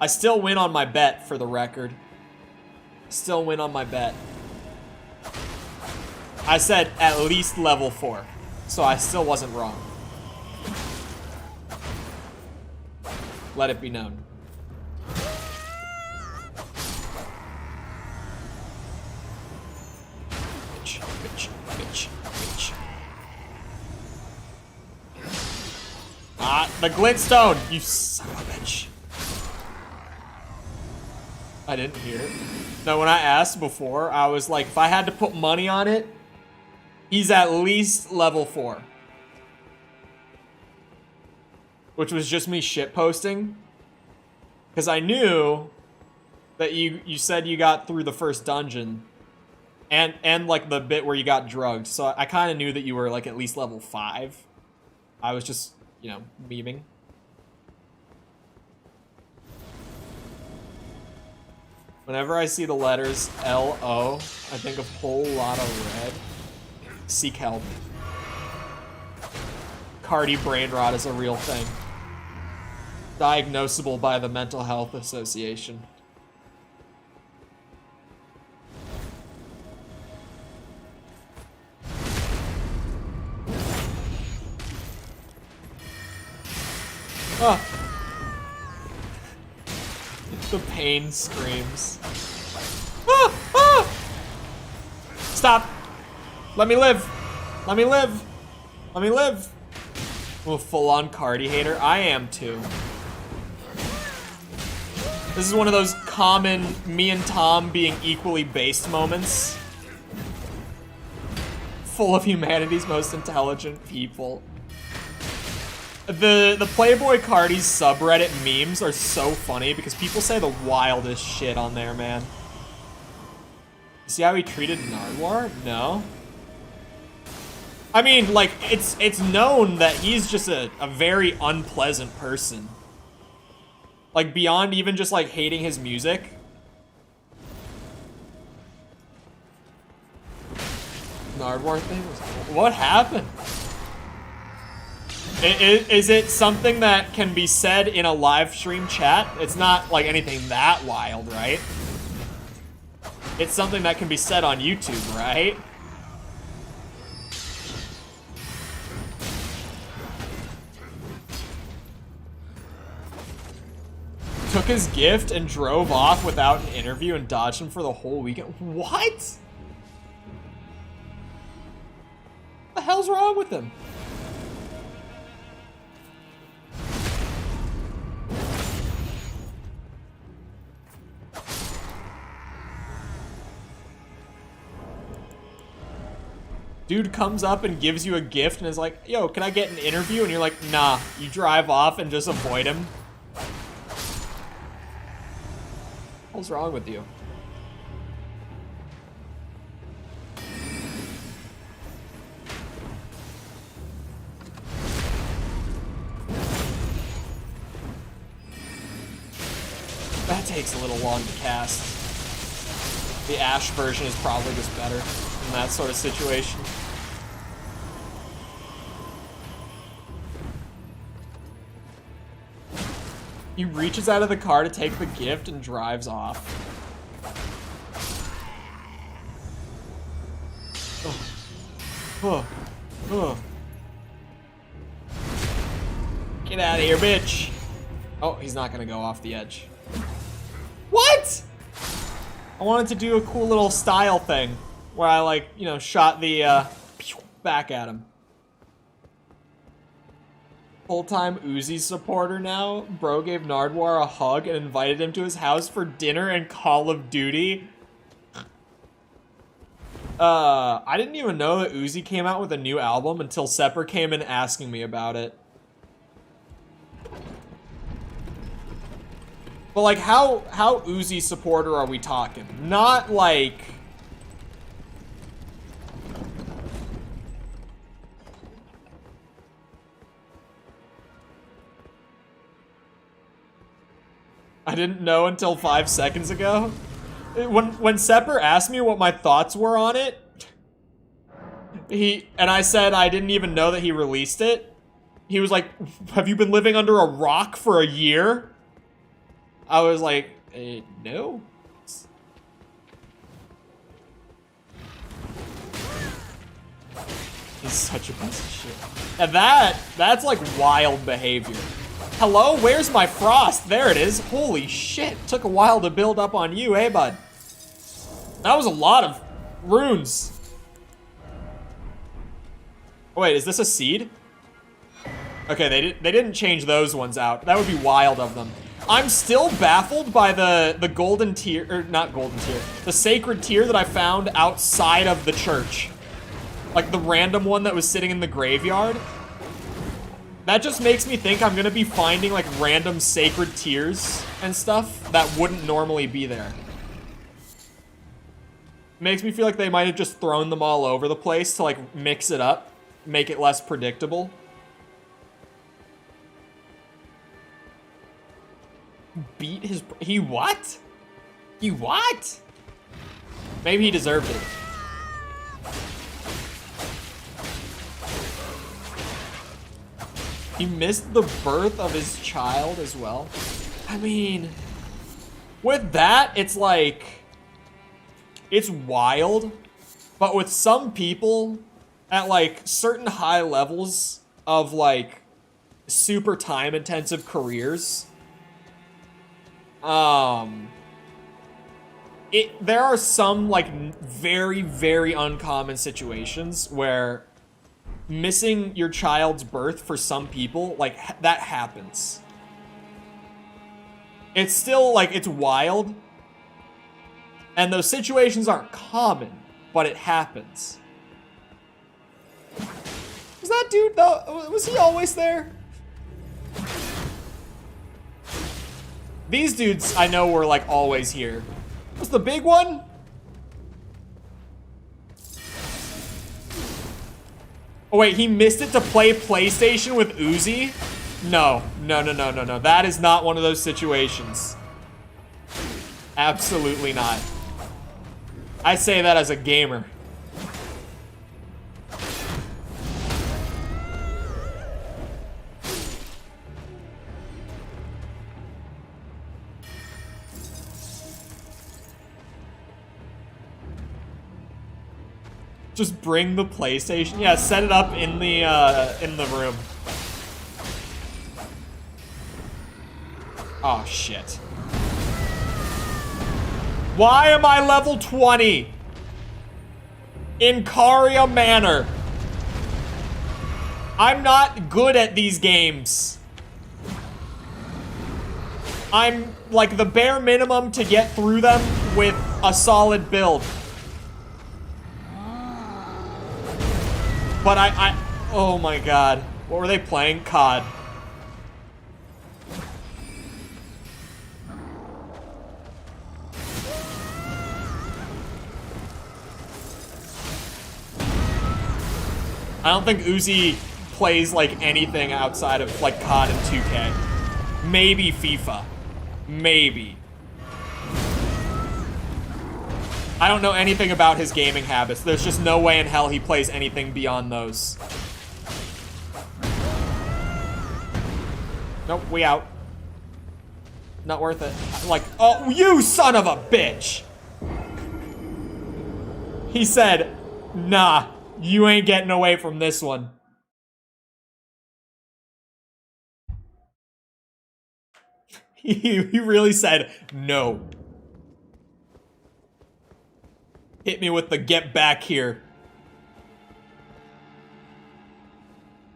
I still win on my bet, for the record. Still win on my bet. I said at least level 4. So I still wasn't wrong. Let it be known. Bitch, bitch, bitch, bitch. Ah, the glintstone! You son of a bitch. I didn't hear it. No, when I asked before, I was like, if I had to put money on it, he's at least level 4. Which was just me shitposting. Because I knew that you said you got through the first dungeon. And like the bit where you got drugged. So I kind of knew that you were like at least level 5. I was just, you know, memeing. Whenever I see the letters L-O, I think a whole lot of red. Seek help. Cardi brain rot is a real thing. Diagnosable by the Mental Health Association. Ah. The pain screams. Ah! Ah! Stop! Let me live! Let me live! Let me live! I'm a full-on Cardi hater. I am too. This is one of those common me and Tom being equally based moments. Full of humanity's most intelligent people. The Playboy Cardi's subreddit memes are so funny because people say the wildest shit on there, man. You see how he treated Nardwar? No. I mean, like, it's known that he's just a very unpleasant person. Like, beyond even just, like, hating his music. Nardwar thing? What happened? Is it something that can be said in a live stream chat? It's not, like, anything that wild, right? It's something that can be said on YouTube, right? Took his gift and drove off without an interview and dodged him for the whole weekend. What? What the hell's wrong with him? Dude comes up and gives you a gift and is like, yo, can I get an interview? And you're like, nah. You drive off and just avoid him. What's wrong with you? That takes a little long to cast. The Ash version is probably just better in that sort of situation. He reaches out of the car to take the gift and drives off. Get out of here, bitch. Oh, he's not gonna go off the edge. What? I wanted to do a cool little style thing where I, like, you know, shot the back at him. Full-time Uzi supporter now. Bro gave Nardwar a hug and invited him to his house for dinner and Call of Duty. I didn't even know that Uzi came out with a new album until Sepper came in asking me about it. But, like, how Uzi supporter are we talking? Not, like... I didn't know until 5 seconds ago. When Sepper asked me what my thoughts were on it, and I said I didn't even know that he released it, he was like, have you been living under a rock for a year? I was like, no. He's such a piece of shit. And that's like wild behavior. Hello, where's my frost? There it is. Holy shit. Took a while to build up on you, eh, bud? That was a lot of runes. Oh, wait, is this a seed? Okay, they didn't change those ones out. That would be wild of them. I'm still baffled by the golden tier, or not golden tier, the sacred tier that I found outside of the church. Like the random one that was sitting in the graveyard. That just makes me think I'm gonna be finding like random sacred tiers and stuff that wouldn't normally be there. Makes me feel like they might have just thrown them all over the place to like mix it up, make it less predictable. Beat his... He what? He what? Maybe he deserved it. He missed the birth of his child as well. I mean, with that, it's like, it's wild, but with some people at like certain high levels of like super time intensive careers, there are some like very, very uncommon situations where missing your child's birth for some people, like, that happens. It's still, like, it's wild. And those situations aren't common, but it happens. Was that dude, though, was he always there? These dudes, I know, were, like, always here. Was the big one? Oh wait, he missed it to play PlayStation with Uzi? No. That is not one of those situations. Absolutely not. I say that as a gamer. Just bring the PlayStation. Yeah, set it up in the room. Oh shit. Why am I level 20? In Caria Manor. I'm not good at these games. I'm like the bare minimum to get through them with a solid build. But oh my god. What were they playing? COD. I don't think Uzi plays like anything outside of like COD and 2K. Maybe FIFA. Maybe. I don't know anything about his gaming habits. There's just no way in hell he plays anything beyond those. Nope, we out. Not worth it. Like, oh, you son of a bitch! He said, nah, you ain't getting away from this one. He really said, no. Hit me with the get back here.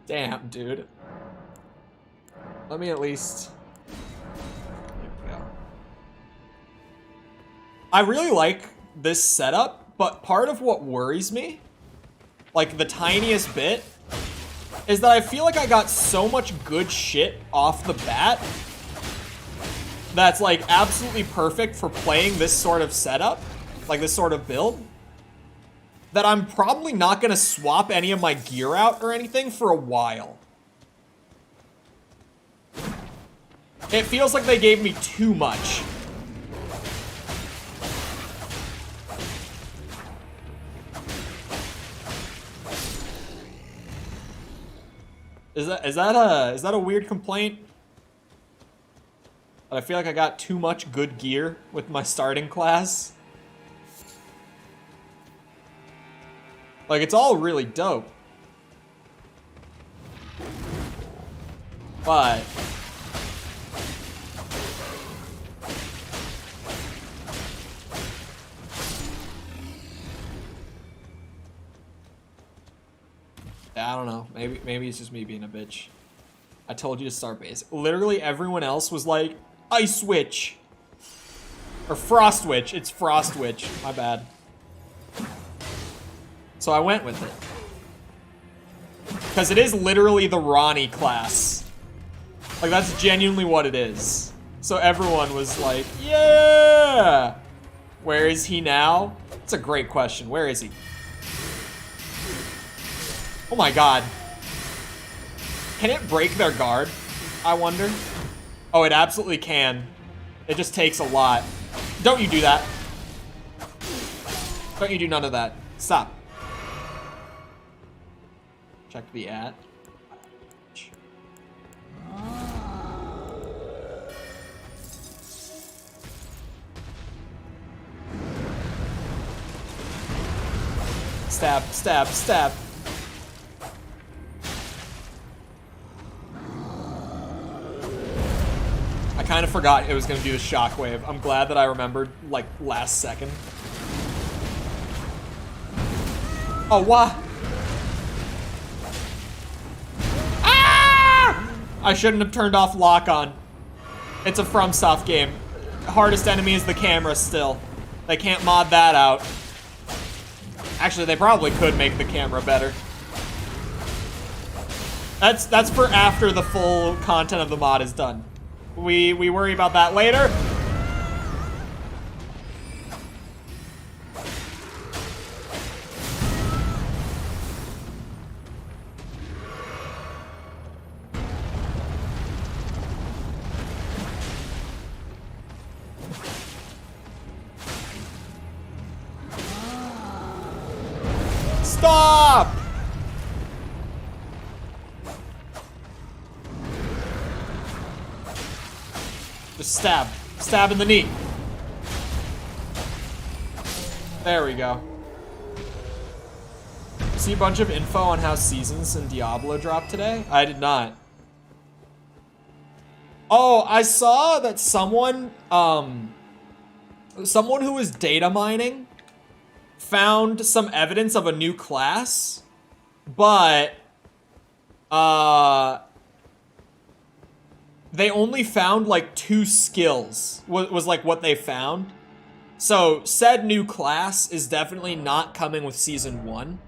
Damn, dude. Let me at least... There we go. I really like this setup, but part of what worries me, like the tiniest bit, is that I feel like I got so much good shit off the bat that's like absolutely perfect for playing this sort of setup, like this sort of build, that I'm probably not gonna swap any of my gear out or anything for a while. It feels like they gave me too much. Is that a weird complaint? That I feel like I got too much good gear with my starting class? Like, it's all really dope. But... I don't know. Maybe it's just me being a bitch. I told you to start basic. Literally everyone else was like, Ice Witch. Or Frost Witch. It's Frost Witch. My bad. So I went with it. Because it is literally the Ranni class. Like, that's genuinely what it is. So everyone was like, yeah! Where is he now? That's a great question. Where is he? Oh my god. Can it break their guard? I wonder. Oh, it absolutely can. It just takes a lot. Don't you do that. Don't you do none of that. Stop. Check the at. Stab, stab, stab. I kind of forgot it was going to do the shockwave. I'm glad that I remembered, like, last second. Oh, what? Ah! I shouldn't have turned off lock-on. It's a FromSoft game. Hardest enemy is the camera still. They can't mod that out. Actually, they probably could make the camera better. That's for after the full content of the mod is done. We worry about that later. Stop! Just stab. Stab in the knee. There we go. See a bunch of info on how seasons in Diablo dropped today? I did not. Oh, I saw that someone who was data mining found some evidence of a new class, but they only found like 2 skills was like what they found. So said new class is definitely not coming with season 1.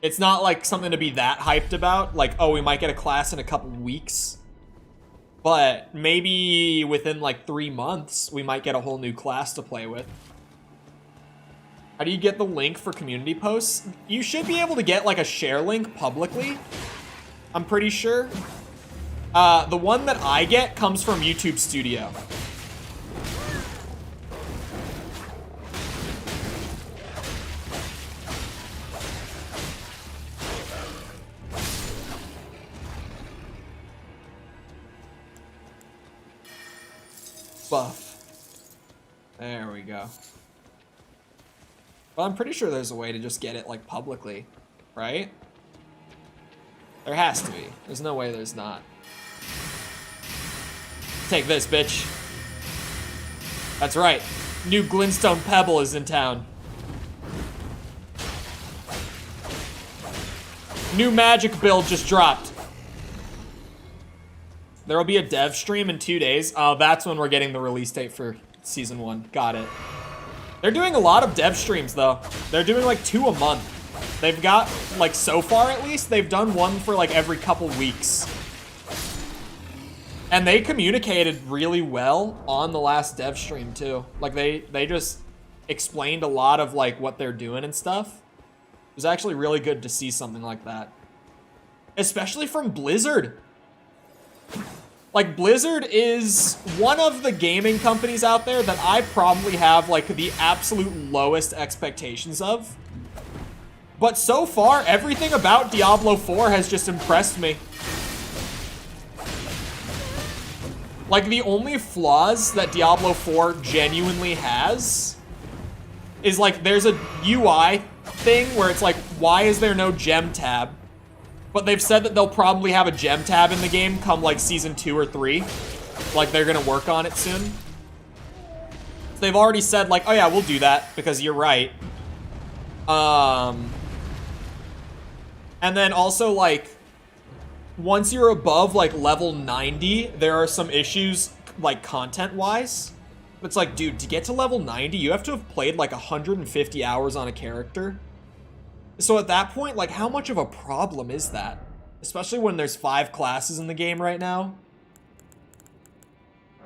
It's not like something to be that hyped about, like, oh, we might get a class in a couple weeks, but maybe within like 3 months we might get a whole new class to play with. How do you get the link for community posts? You should be able to get like a share link publicly, I'm pretty sure. The one that I get comes from YouTube Studio. buff. There we go. But I'm pretty sure there's a way to just get it, like, publicly, right? There has to be. There's no way there's not. Take this, bitch. That's right. New Glintstone Pebble is in town. New magic build just dropped. There will be a dev stream in 2 days. Oh, that's when we're getting the release date for Season 1. Got it. They're doing a lot of dev streams, though. They're doing, like, 2 a month. They've got, like, so far at least, they've done one for, like, every couple weeks. And they communicated really well on the last dev stream, too. Like, they just explained a lot of, like, what they're doing and stuff. It was actually really good to see something like that. Especially from Blizzard. Like, Blizzard is one of the gaming companies out there that I probably have, like, the absolute lowest expectations of. But so far, everything about Diablo 4 has just impressed me. Like, the only flaws that Diablo 4 genuinely has is, like, there's a UI thing where it's like, why is there no gem tab? But they've said that they'll probably have a gem tab in the game come, like, Season 2 or 3. Like, they're gonna work on it soon. So they've already said, like, oh yeah, we'll do that, because you're right. And then also, like, once you're above, like, level 90, there are some issues, like, content-wise. It's like, dude, to get to level 90, you have to have played, like, 150 hours on a character. So at that point, like, how much of a problem is that? Especially when there's 5 classes in the game right now.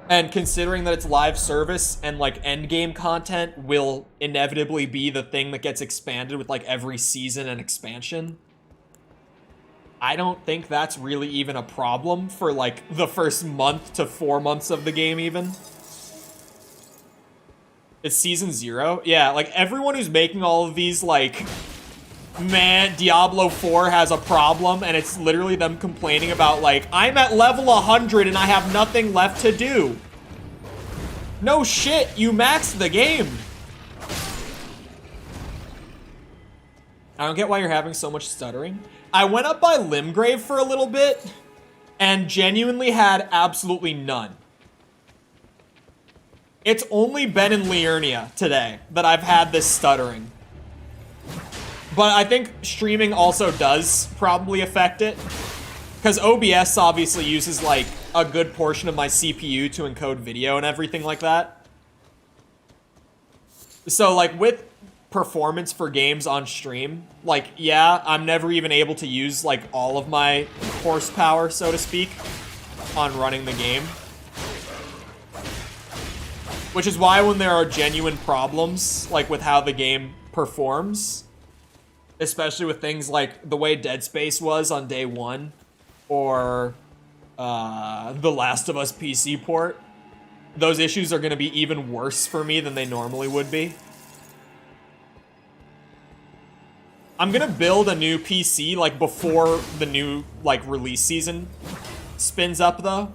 And considering that it's live service and, like, endgame content will inevitably be the thing that gets expanded with, like, every season and expansion. I don't think that's really even a problem for, like, the first month to 4 months of the game even. It's Season 0? Yeah, like, everyone who's making all of these, like, man, Diablo 4 has a problem, and it's literally them complaining about, like, I'm at level 100 and I have nothing left to do. No shit, you maxed the game. I don't get why you're having so much stuttering. I went up by Limgrave for a little bit and genuinely had absolutely none. It's only been in Liurnia today that I've had this stuttering. But I think streaming also does probably affect it. Because OBS obviously uses, like, a good portion of my CPU to encode video and everything like that. So, like, with performance for games on stream, like, yeah, I'm never even able to use, like, all of my horsepower, so to speak, on running the game. Which is why when there are genuine problems, like, with how the game performs, especially with things like the way Dead Space was on day 1, or the Last of Us PC port, those issues are going to be even worse for me than they normally would be. I'm going to build a new PC, like, before the new, like, release season spins up, though.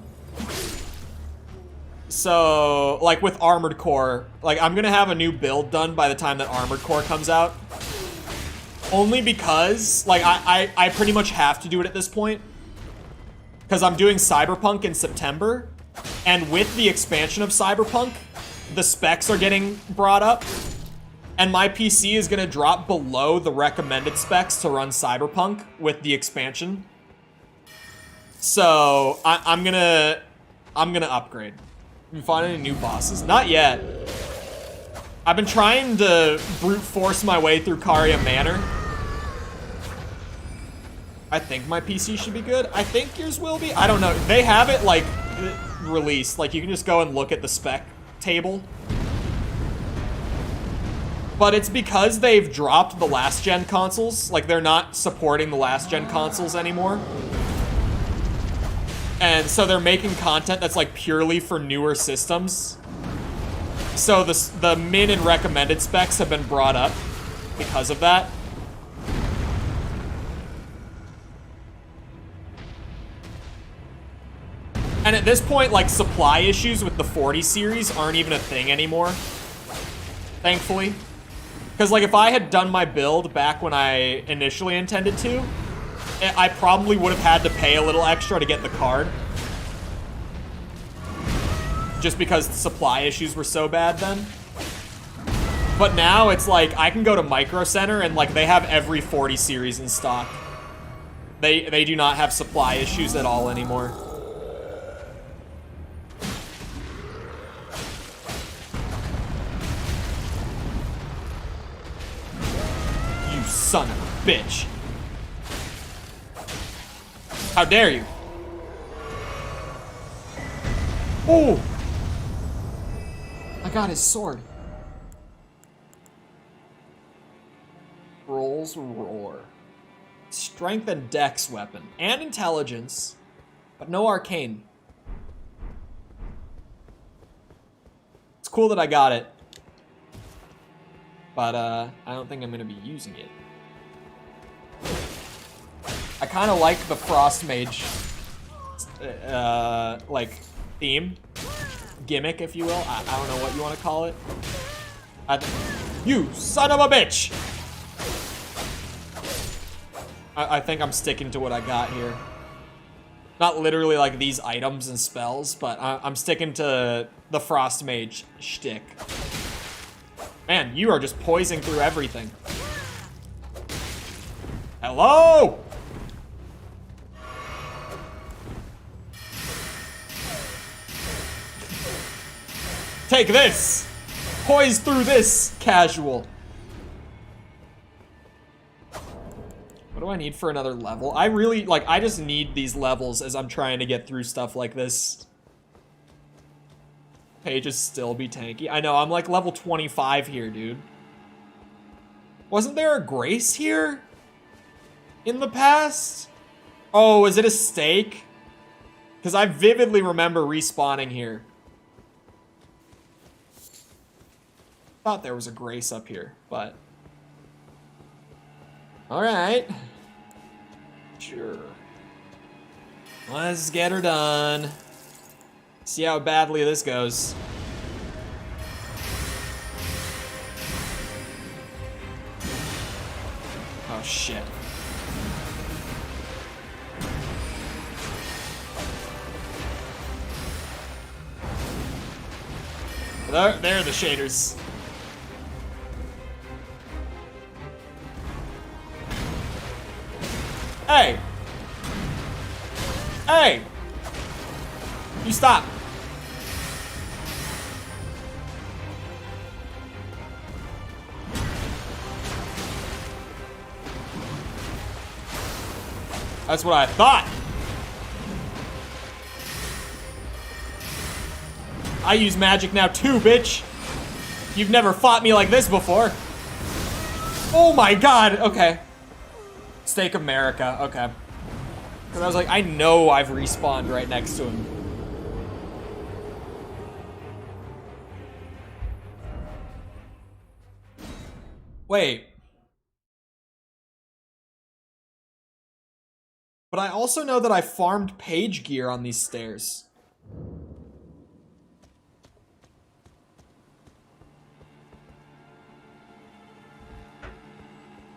So, like, with Armored Core, like, I'm going to have a new build done by the time that Armored Core comes out. Only because, like, I pretty much have to do it at this point. Because I'm doing Cyberpunk in September. And with the expansion of Cyberpunk, the specs are getting brought up. And my PC is going to drop below the recommended specs to run Cyberpunk with the expansion. So, I'm gonna upgrade. You find any new bosses? Not yet. I've been trying to brute force my way through Caria Manor. I think my PC should be good. I think yours will be. I don't know. They have it, like, released. Like, you can just go and look at the spec table. But it's because they've dropped the last-gen consoles. Like, they're not supporting the last-gen consoles anymore. And so they're making content that's, like, purely for newer systems. So the min and recommended specs have been brought up because of that. And at this point, like, supply issues with the 40 series aren't even a thing anymore. Thankfully. Because, like, if I had done my build back when I initially intended to, I probably would have had to pay a little extra to get the card. Just because the supply issues were so bad then. But now it's like, I can go to Micro Center and, like, they have every 40 series in stock. They do not have supply issues at all anymore. You son of a bitch. How dare you? Oh! I got his sword. Rolls roar. Strength and dex weapon. And intelligence. But no arcane. It's cool that I got it. But, I don't think I'm gonna be using it. I kind of like the Frost Mage, like, theme. Gimmick, if you will. I don't know what you want to call it. You son of a bitch! I think I'm sticking to what I got here. Not literally like these items and spells, but I'm sticking to the Frost Mage shtick. Man, you are just poising through everything. Hello! Take this! Poise through this, casual. What do I need for another level? I really, like, I just need these levels as I'm trying to get through stuff like this. Pages still be tanky. I know, I'm like level 25 here, dude. Wasn't there a Grace here? In the past? Oh, is it a stake? Because I vividly remember respawning here. Thought there was a Grace up here, but... Alright. Sure. Let's get her done. See how badly this goes. Oh, shit. There are the shaders. Hey! Hey! You stop. That's what I thought. I use magic now too, bitch. You've never fought me like this before. Oh my god, okay. Stake America, okay. Because I was like, I know I've respawned right next to him. Wait. But I also know that I farmed page gear on these stairs.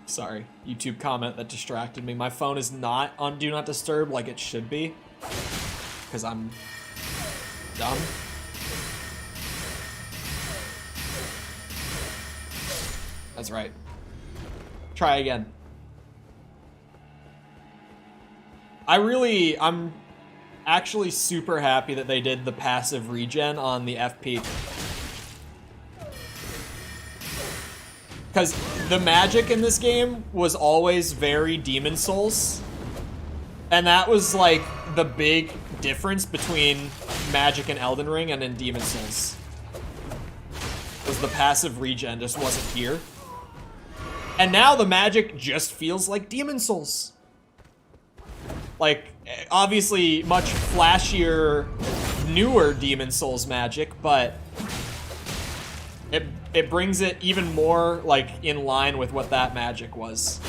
Sorry, YouTube comment that distracted me. My phone is not on Do Not Disturb like it should be. Because I'm dumb. That's right. Try again. I'm actually super happy that they did the passive regen on the FP. Because the magic in this game was always very Demon Souls. And that was like the big difference between Magic and Elden Ring and in Demon Souls. Was the passive regen just wasn't here. And now the magic just feels like Demon Souls. Like, obviously much flashier, newer Demon Souls magic, but it brings it even more, like, in line with what that magic was.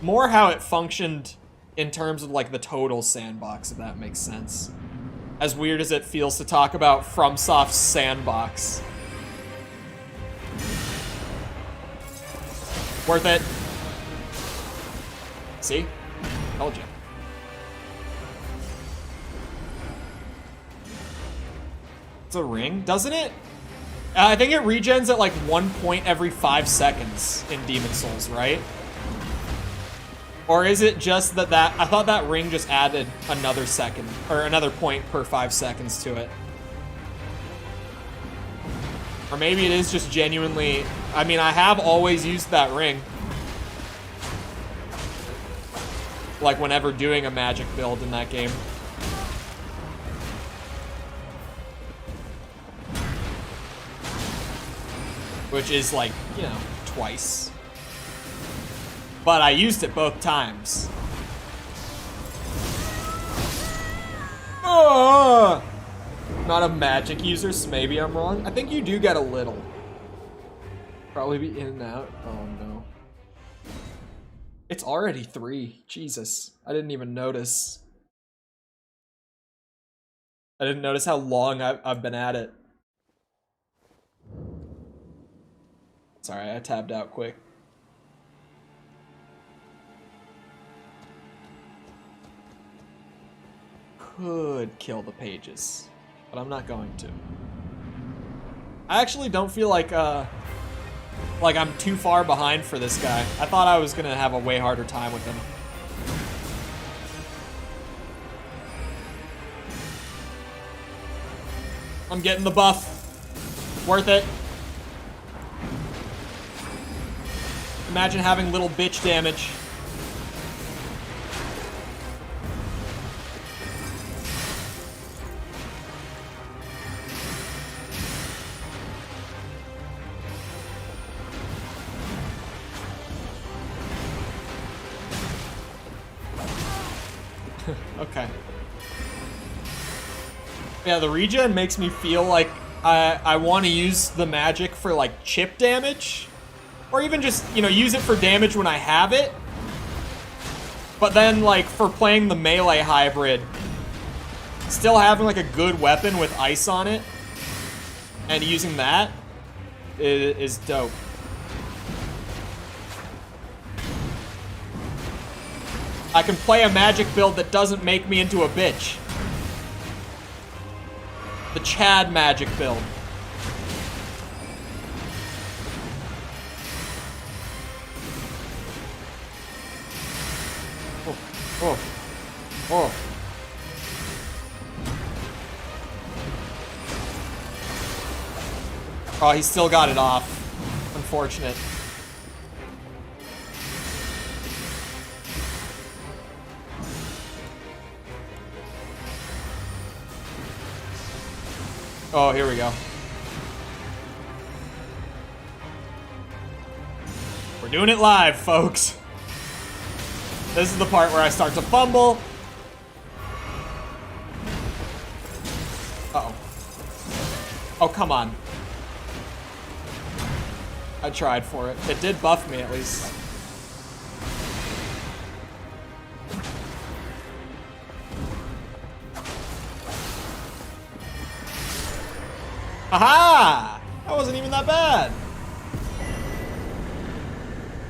More how it functioned in terms of like the total sandbox, if that makes sense. As weird as it feels to talk about FromSoft's sandbox. Worth it. See? Told you. It's a ring, doesn't it? I think it regens at like 1 point every 5 seconds in Demon Souls, right? Or is it just that I thought that ring just added another second, or another point per 5 seconds to it. Or maybe it is just genuinely, I mean, I have always used that ring. Like whenever doing a magic build in that game. Which is like, you know, twice. But I used it both times. Oh! Not a magic user, so maybe I'm wrong. I think you do get a little. Probably be in and out. Oh no. It's already 3. Jesus. I didn't even notice. I didn't notice how long I've been at it. Sorry, I tabbed out quick. Could kill the pages, but I'm not going to. I actually don't feel like I'm too far behind for this guy. I thought I was gonna have a way harder time with him. I'm getting the buff. Worth it. Imagine having little bitch damage. Okay. Yeah, the regen makes me feel like I want to use the magic for like chip damage. Or even just, you know, use it for damage when I have it. But then, like, for playing the melee hybrid, still having, like, a good weapon with ice on it, and using that is dope. I can play a magic build that doesn't make me into a bitch. The Chad magic build. Oh. Oh. Oh, he still got it off. Unfortunate. Oh, here we go. We're doing it live, folks. This is the part where I start to fumble. Uh-oh. Oh, come on. I tried for it. It did buff me, at least. Aha! That wasn't even that bad.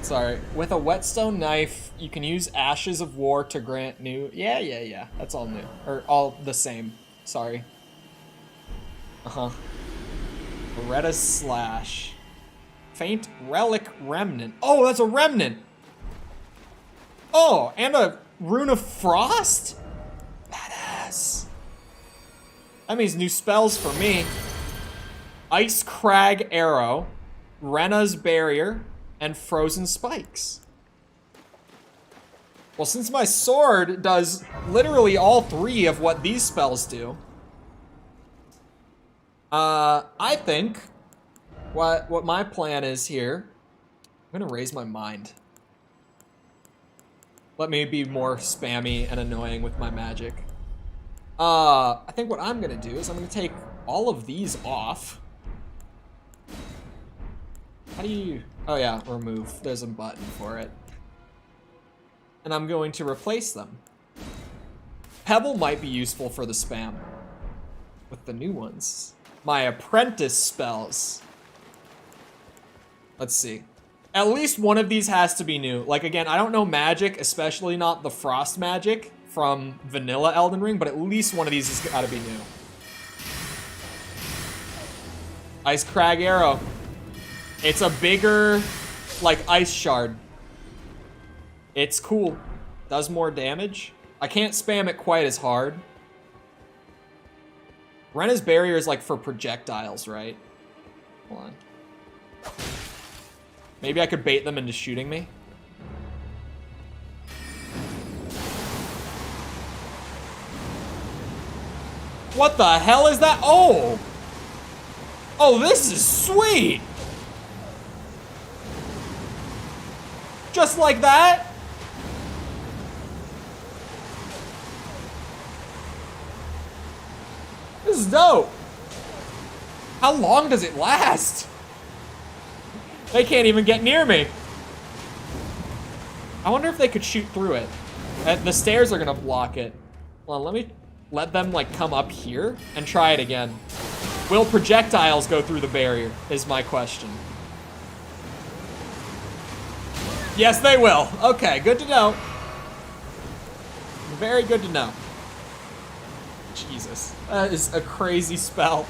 Sorry. With a whetstone knife, you can use Ashes of War to grant new... Yeah. That's all new. Or all the same. Sorry. Uh-huh. Beretta's Slash. Faint Relic Remnant. Oh, that's a Remnant! Oh, and a Rune of Frost? Badass. That means new spells for me. Ice Crag Arrow. Renna's Barrier. And Frozen Spikes. Well, since my sword does literally all 3 of what these spells do, I think what my plan is here, I'm gonna raise my mind. Let me be more spammy and annoying with my magic. I think what I'm gonna do is I'm gonna take all of these off. How do you... Oh yeah, remove. There's a button for it. and I'm going to replace them. Pebble might be useful for the spam with the new ones. My apprentice spells. Let's see. At least one of these has to be new. Like, again, I don't know magic, especially not the frost magic from vanilla Elden Ring, but at least one of these has got to be new. Ice Crag Arrow. It's a bigger, like, ice shard. It's cool. Does more damage. I can't spam it quite as hard. Renna's barrier is, like, for projectiles, right? Hold on. Maybe I could bait them into shooting me. What the hell is that? Oh! Oh, this is sweet! Just like that? This is dope. How long does it last? They can't even get near me. I wonder if they could shoot through it. The stairs are gonna block it. Well, let me let them like come up here and try it again. Will projectiles go through the barrier is my question. Yes, they will. Okay, good to know. Very good to know. Jesus, that is a crazy spell.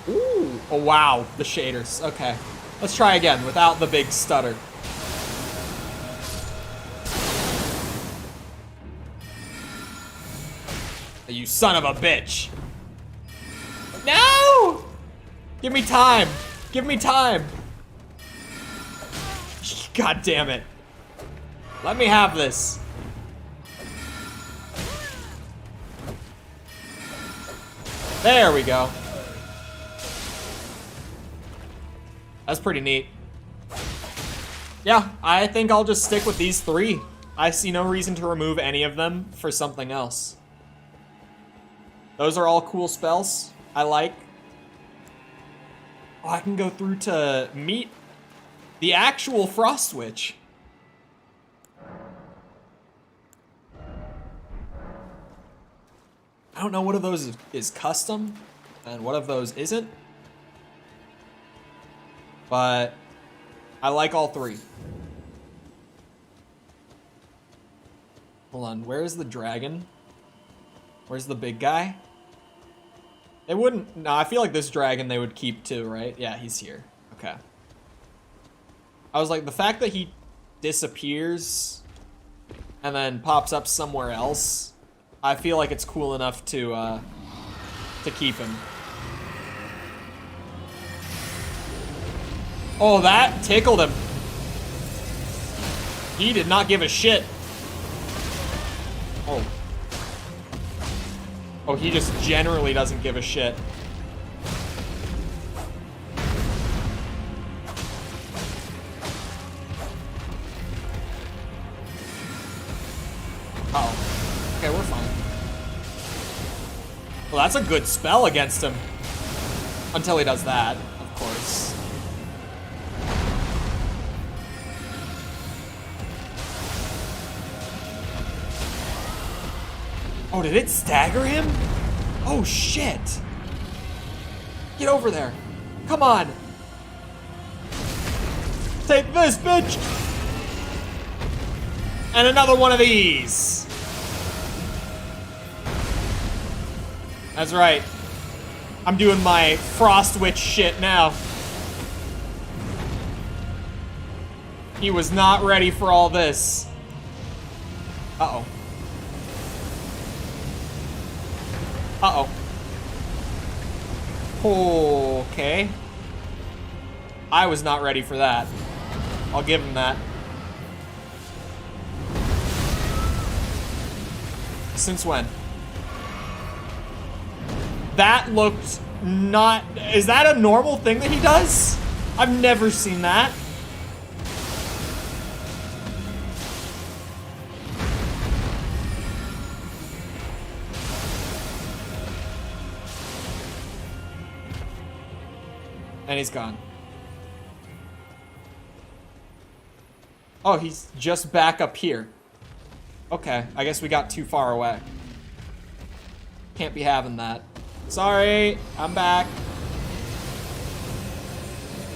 Ooh, oh wow, the shaders. Okay, let's try again without the big stutter. You son of a bitch. No! Give me time. Give me time. God damn it. Let me have this. There we go. That's pretty neat. Yeah, I think I'll just stick with these three. I see no reason to remove any of them for something else. Those are all cool spells I like. Oh, I can go through to meet the actual Frost Witch. I don't know what of those is custom and what of those isn't. But I like all three. Hold on, where is the dragon? Where's the big guy? They wouldn't, no, I feel like this dragon they would keep too, right? Yeah, he's here, okay. I was like, the fact that he disappears and then pops up somewhere else, I feel like it's cool enough to keep him. Oh, that tickled him. He did not give a shit. Oh. Oh, he just generally doesn't give a shit. Uh-oh. Okay, we're fine. Well, that's a good spell against him. Until he does that, of course. Oh, did it stagger him? Oh, shit. Get over there. Come on. Take this, bitch. And another one of these. That's right. I'm doing my Frost Witch shit now. He was not ready for all this. Uh-oh. Uh-oh. Okay. I was not ready for that. I'll give him that. Since when? That looked not... Is that a normal thing that he does? I've never seen that. And he's gone. Oh, he's just back up here. Okay, I guess we got too far away. Can't be having that. Sorry, I'm back.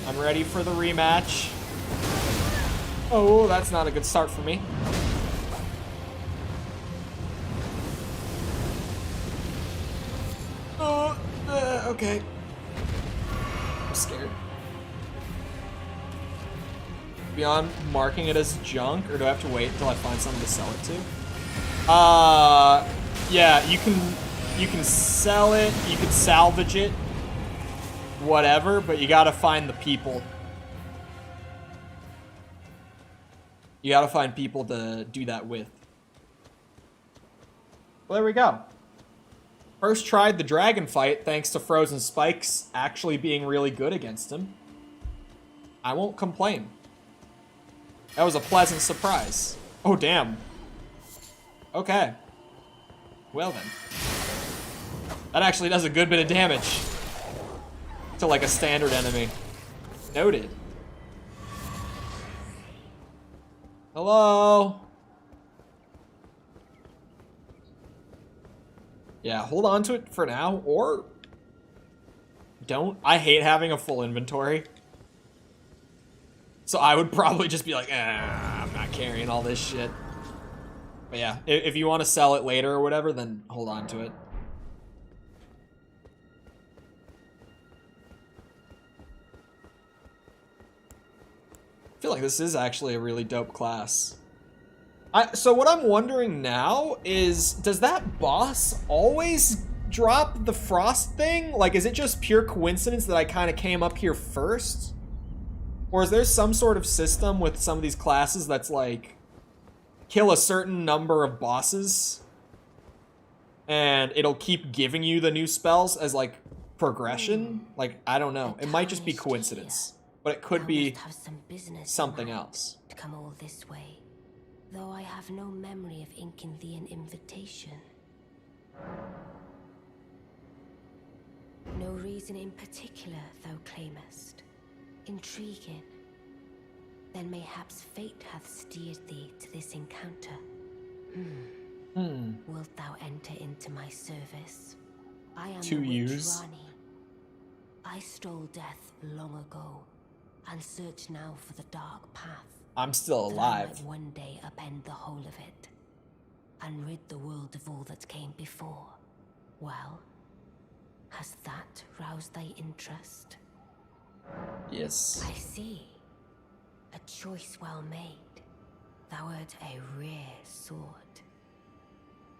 I'm ready for the rematch. Oh, that's not a good start for me. Oh, okay. I'm scared. Beyond marking it as junk, or do I have to wait until I find someone to sell it to? Yeah, you can sell it, you can salvage it, whatever, but you gotta find the people. You gotta find people to do that with. Well, there we go. First tried the dragon fight thanks to Frozen Spikes actually being really good against him. I won't complain. That was a pleasant surprise. Oh, damn. Okay. Well then. That actually does a good bit of damage to like a standard enemy. Noted. Hello? Yeah, hold on to it for now, or don't. I hate having a full inventory. So I would probably just be like, I'm not carrying all this shit. But yeah, if you want to sell it later or whatever, then hold on to it. I feel like this is actually a really dope class. So what I'm wondering now is, does that boss always drop the frost thing? Like, is it just pure coincidence that I kind of came up here first? Or is there some sort of system with some of these classes that's like, kill a certain number of bosses and it'll keep giving you the new spells as like progression? Like, I don't know. It might just be coincidence, but it could be something else. To come all this way, though I have no memory of inking thee an invitation. No reason in particular thou claimest. Intriguing. Then mayhaps fate hath steered thee to this encounter. Wilt thou enter into my service? I am To the witch use? Ranni. I stole death long ago, and search now for the dark path. I'm still that I alive. might one day upend the whole of it, and rid the world of all that came before. Well, has that roused thy interest? Yes. I see. A choice well made. Thou art a rare sword.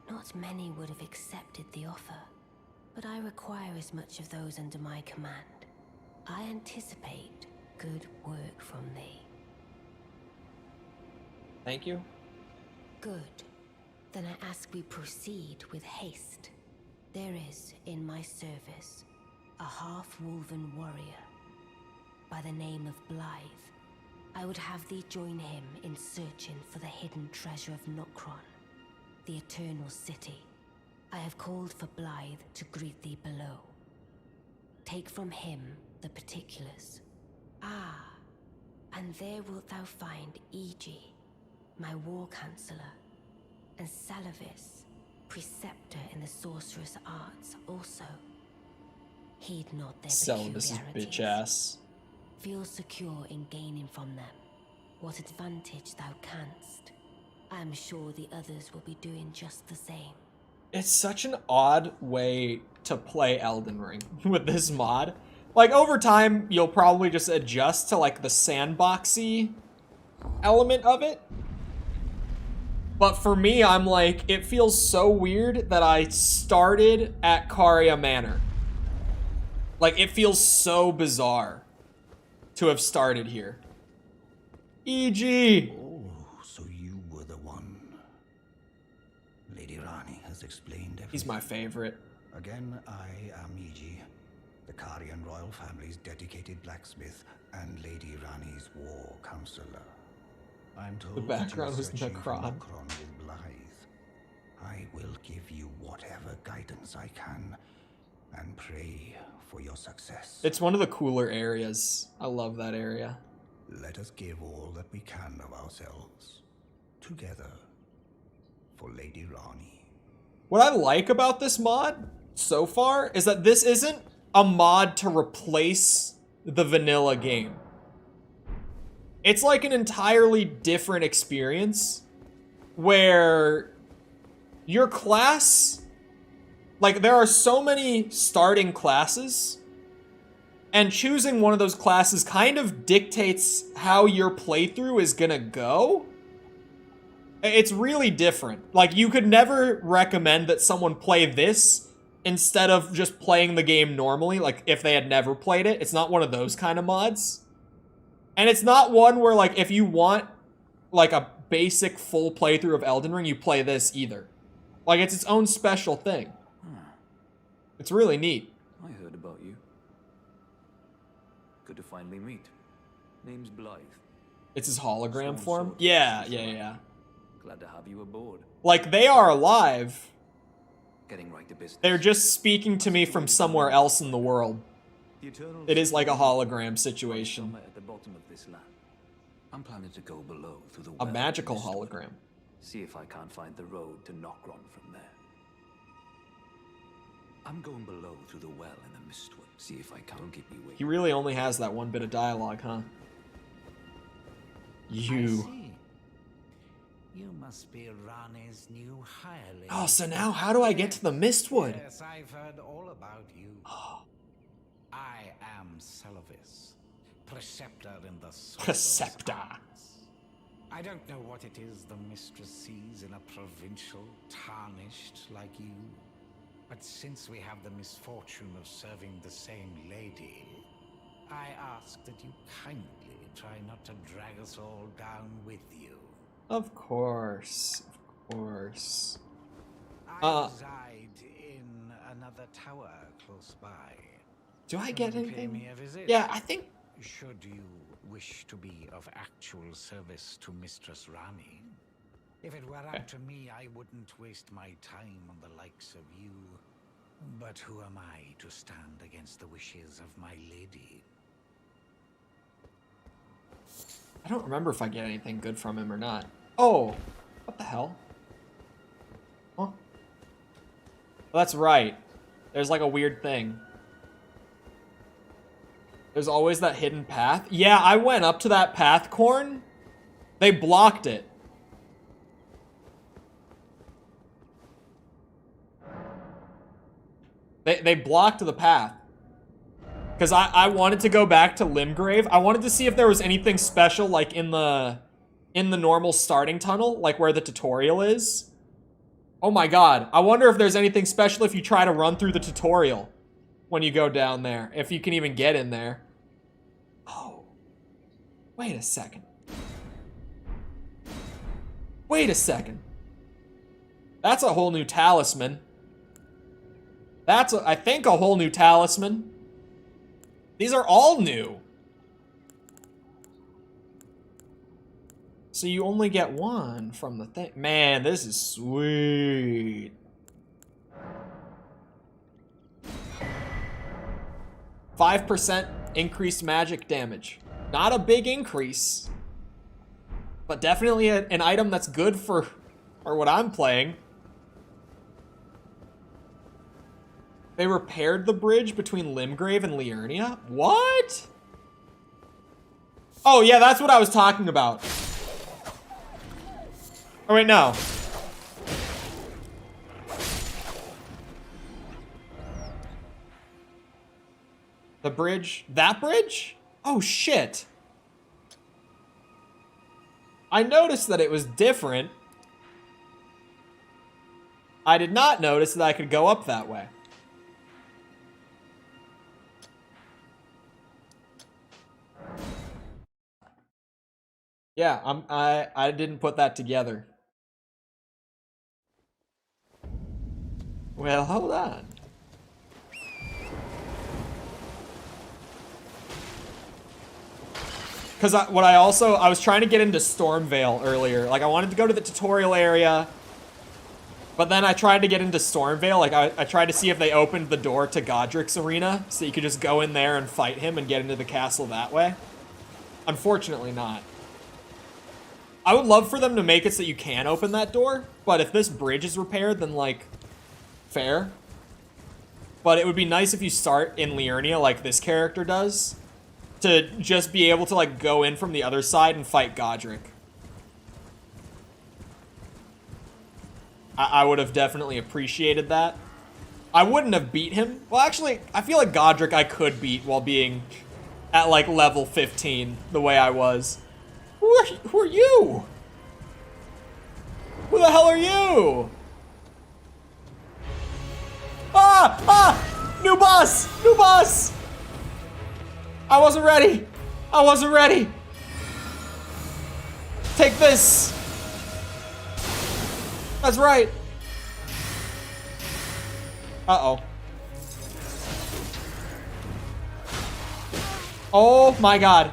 Not many would have accepted the offer, but I require as much of those under my command. I anticipate good work from thee. Thank you. Good. Then I ask we proceed with haste. There is, in my service, a half-wolven warrior by the name of Blythe. I would have thee join him in searching for the hidden treasure of Nokron, the Eternal City. I have called for Blythe to greet thee below. Take from him the particulars. Ah, and there wilt thou find Iji, my war counselor, and Salavis, preceptor in the sorcerous arts also. Heed not their Celibus' peculiarities. bitch ass. Feel secure in gaining from them what advantage thou canst. I am sure the others will be doing just the same. It's such an odd way to play Elden Ring with this mod. Like, over time, you'll probably just adjust to, like, the sandboxy element of it. But for me, I'm like, it feels so weird that I started at Caria Manor. Like, it feels so bizarre to have started here. E.G. Oh, so you were the one. Lady Ranni has explained everything. He's my favorite. Again, I am Iji, the Carian royal family's dedicated blacksmith and Lady Ranni's war counselor. I'm told The background that was you're searching for Necron. Nokron with Blythe. I will give you whatever guidance I can, and pray for your success. It's one of the cooler areas. I love that area. Let us give all that we can of ourselves, together, for Lady Ranni. What I like about this mod so far is that this isn't a mod to replace the vanilla game. It's like an entirely different experience where your class, like there are so many starting classes, and choosing one of those classes kind of dictates how your playthrough is gonna go. It's really different. Like, you could never recommend that someone play this instead of just playing the game normally, like if they had never played it. It's not one of those kind of mods. And it's not one where, like, if you want, like, a basic full playthrough of Elden Ring, you play this either. Like, it's its own special thing. It's really neat. I heard about you. Good to finally meet. Name's Blythe. It's his hologram Sworn form? sword. Yeah. Glad to have you aboard. Like, they are alive. Getting right to business. They're just speaking to me from somewhere else in the world. The Eternal It is like a hologram situation. Somewhere at the bottom of this land. I'm planning to go below through the A well magical in Mistwood. hologram. See if I can't find the road to Nokron from there. I'm going below through the well in the Mistwood. See if I can't keep me He waiting. really only has that one bit of dialogue, huh? I You. see. You must be Ranni's new hireling. Oh, so now how do I get to the Mistwood? Yes, I've heard all about you. I am Celovis, preceptor in the Sword of Preceptor. Stars. I don't know what it is the mistress sees in a provincial tarnished like you, but since we have the misfortune of serving the same lady, I ask that you kindly try not to drag us all down with you. Of course. Of course. I reside in another tower close by. Do I get Come and pay anything? me a visit. Yeah, I think... Should you wish to be of actual service to Mistress Ranni, if it were up to me, I wouldn't waste my time on the likes of you. But who am I to stand against the wishes of my lady? I don't remember if I get anything good from him or not. Oh! What the hell? Huh? Well, that's right. There's like a weird thing. There's always that hidden path. Yeah, I went up to that path, Corn. They blocked it. They blocked the path. Because I wanted to go back to Limgrave. I wanted to see if there was anything special, like in the normal starting tunnel, like where the tutorial is. Oh my god. I wonder if there's anything special if you try to run through the tutorial when you go down there. If you can even get in there. Oh. Wait a second. Wait a second. That's a whole new talisman. That's, I think, a whole new talisman. These are all new. So you only get one from the thing. Man, this is sweet. %5 increased magic damage. Not a big increase. But definitely an item that's good for what I'm playing. They repaired the bridge between Limgrave and Liurnia? What? Oh, yeah, that's what I was talking about. Oh, wait, no. The bridge? That bridge? Oh, shit. I noticed that it was different. I did not notice that I could go up that way. Yeah, I didn't put that together. Well, hold on. Because I was trying to get into Stormvale earlier. Like, I wanted to go to the tutorial area. But then I tried to get into Stormvale. Like, I tried to see if they opened the door to Godric's arena, so you could just go in there and fight him and get into the castle that way. Unfortunately not. I would love for them to make it so you can open that door, but if this bridge is repaired, then, like, fair. But it would be nice if you start in Liurnia like this character does, to just be able to, like, go in from the other side and fight Godric. I would have definitely appreciated that. I wouldn't have beat him. Well, actually, I feel like Godric I could beat while being at, like, level 15, the way I was. Who are you? Who the hell are you? Ah! Ah! New boss! New boss! I wasn't ready. I wasn't ready. Take this. That's right. Uh-oh. Oh my god.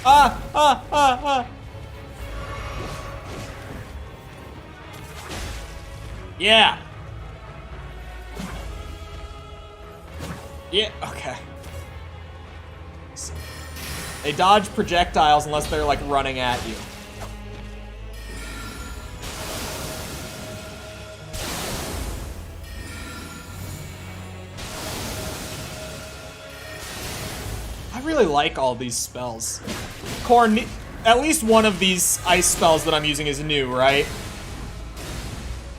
Ah, ah, ah, ah. Yeah. Yeah, okay. They dodge projectiles unless they're, like, running at you. I really like all these spells. Korn, at least one of these ice spells that I'm using is new, right?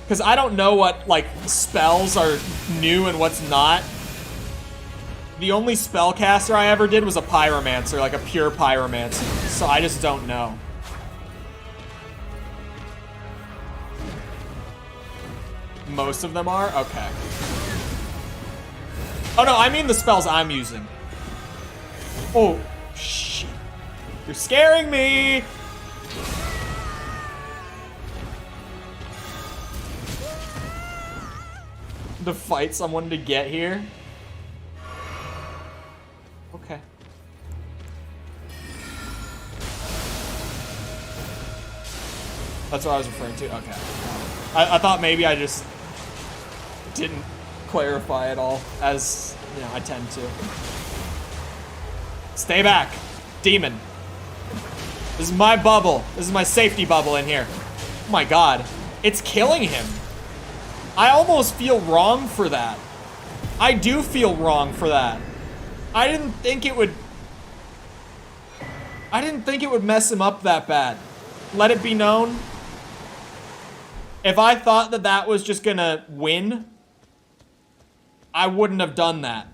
Because I don't know what, like, spells are new and what's not. The only spellcaster I ever did was a pyromancer, like a pure pyromancer. So I just don't know. Most of them are? Okay. Oh no, I mean the spells I'm using. Oh, shit. You're scaring me! To fight someone to get here? Okay. That's what I was referring to? Okay. I thought maybe I just didn't clarify it all, as, you know, I tend to. Stay back, demon. This is my bubble. This is my safety bubble in here. Oh my god. It's killing him. I almost feel wrong for that. I do feel wrong for that. I didn't think it would mess him up that bad. Let it be known. If I thought that that was just gonna win, I wouldn't have done that.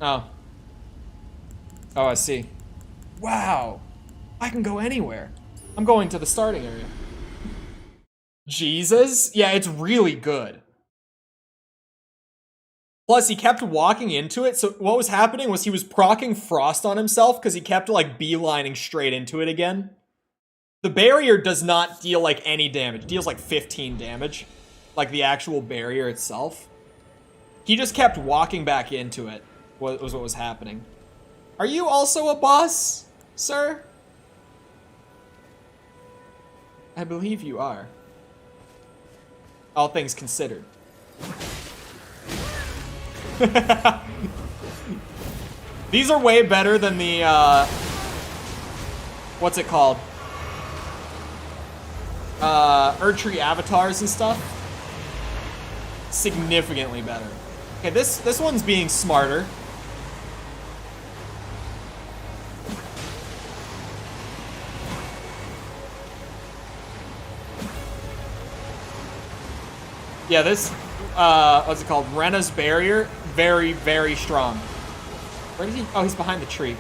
Oh. Oh, I see. Wow. I can go anywhere. I'm going to the starting area. Jesus? Yeah, it's really good. Plus, he kept walking into it, so what was happening was he was proccing Frost on himself because he kept, like, beelining straight into it again. The barrier does not deal, like, any damage. It deals, like, 15 damage. Like, the actual barrier itself. He just kept walking back into it, was what was happening. Are you also a boss, sir? I believe you are. All things considered. These are way better than the, what's it called? Erdtree avatars and stuff. Significantly better. Okay, this one's being smarter. Yeah, this, what's it called? Renna's barrier, very, very strong. Where is he? Oh, he's behind the tree.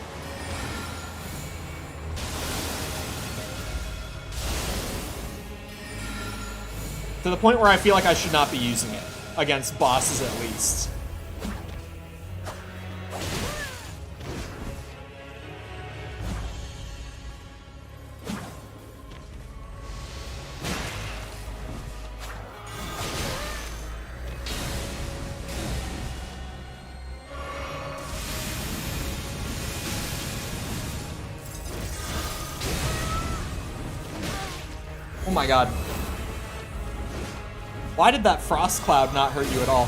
To the point where I feel like I should not be using it. Against bosses, at least. Oh my god. Why did that frost cloud not hurt you at all?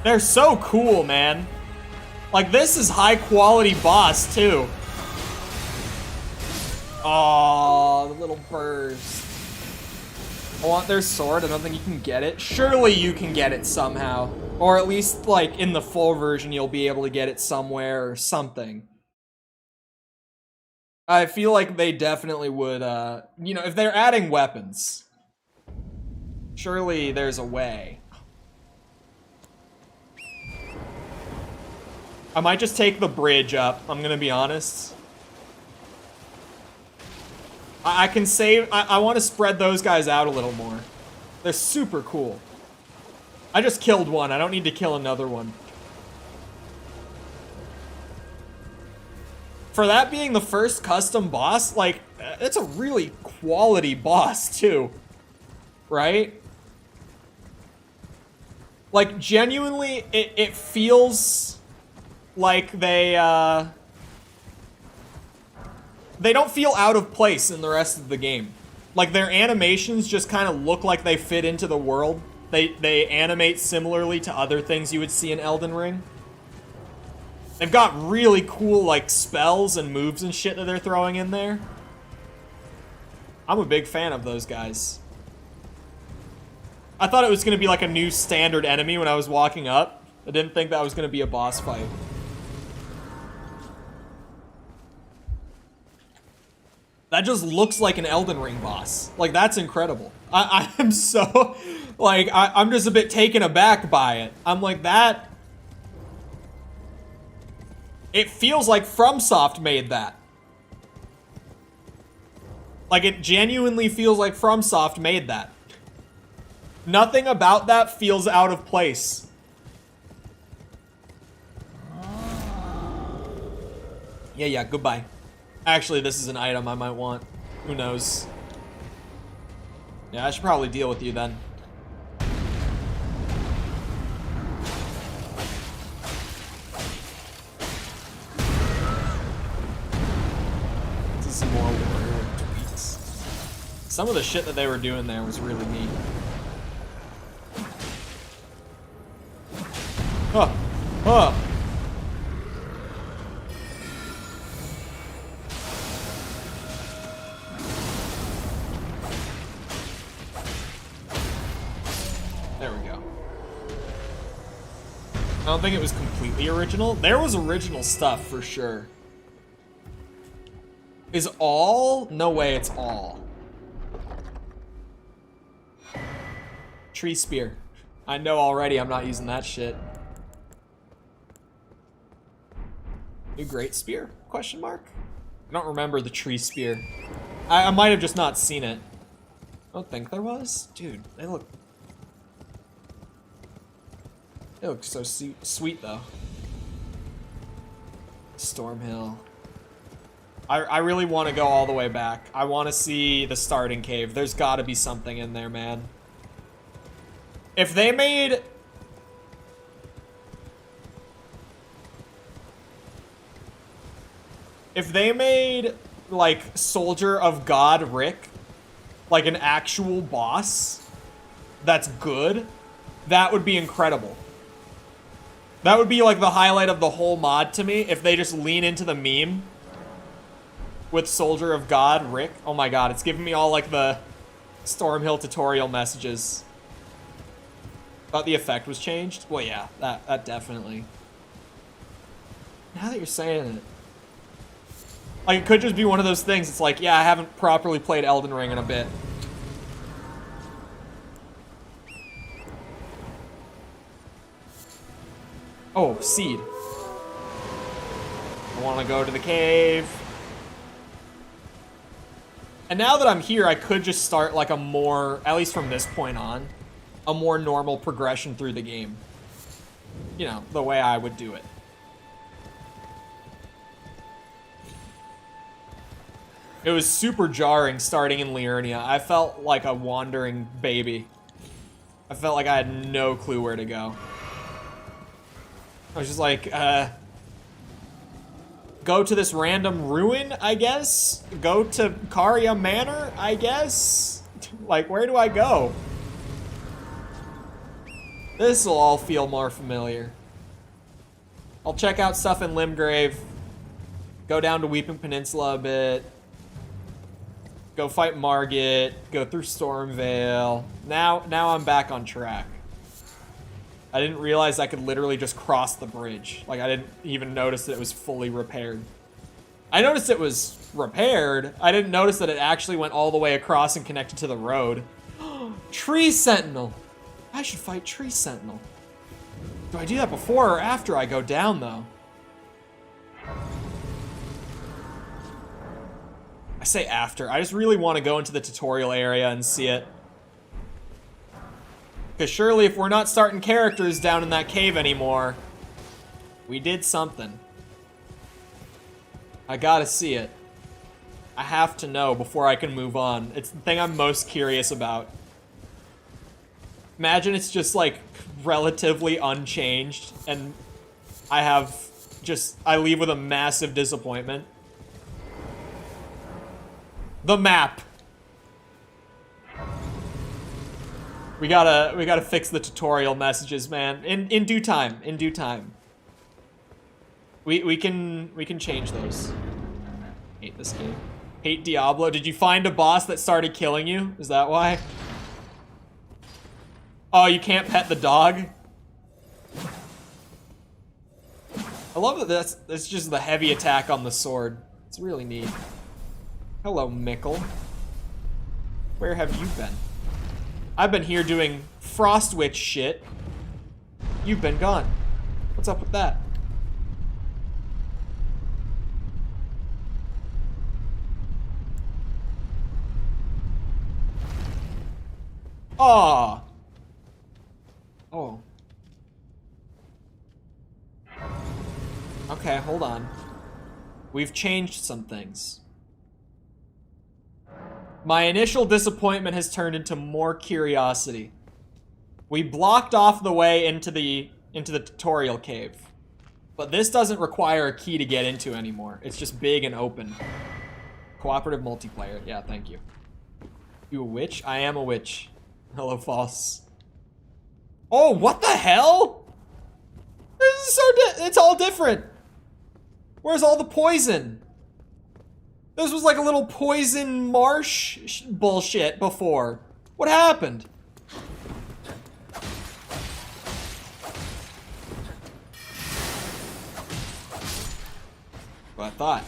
They're so cool, man. Like, this is high quality boss, too. Oh, the little burst. I want their sword. I don't think you can get it. Surely you can get it somehow. Or at least, like, in the full version, you'll be able to get it somewhere or something. I feel like they definitely would, you know, if they're adding weapons, surely there's a way. I might just take the bridge up, I'm gonna be honest. I can save, I want to spread those guys out a little more. They're super cool. I just killed one, I don't need to kill another one. For that being the first custom boss, like, it's a really quality boss, too. Right? Like, genuinely, it feels like they don't feel out of place in the rest of the game. Like, their animations just kind of look like they fit into the world. They animate similarly to other things you would see in Elden Ring. They've got really cool, like, spells and moves and shit that they're throwing in there. I'm a big fan of those guys. I thought it was going to be like a new standard enemy when I was walking up. I didn't think that was going to be a boss fight. That just looks like an Elden Ring boss. Like, that's incredible. I am so, like, I'm just a bit taken aback by it. I'm like, that... It feels like FromSoft made that. Like, it genuinely feels like FromSoft made that. Nothing about that feels out of place. Yeah, goodbye. Actually, this is an item I might want. Who knows? Yeah, I should probably deal with you then. Some more warrior tweets. Some of the shit that they were doing there was really neat. Oh. There we go. I don't think it was completely original. There was original stuff for sure. Is all? No way it's all. Tree spear. I know already I'm not using that shit. New great spear? Question mark? I don't remember the tree spear. I might have just not seen it. I don't think there was. Dude, they look so sweet though. Stormhill. I really want to go all the way back. I want to see the starting cave. There's got to be something in there, man. If they made... If they made, like, Soldier of God Rick, like an actual boss that's good, that would be incredible. That would be, like, the highlight of the whole mod to me, if they just lean into the meme with Soldier of God Rick. Oh my god, it's giving me all, like, the Stormhill tutorial messages. Thought the effect was changed? Well, yeah, that definitely. Now that you're saying it. Like, it could just be one of those things. It's like, yeah, I haven't properly played Elden Ring in a bit. Oh, seed. I want to go to the cave. And now that I'm here, I could just start, like, a more, at least from this point on, a more normal progression through the game. You know, the way I would do it. It was super jarring starting in Liurnia. I felt like a wandering baby. I felt like I had no clue where to go. I was just like, go to this random ruin, I guess? Go to Caria Manor, I guess? Like, where do I go? This will all feel more familiar. I'll check out stuff in Limgrave. Go down to Weeping Peninsula a bit. Go fight Margit. Go through Stormvale. Now I'm back on track. I didn't realize I could literally just cross the bridge. Like, I didn't even notice that it was fully repaired. I noticed it was repaired. I didn't notice that it actually went all the way across and connected to the road. Tree Sentinel. I should fight Tree Sentinel. Do I do that before or after I go down, though? I say after. I just really want to go into the tutorial area and see it. Because surely if we're not starting characters down in that cave anymore, we did something. I gotta see it. I have to know before I can move on. It's the thing I'm most curious about. Imagine it's just like relatively unchanged and I leave with a massive disappointment. The map. We gotta fix the tutorial messages, man. In due time. In due time. We can change those. Hate this game. Hate Diablo. Did you find a boss that started killing you? Is that why? Oh, you can't pet the dog? I love that that's just the heavy attack on the sword. It's really neat. Hello, Mickle. Where have you been? I've been here doing Frost Witch shit. You've been gone. What's up with that? Aw. Oh. Okay, hold on. We've changed some things. My initial disappointment has turned into more curiosity. We blocked off the way into the tutorial cave. But this doesn't require a key to get into anymore. It's just big and open. Cooperative multiplayer. Yeah, thank you. You a witch? I am a witch. Hello, Foss. Oh, what the hell? This is so it's all different. Where's all the poison? This was like a little poison marsh bullshit before. What happened? What I thought.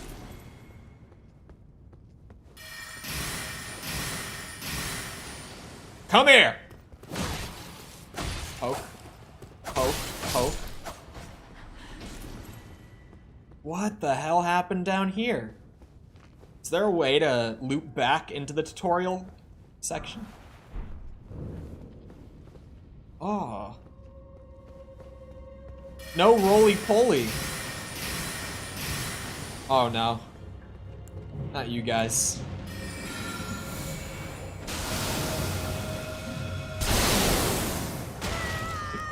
Come here! Poke. Poke. Poke. What the hell happened down here? Is there a way to loop back into the tutorial section? Oh. No roly-poly. Oh no. Not you guys.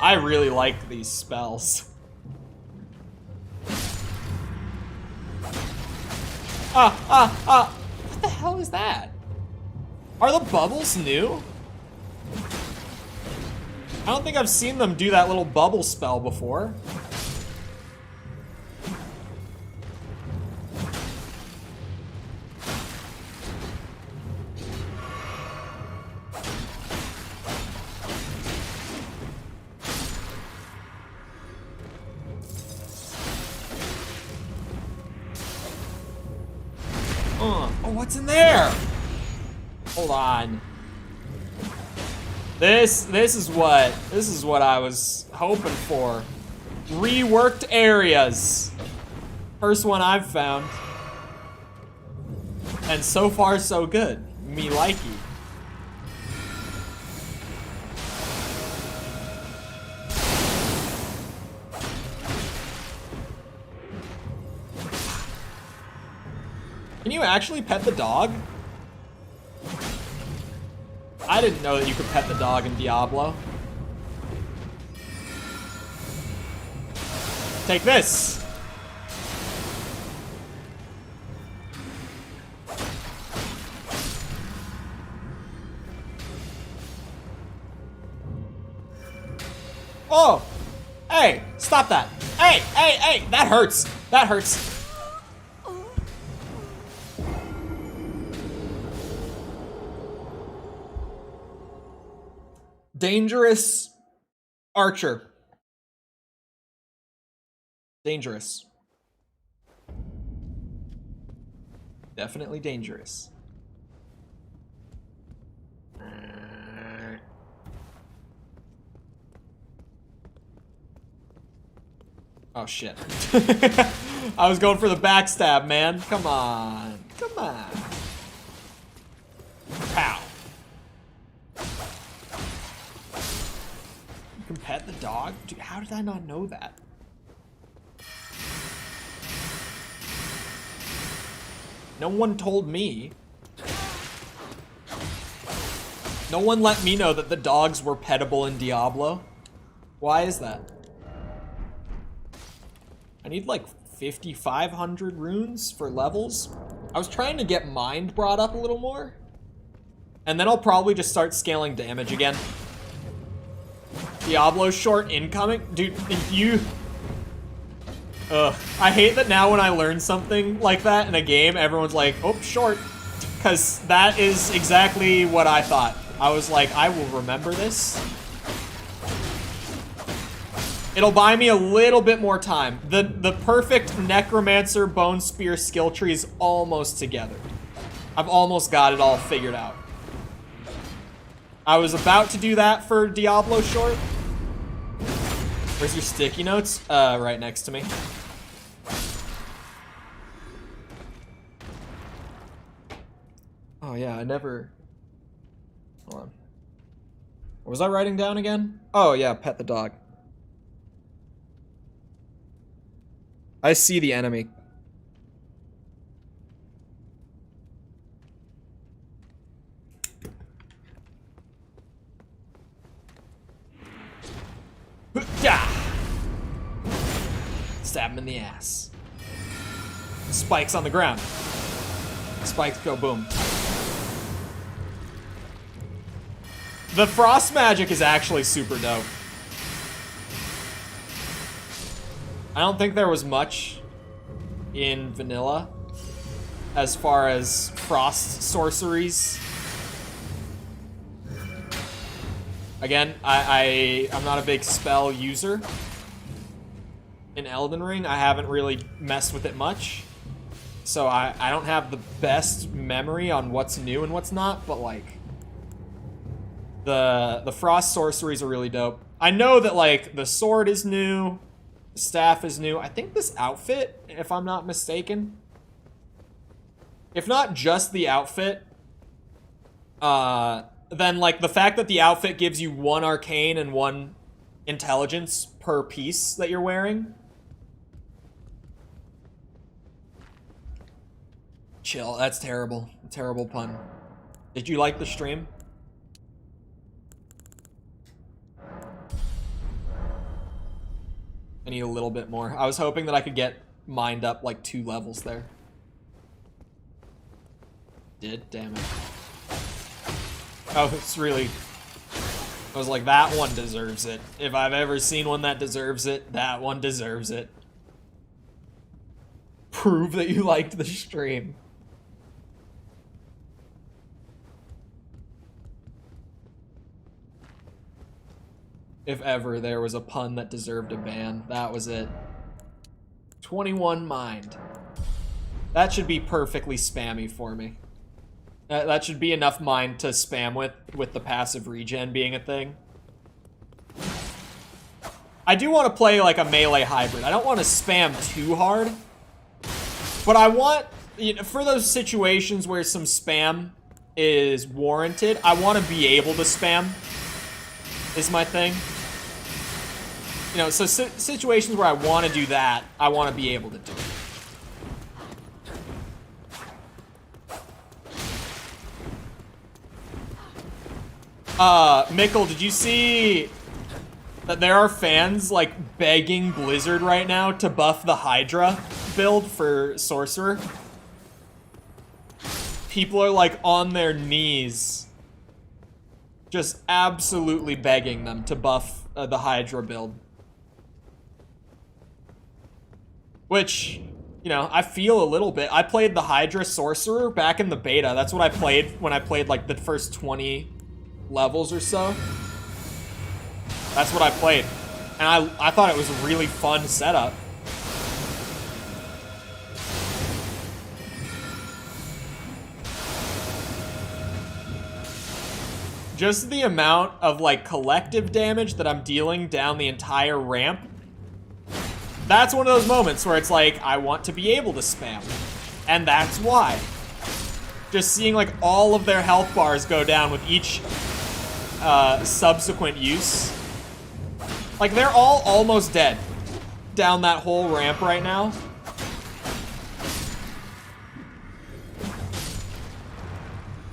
I really like these spells. What the hell is that? Are the bubbles new? I don't think I've seen them do that little bubble spell before. Oh, what's in there? Hold on. This is what I was hoping for. Reworked areas. First one I've found. And so far so good. Me likey. Can you actually pet the dog? I didn't know that you could pet the dog in Diablo. Take this! Oh! Hey! Stop that! Hey! Hey! Hey! That hurts! That hurts! Dangerous archer. Dangerous. Definitely dangerous. Oh shit. I was going for the backstab, man. Come on. Come on. Pow. You can pet the dog? Dude, how did I not know that? No one told me. No one let me know that the dogs were pettable in Diablo. Why is that? I need like 5,500 runes for levels. I was trying to get mind brought up a little more. And then I'll probably just start scaling damage again. Diablo short incoming? Dude, you... Ugh. I hate that now when I learn something like that in a game, everyone's like, oh, short. Because that is exactly what I thought. I was like, I will remember this. It'll buy me a little bit more time. The perfect Necromancer Bone Spear skill tree is almost together. I've almost got it all figured out. I was about to do that for Diablo short. Where's your sticky notes? Right next to me. Oh yeah, I never... Hold on. What was I writing down again? Oh yeah, pet the dog. I see the enemy. Stab him in the ass. Spikes on the ground. Spikes go boom. The frost magic is actually super dope. I don't think there was much in vanilla as far as frost sorceries. Again, I'm not a big spell user. In Elden Ring, I haven't really messed with it much. So I don't have the best memory on what's new and what's not, but like the frost sorceries are really dope. I know that like the sword is new, the staff is new. I think this outfit, if I'm not mistaken. If not just the outfit, then like the fact that the outfit gives you 1 arcane and 1 intelligence per piece that you're wearing. Chill, that's terrible. Terrible pun. Did you like the stream? I need a little bit more. I was hoping that I could get mined up like 2 levels there. Did? Damn it. Oh, it's really... I was like, that one deserves it. If I've ever seen one that deserves it, that one deserves it. Prove that you liked the stream. If ever there was a pun that deserved a ban, that was it. 21 mind. That should be perfectly spammy for me. That should be enough mind to spam with the passive regen being a thing. I do want to play like a melee hybrid. I don't want to spam too hard. But I want, you know, for those situations where some spam is warranted, I want to be able to spam, is my thing. You know, so situations where I want to do that, I want to be able to do it. Mikkel, did you see that there are fans, like, begging Blizzard right now to buff the Hydra build for Sorcerer? People are, like, on their knees Just absolutely begging them to buff the Hydra build. Which, you know, I feel a little bit. I played the Hydra Sorcerer back in the beta. That's what I played when I played like the first 20 levels or so. That's what I played. And I thought it was a really fun setup. Just the amount of like collective damage that I'm dealing down the entire ramp. That's one of those moments where it's like, I want to be able to spam. And that's why. Just seeing like all of their health bars go down with each subsequent use. Like, they're all almost dead down that whole ramp right now.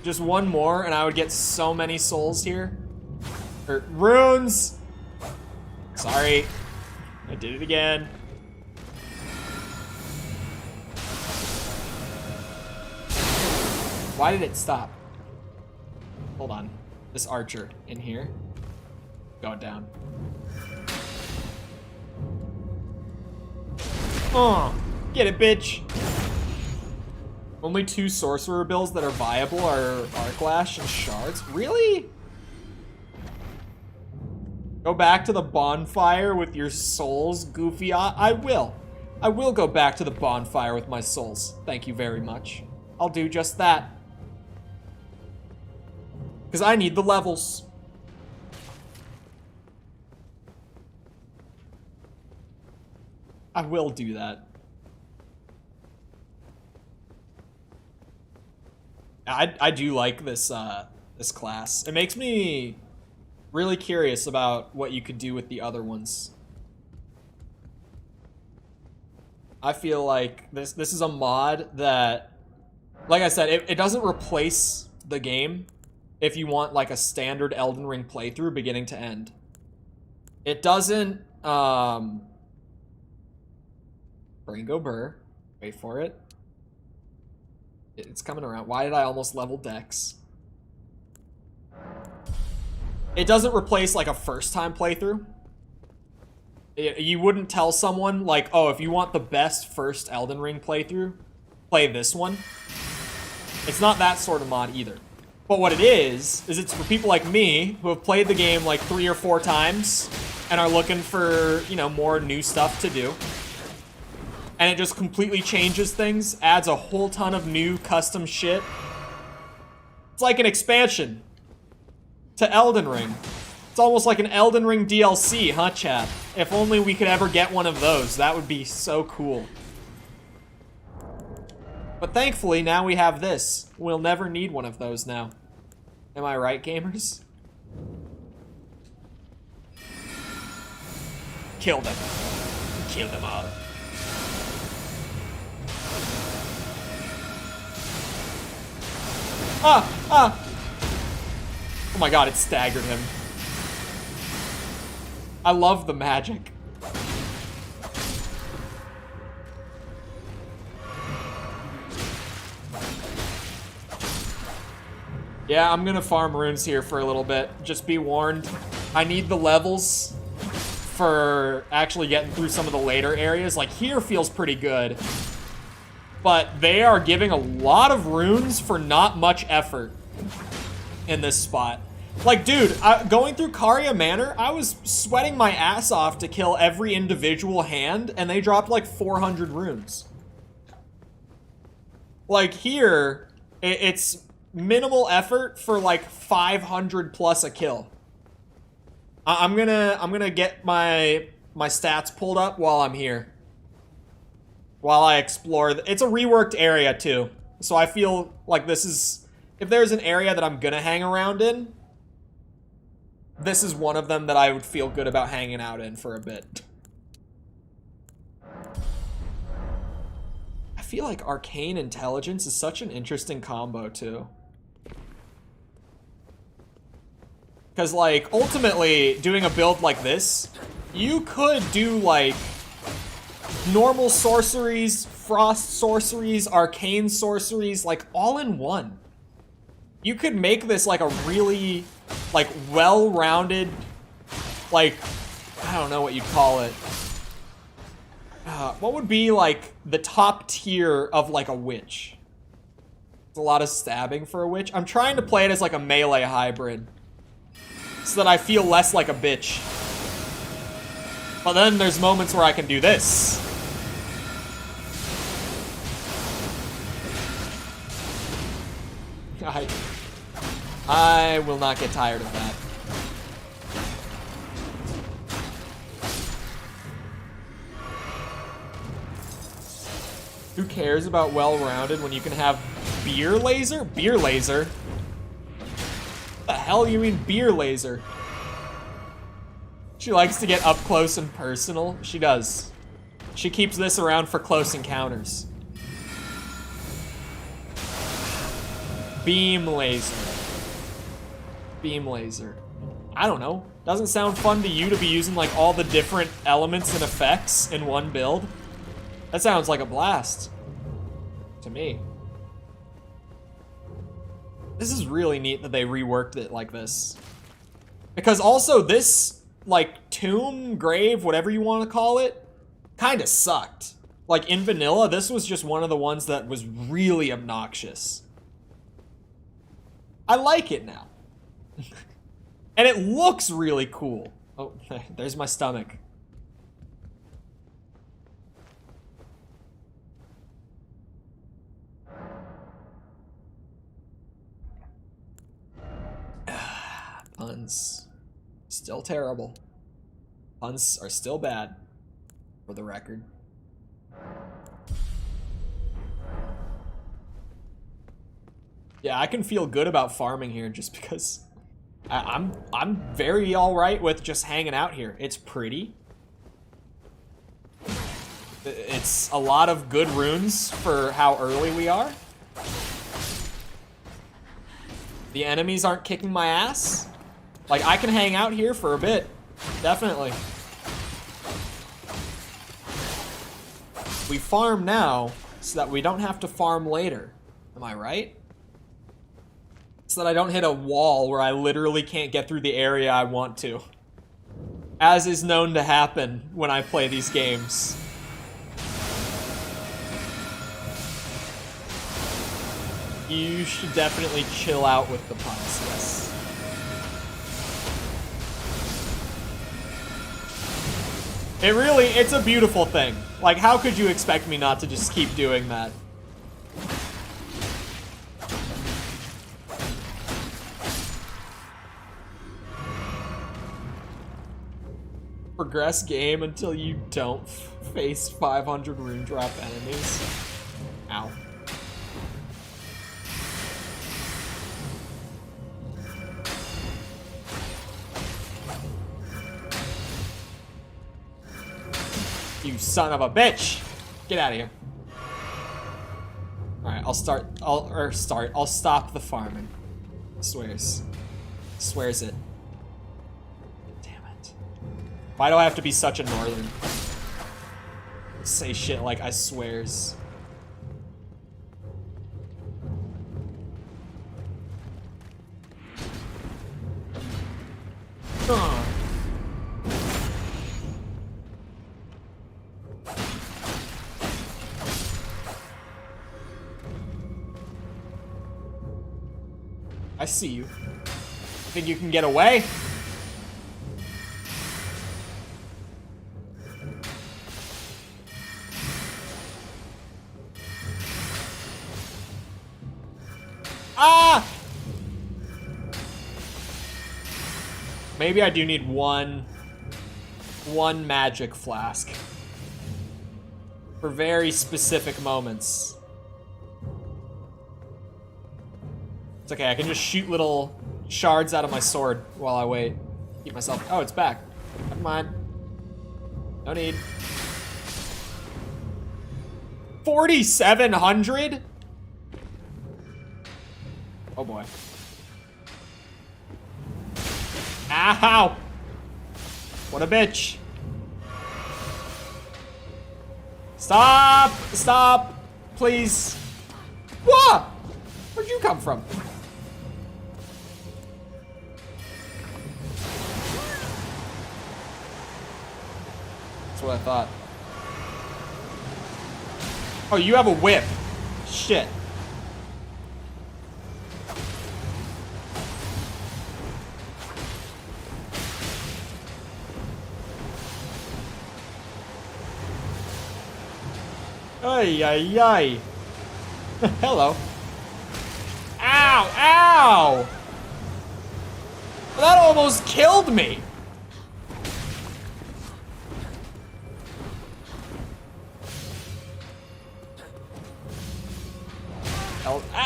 Just one more, and I would get so many souls here. Or runes! Sorry. I did it again. Why did it stop? Hold on. This archer in here. Going down. Oh, get it, bitch. Only 2 sorcerer builds that are viable are Arclash and Shards. Really? Go back to the bonfire with your souls, Goofy. I will. I will go back to the bonfire with my souls. Thank you very much. I'll do just that. Because I need the levels. I will do that. I do like this this class. It makes me really curious about what you could do with the other ones. I feel like this is a mod that, like I said, it doesn't replace the game if you want like a standard Elden Ring playthrough beginning to end. It doesn't Ringo Burr. Wait for it. It's coming around. Why did I almost level Dex? It doesn't replace like a first-time playthrough. You wouldn't tell someone like, oh, if you want the best first Elden Ring playthrough, play this one. It's not that sort of mod either. But what it is it's for people like me who have played the game like 3 or 4 times and are looking for, you know, more new stuff to do. And it just completely changes things, adds a whole ton of new custom shit. It's like an expansion to Elden Ring. It's almost like an Elden Ring DLC, huh, chat? If only we could ever get one of those, that would be so cool. But thankfully, now we have this. We'll never need one of those now. Am I right, gamers? Kill them. Kill them all. Ah! Oh my god, it staggered him. I love the magic. Yeah, I'm gonna farm runes here for a little bit. Just be warned. I need the levels for actually getting through some of the later areas. Like, here feels pretty good. But they are giving a lot of runes for not much effort in this spot. Like, dude, going through Caria Manor, I was sweating my ass off to kill every individual hand, and they dropped like 400 runes. Like, here, it's minimal effort for like 500 plus a kill. I'm gonna get my stats pulled up while I'm here. While I explore. It's a reworked area too. So I feel like this is, if there's an area that I'm gonna hang around in, this is one of them that I would feel good about hanging out in for a bit. I feel like Arcane Intelligence is such an interesting combo too. Because like, ultimately, doing a build like this, you could do like normal sorceries, frost sorceries, arcane sorceries, like all in one. You could make this like a really like, well-rounded, like, I don't know what you'd call it. What would be, like, the top tier of, like, a witch? It's a lot of stabbing for a witch. I'm trying to play it as, like, a melee hybrid, so that I feel less like a bitch. But then there's moments where I can do this. I will not get tired of that. Who cares about well-rounded when you can have beer laser? Beer laser? What the hell do you mean beer laser? She likes to get up close and personal. She does. She keeps this around for close encounters. Beam laser. Beam laser. I don't know. Doesn't sound fun to you to be using like all the different elements and effects in one build? That sounds like a blast. To me. This is really neat that they reworked it like this. Because also this, like, tomb, grave, whatever you want to call it, kind of sucked. Like, in vanilla, this was just one of the ones that was really obnoxious. I like it now. And it looks really cool. Oh, there's my stomach. Puns. Still terrible. Puns are still bad, for the record. Yeah, I can feel good about farming here just because I'm very alright with just hanging out here. It's pretty. It's a lot of good runes for how early we are. The enemies aren't kicking my ass. Like, I can hang out here for a bit. Definitely. We farm now so that we don't have to farm later. Am I right? So that I don't hit a wall where I literally can't get through the area I want to. As is known to happen when I play these games. You should definitely chill out with the puns, yes. It's a beautiful thing. Like, how could you expect me not to just keep doing that? Progress game until you don't face 500 rune drop enemies. Ow. You son of a bitch! Get out of here. Alright, I'll stop the farming. Swears. Swears it. Damn it. Why do I have to be such a northern? Say shit like I swears. I see you. Think you can get away? Ah! Maybe I do need one magic flask. For very specific moments. It's okay, I can just shoot little shards out of my sword while I wait. Keep myself. Oh, it's back. Never mind. No need. 4,700? Oh boy. Ow! What a bitch. Stop! Stop! Please. Whoa! Where'd you come from? That's what I thought. Oh, you have a whip. Shit. Ay, ay, ay. Hello. Ow, ow! That almost killed me.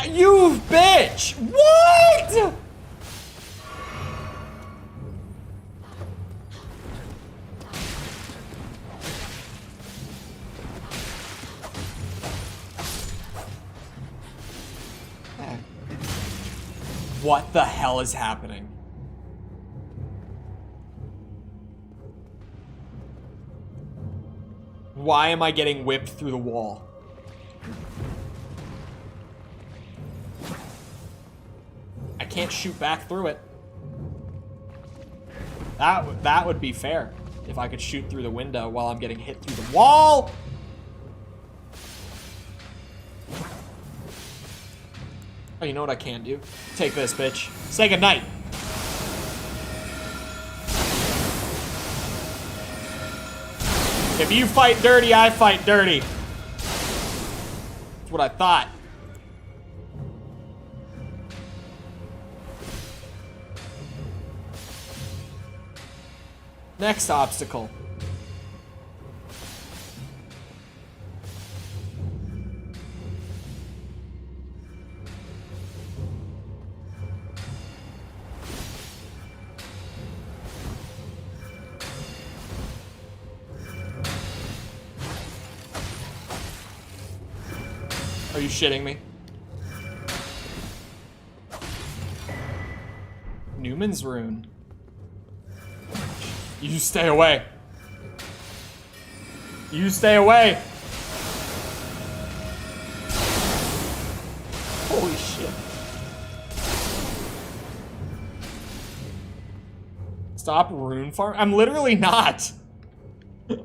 You bitch! What? What the hell is happening? Why am I getting whipped through the wall? I can't shoot back through it. That would be fair if I could shoot through the window while I'm getting hit through the wall. Oh, you know what I can do? Take this, bitch. Say goodnight. If you fight dirty, I fight dirty. That's what I thought. Next obstacle. Are you shitting me? Newman's rune. You stay away. You stay away. Holy shit. Stop rune farm? I'm literally not.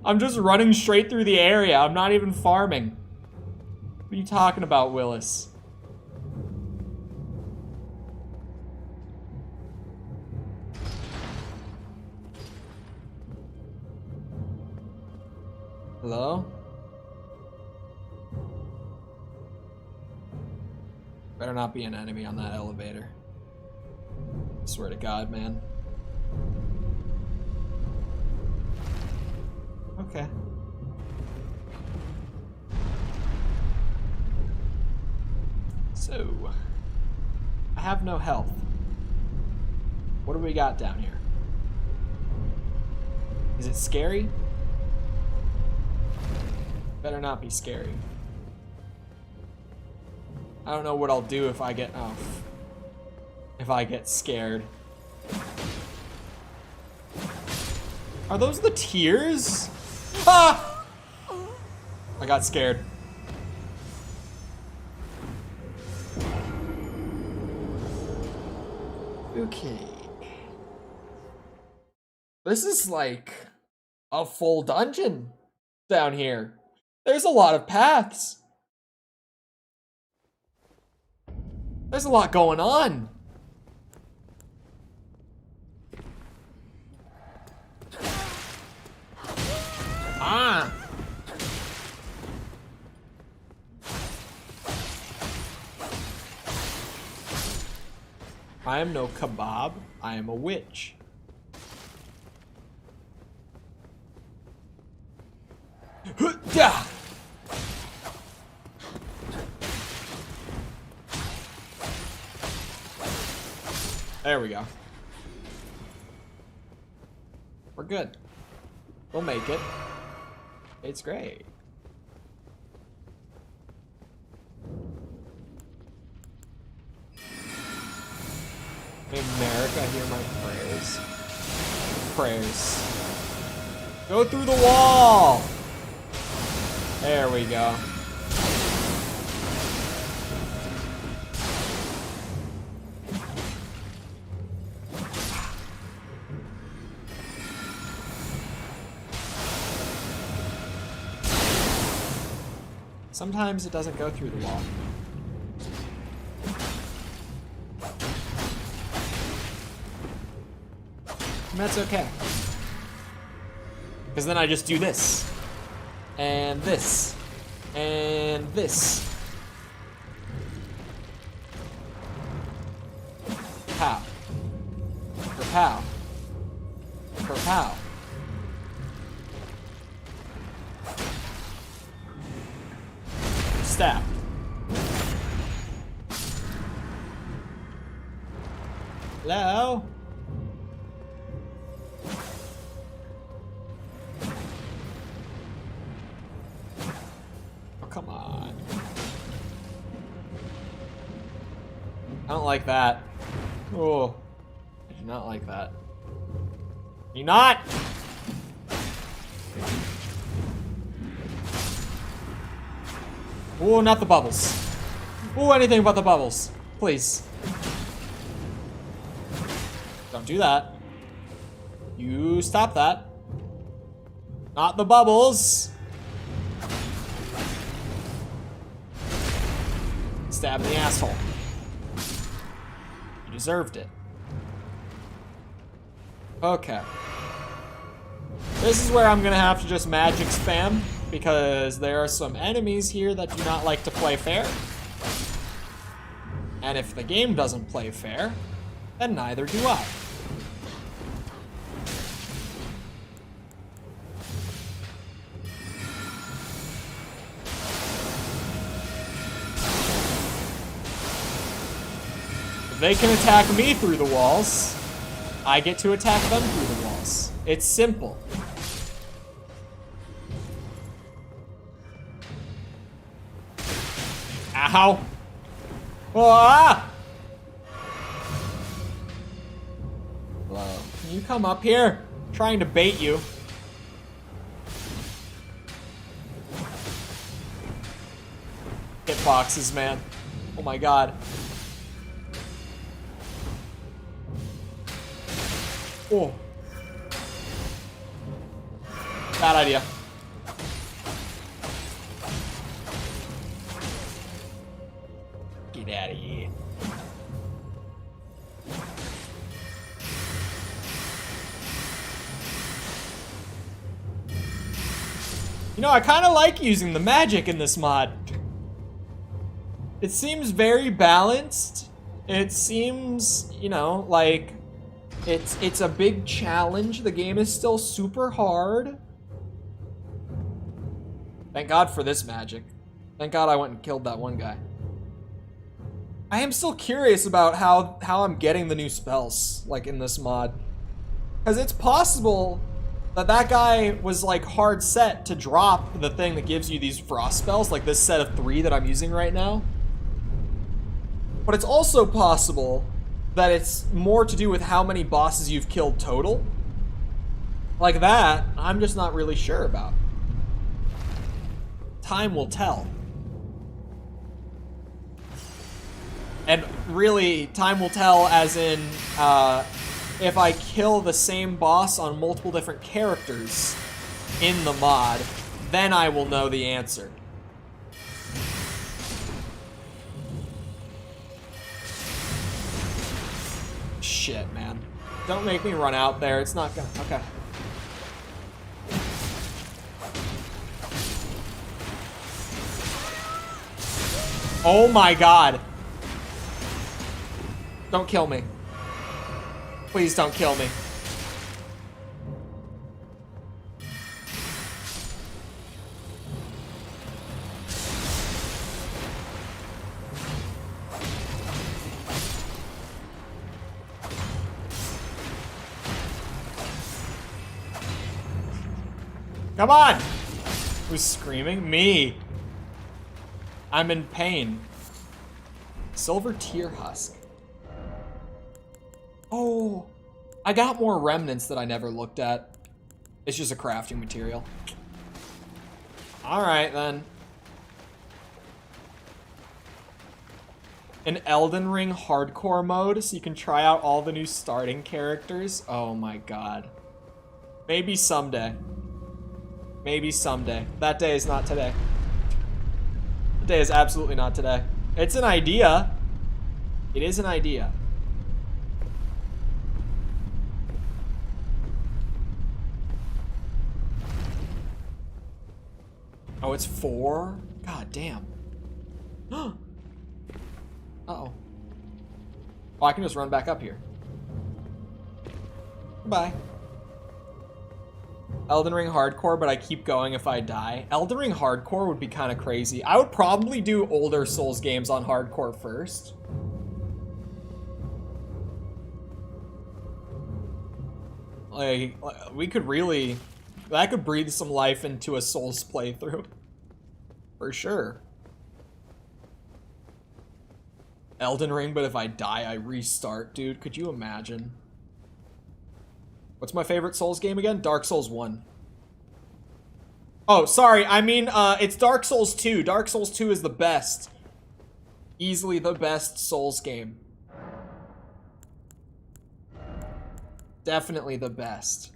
I'm just running straight through the area. I'm not even farming. What are you talking about, Willis? Hello? Better not be an enemy on that elevator. I swear to God, man. Okay. So, I have no health. What do we got down here? Is it scary? Better not be scary. I don't know what I'll do if I get, if I get scared. Are those the tears? Ah! I got scared. Okay. This is like a full dungeon down here. There's a lot of paths. There's a lot going on. Ah. I am no kebab. I am a witch. There we go. We're good. We'll make it. It's great. May America hear my prayers. Prayers. Go through the wall! There we go. Sometimes it doesn't go through the wall. And that's okay. Because then I just do this. And this. And this. Pow. Pow. Pow. Stab. Hello? Oh, come on. I don't like that. Oh, I do not like that. You not? Oh, not the bubbles. Oh, anything but the bubbles. Please. Don't do that. You stop that. Not the bubbles. Stab in the asshole. You deserved it. Okay. This is where I'm gonna have to just magic spam, because there are some enemies here that do not like to play fair. And if the game doesn't play fair, then neither do I. If they can attack me through the walls, I get to attack them through the walls. It's simple. Ow! Oh, ah! Hello. Can you come up here? I'm trying to bait you. Hitboxes, man. Oh my god. Oh. Bad idea. Get out of here. You know, I kind of like using the magic in this mod. It seems very balanced. It seems, you know, like it's a big challenge. The game is still super hard. Thank God for this magic. Thank God I went and killed that one guy. I am still curious about how I'm getting the new spells, like, in this mod. Because it's possible that that guy was, like, hard set to drop the thing that gives you these frost spells, like this set of 3 that I'm using right now. But it's also possible that it's more to do with how many bosses you've killed total. Like that, I'm just not really sure about. Time will tell. And really, time will tell as in, if I kill the same boss on multiple different characters in the mod, then I will know the answer. Shit, man. Don't make me run out there. It's not gonna... Okay. Oh my god. Don't kill me. Please don't kill me. Come on! Who's screaming? Me. I'm in pain. Silver tear husk. Oh, I got more remnants that I never looked at. It's just a crafting material. All right, then. An Elden Ring hardcore mode, so you can try out all the new starting characters. Oh my god. Maybe someday. Maybe someday. That day is not today. Today is absolutely not today. It's an idea. It is an idea. Oh, it's 4? God damn. Uh-oh. Oh, I can just run back up here. Goodbye. Elden Ring Hardcore, but I keep going if I die. Elden Ring Hardcore would be kind of crazy. I would probably do older Souls games on Hardcore first. Like, we could really... That could breathe some life into a Souls playthrough. For sure. Elden Ring, but if I die, I restart, dude. Could you imagine? What's my favorite Souls game again? Dark Souls 1. Oh, sorry. I mean, it's Dark Souls 2. Dark Souls 2 is the best. Easily the best Souls game. Definitely the best.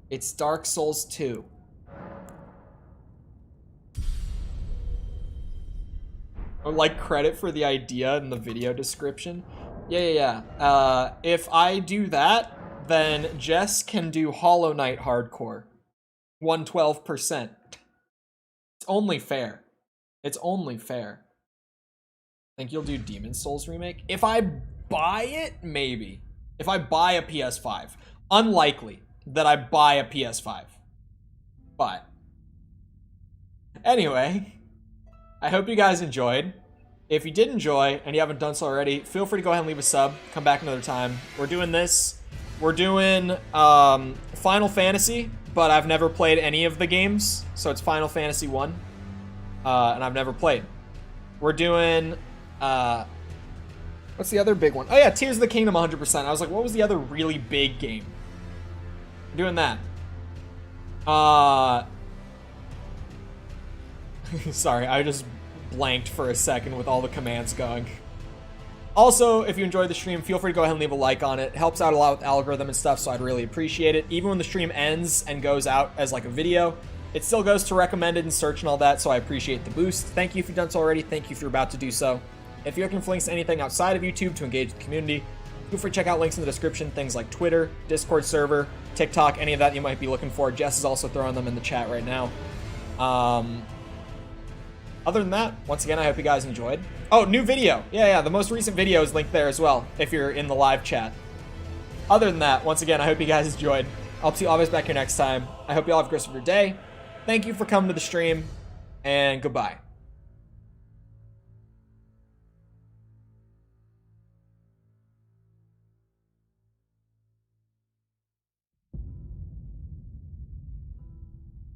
It's Dark Souls 2. I would like credit for the idea in the video description. Yeah. If I do that, then Jess can do Hollow Knight Hardcore. 112%. It's only fair. It's only fair. Think you'll do Demon Souls remake? If I buy it, maybe. If I buy a PS5. Unlikely that I buy a PS5. But anyway, I hope you guys enjoyed. If you did enjoy and you haven't done so already, feel free to go ahead and leave a sub. Come back another time. We're doing this. We're doing Final Fantasy, but I've never played any of the games. So it's Final Fantasy 1. And I've never played. We're doing... what's the other big one? Oh yeah, Tears of the Kingdom 100%. I was like, what was the other really big game? We're doing that. Sorry, I just blanked for a second with all the commands going. Also, if you enjoyed the stream, feel free to go ahead and leave a like on it. It helps out a lot with algorithm and stuff, so I'd really appreciate it. Even when the stream ends and goes out as like a video, it still goes to recommended and search and all that, so I appreciate the boost. Thank you if you've done so already. Thank you if you're about to do so. If you're looking for links to anything outside of YouTube to engage with the community, feel free to check out links in the description, things like Twitter, Discord server, TikTok, any of that you might be looking for. Jess is also throwing them in the chat right now. Other than that, once again, I hope you guys enjoyed. Oh, new video. Yeah, the most recent video is linked there as well, if you're in the live chat. Other than that, once again, I hope you guys enjoyed. I'll see you always back here next time. I hope you all have a great rest of your day. Thank you for coming to the stream, and goodbye.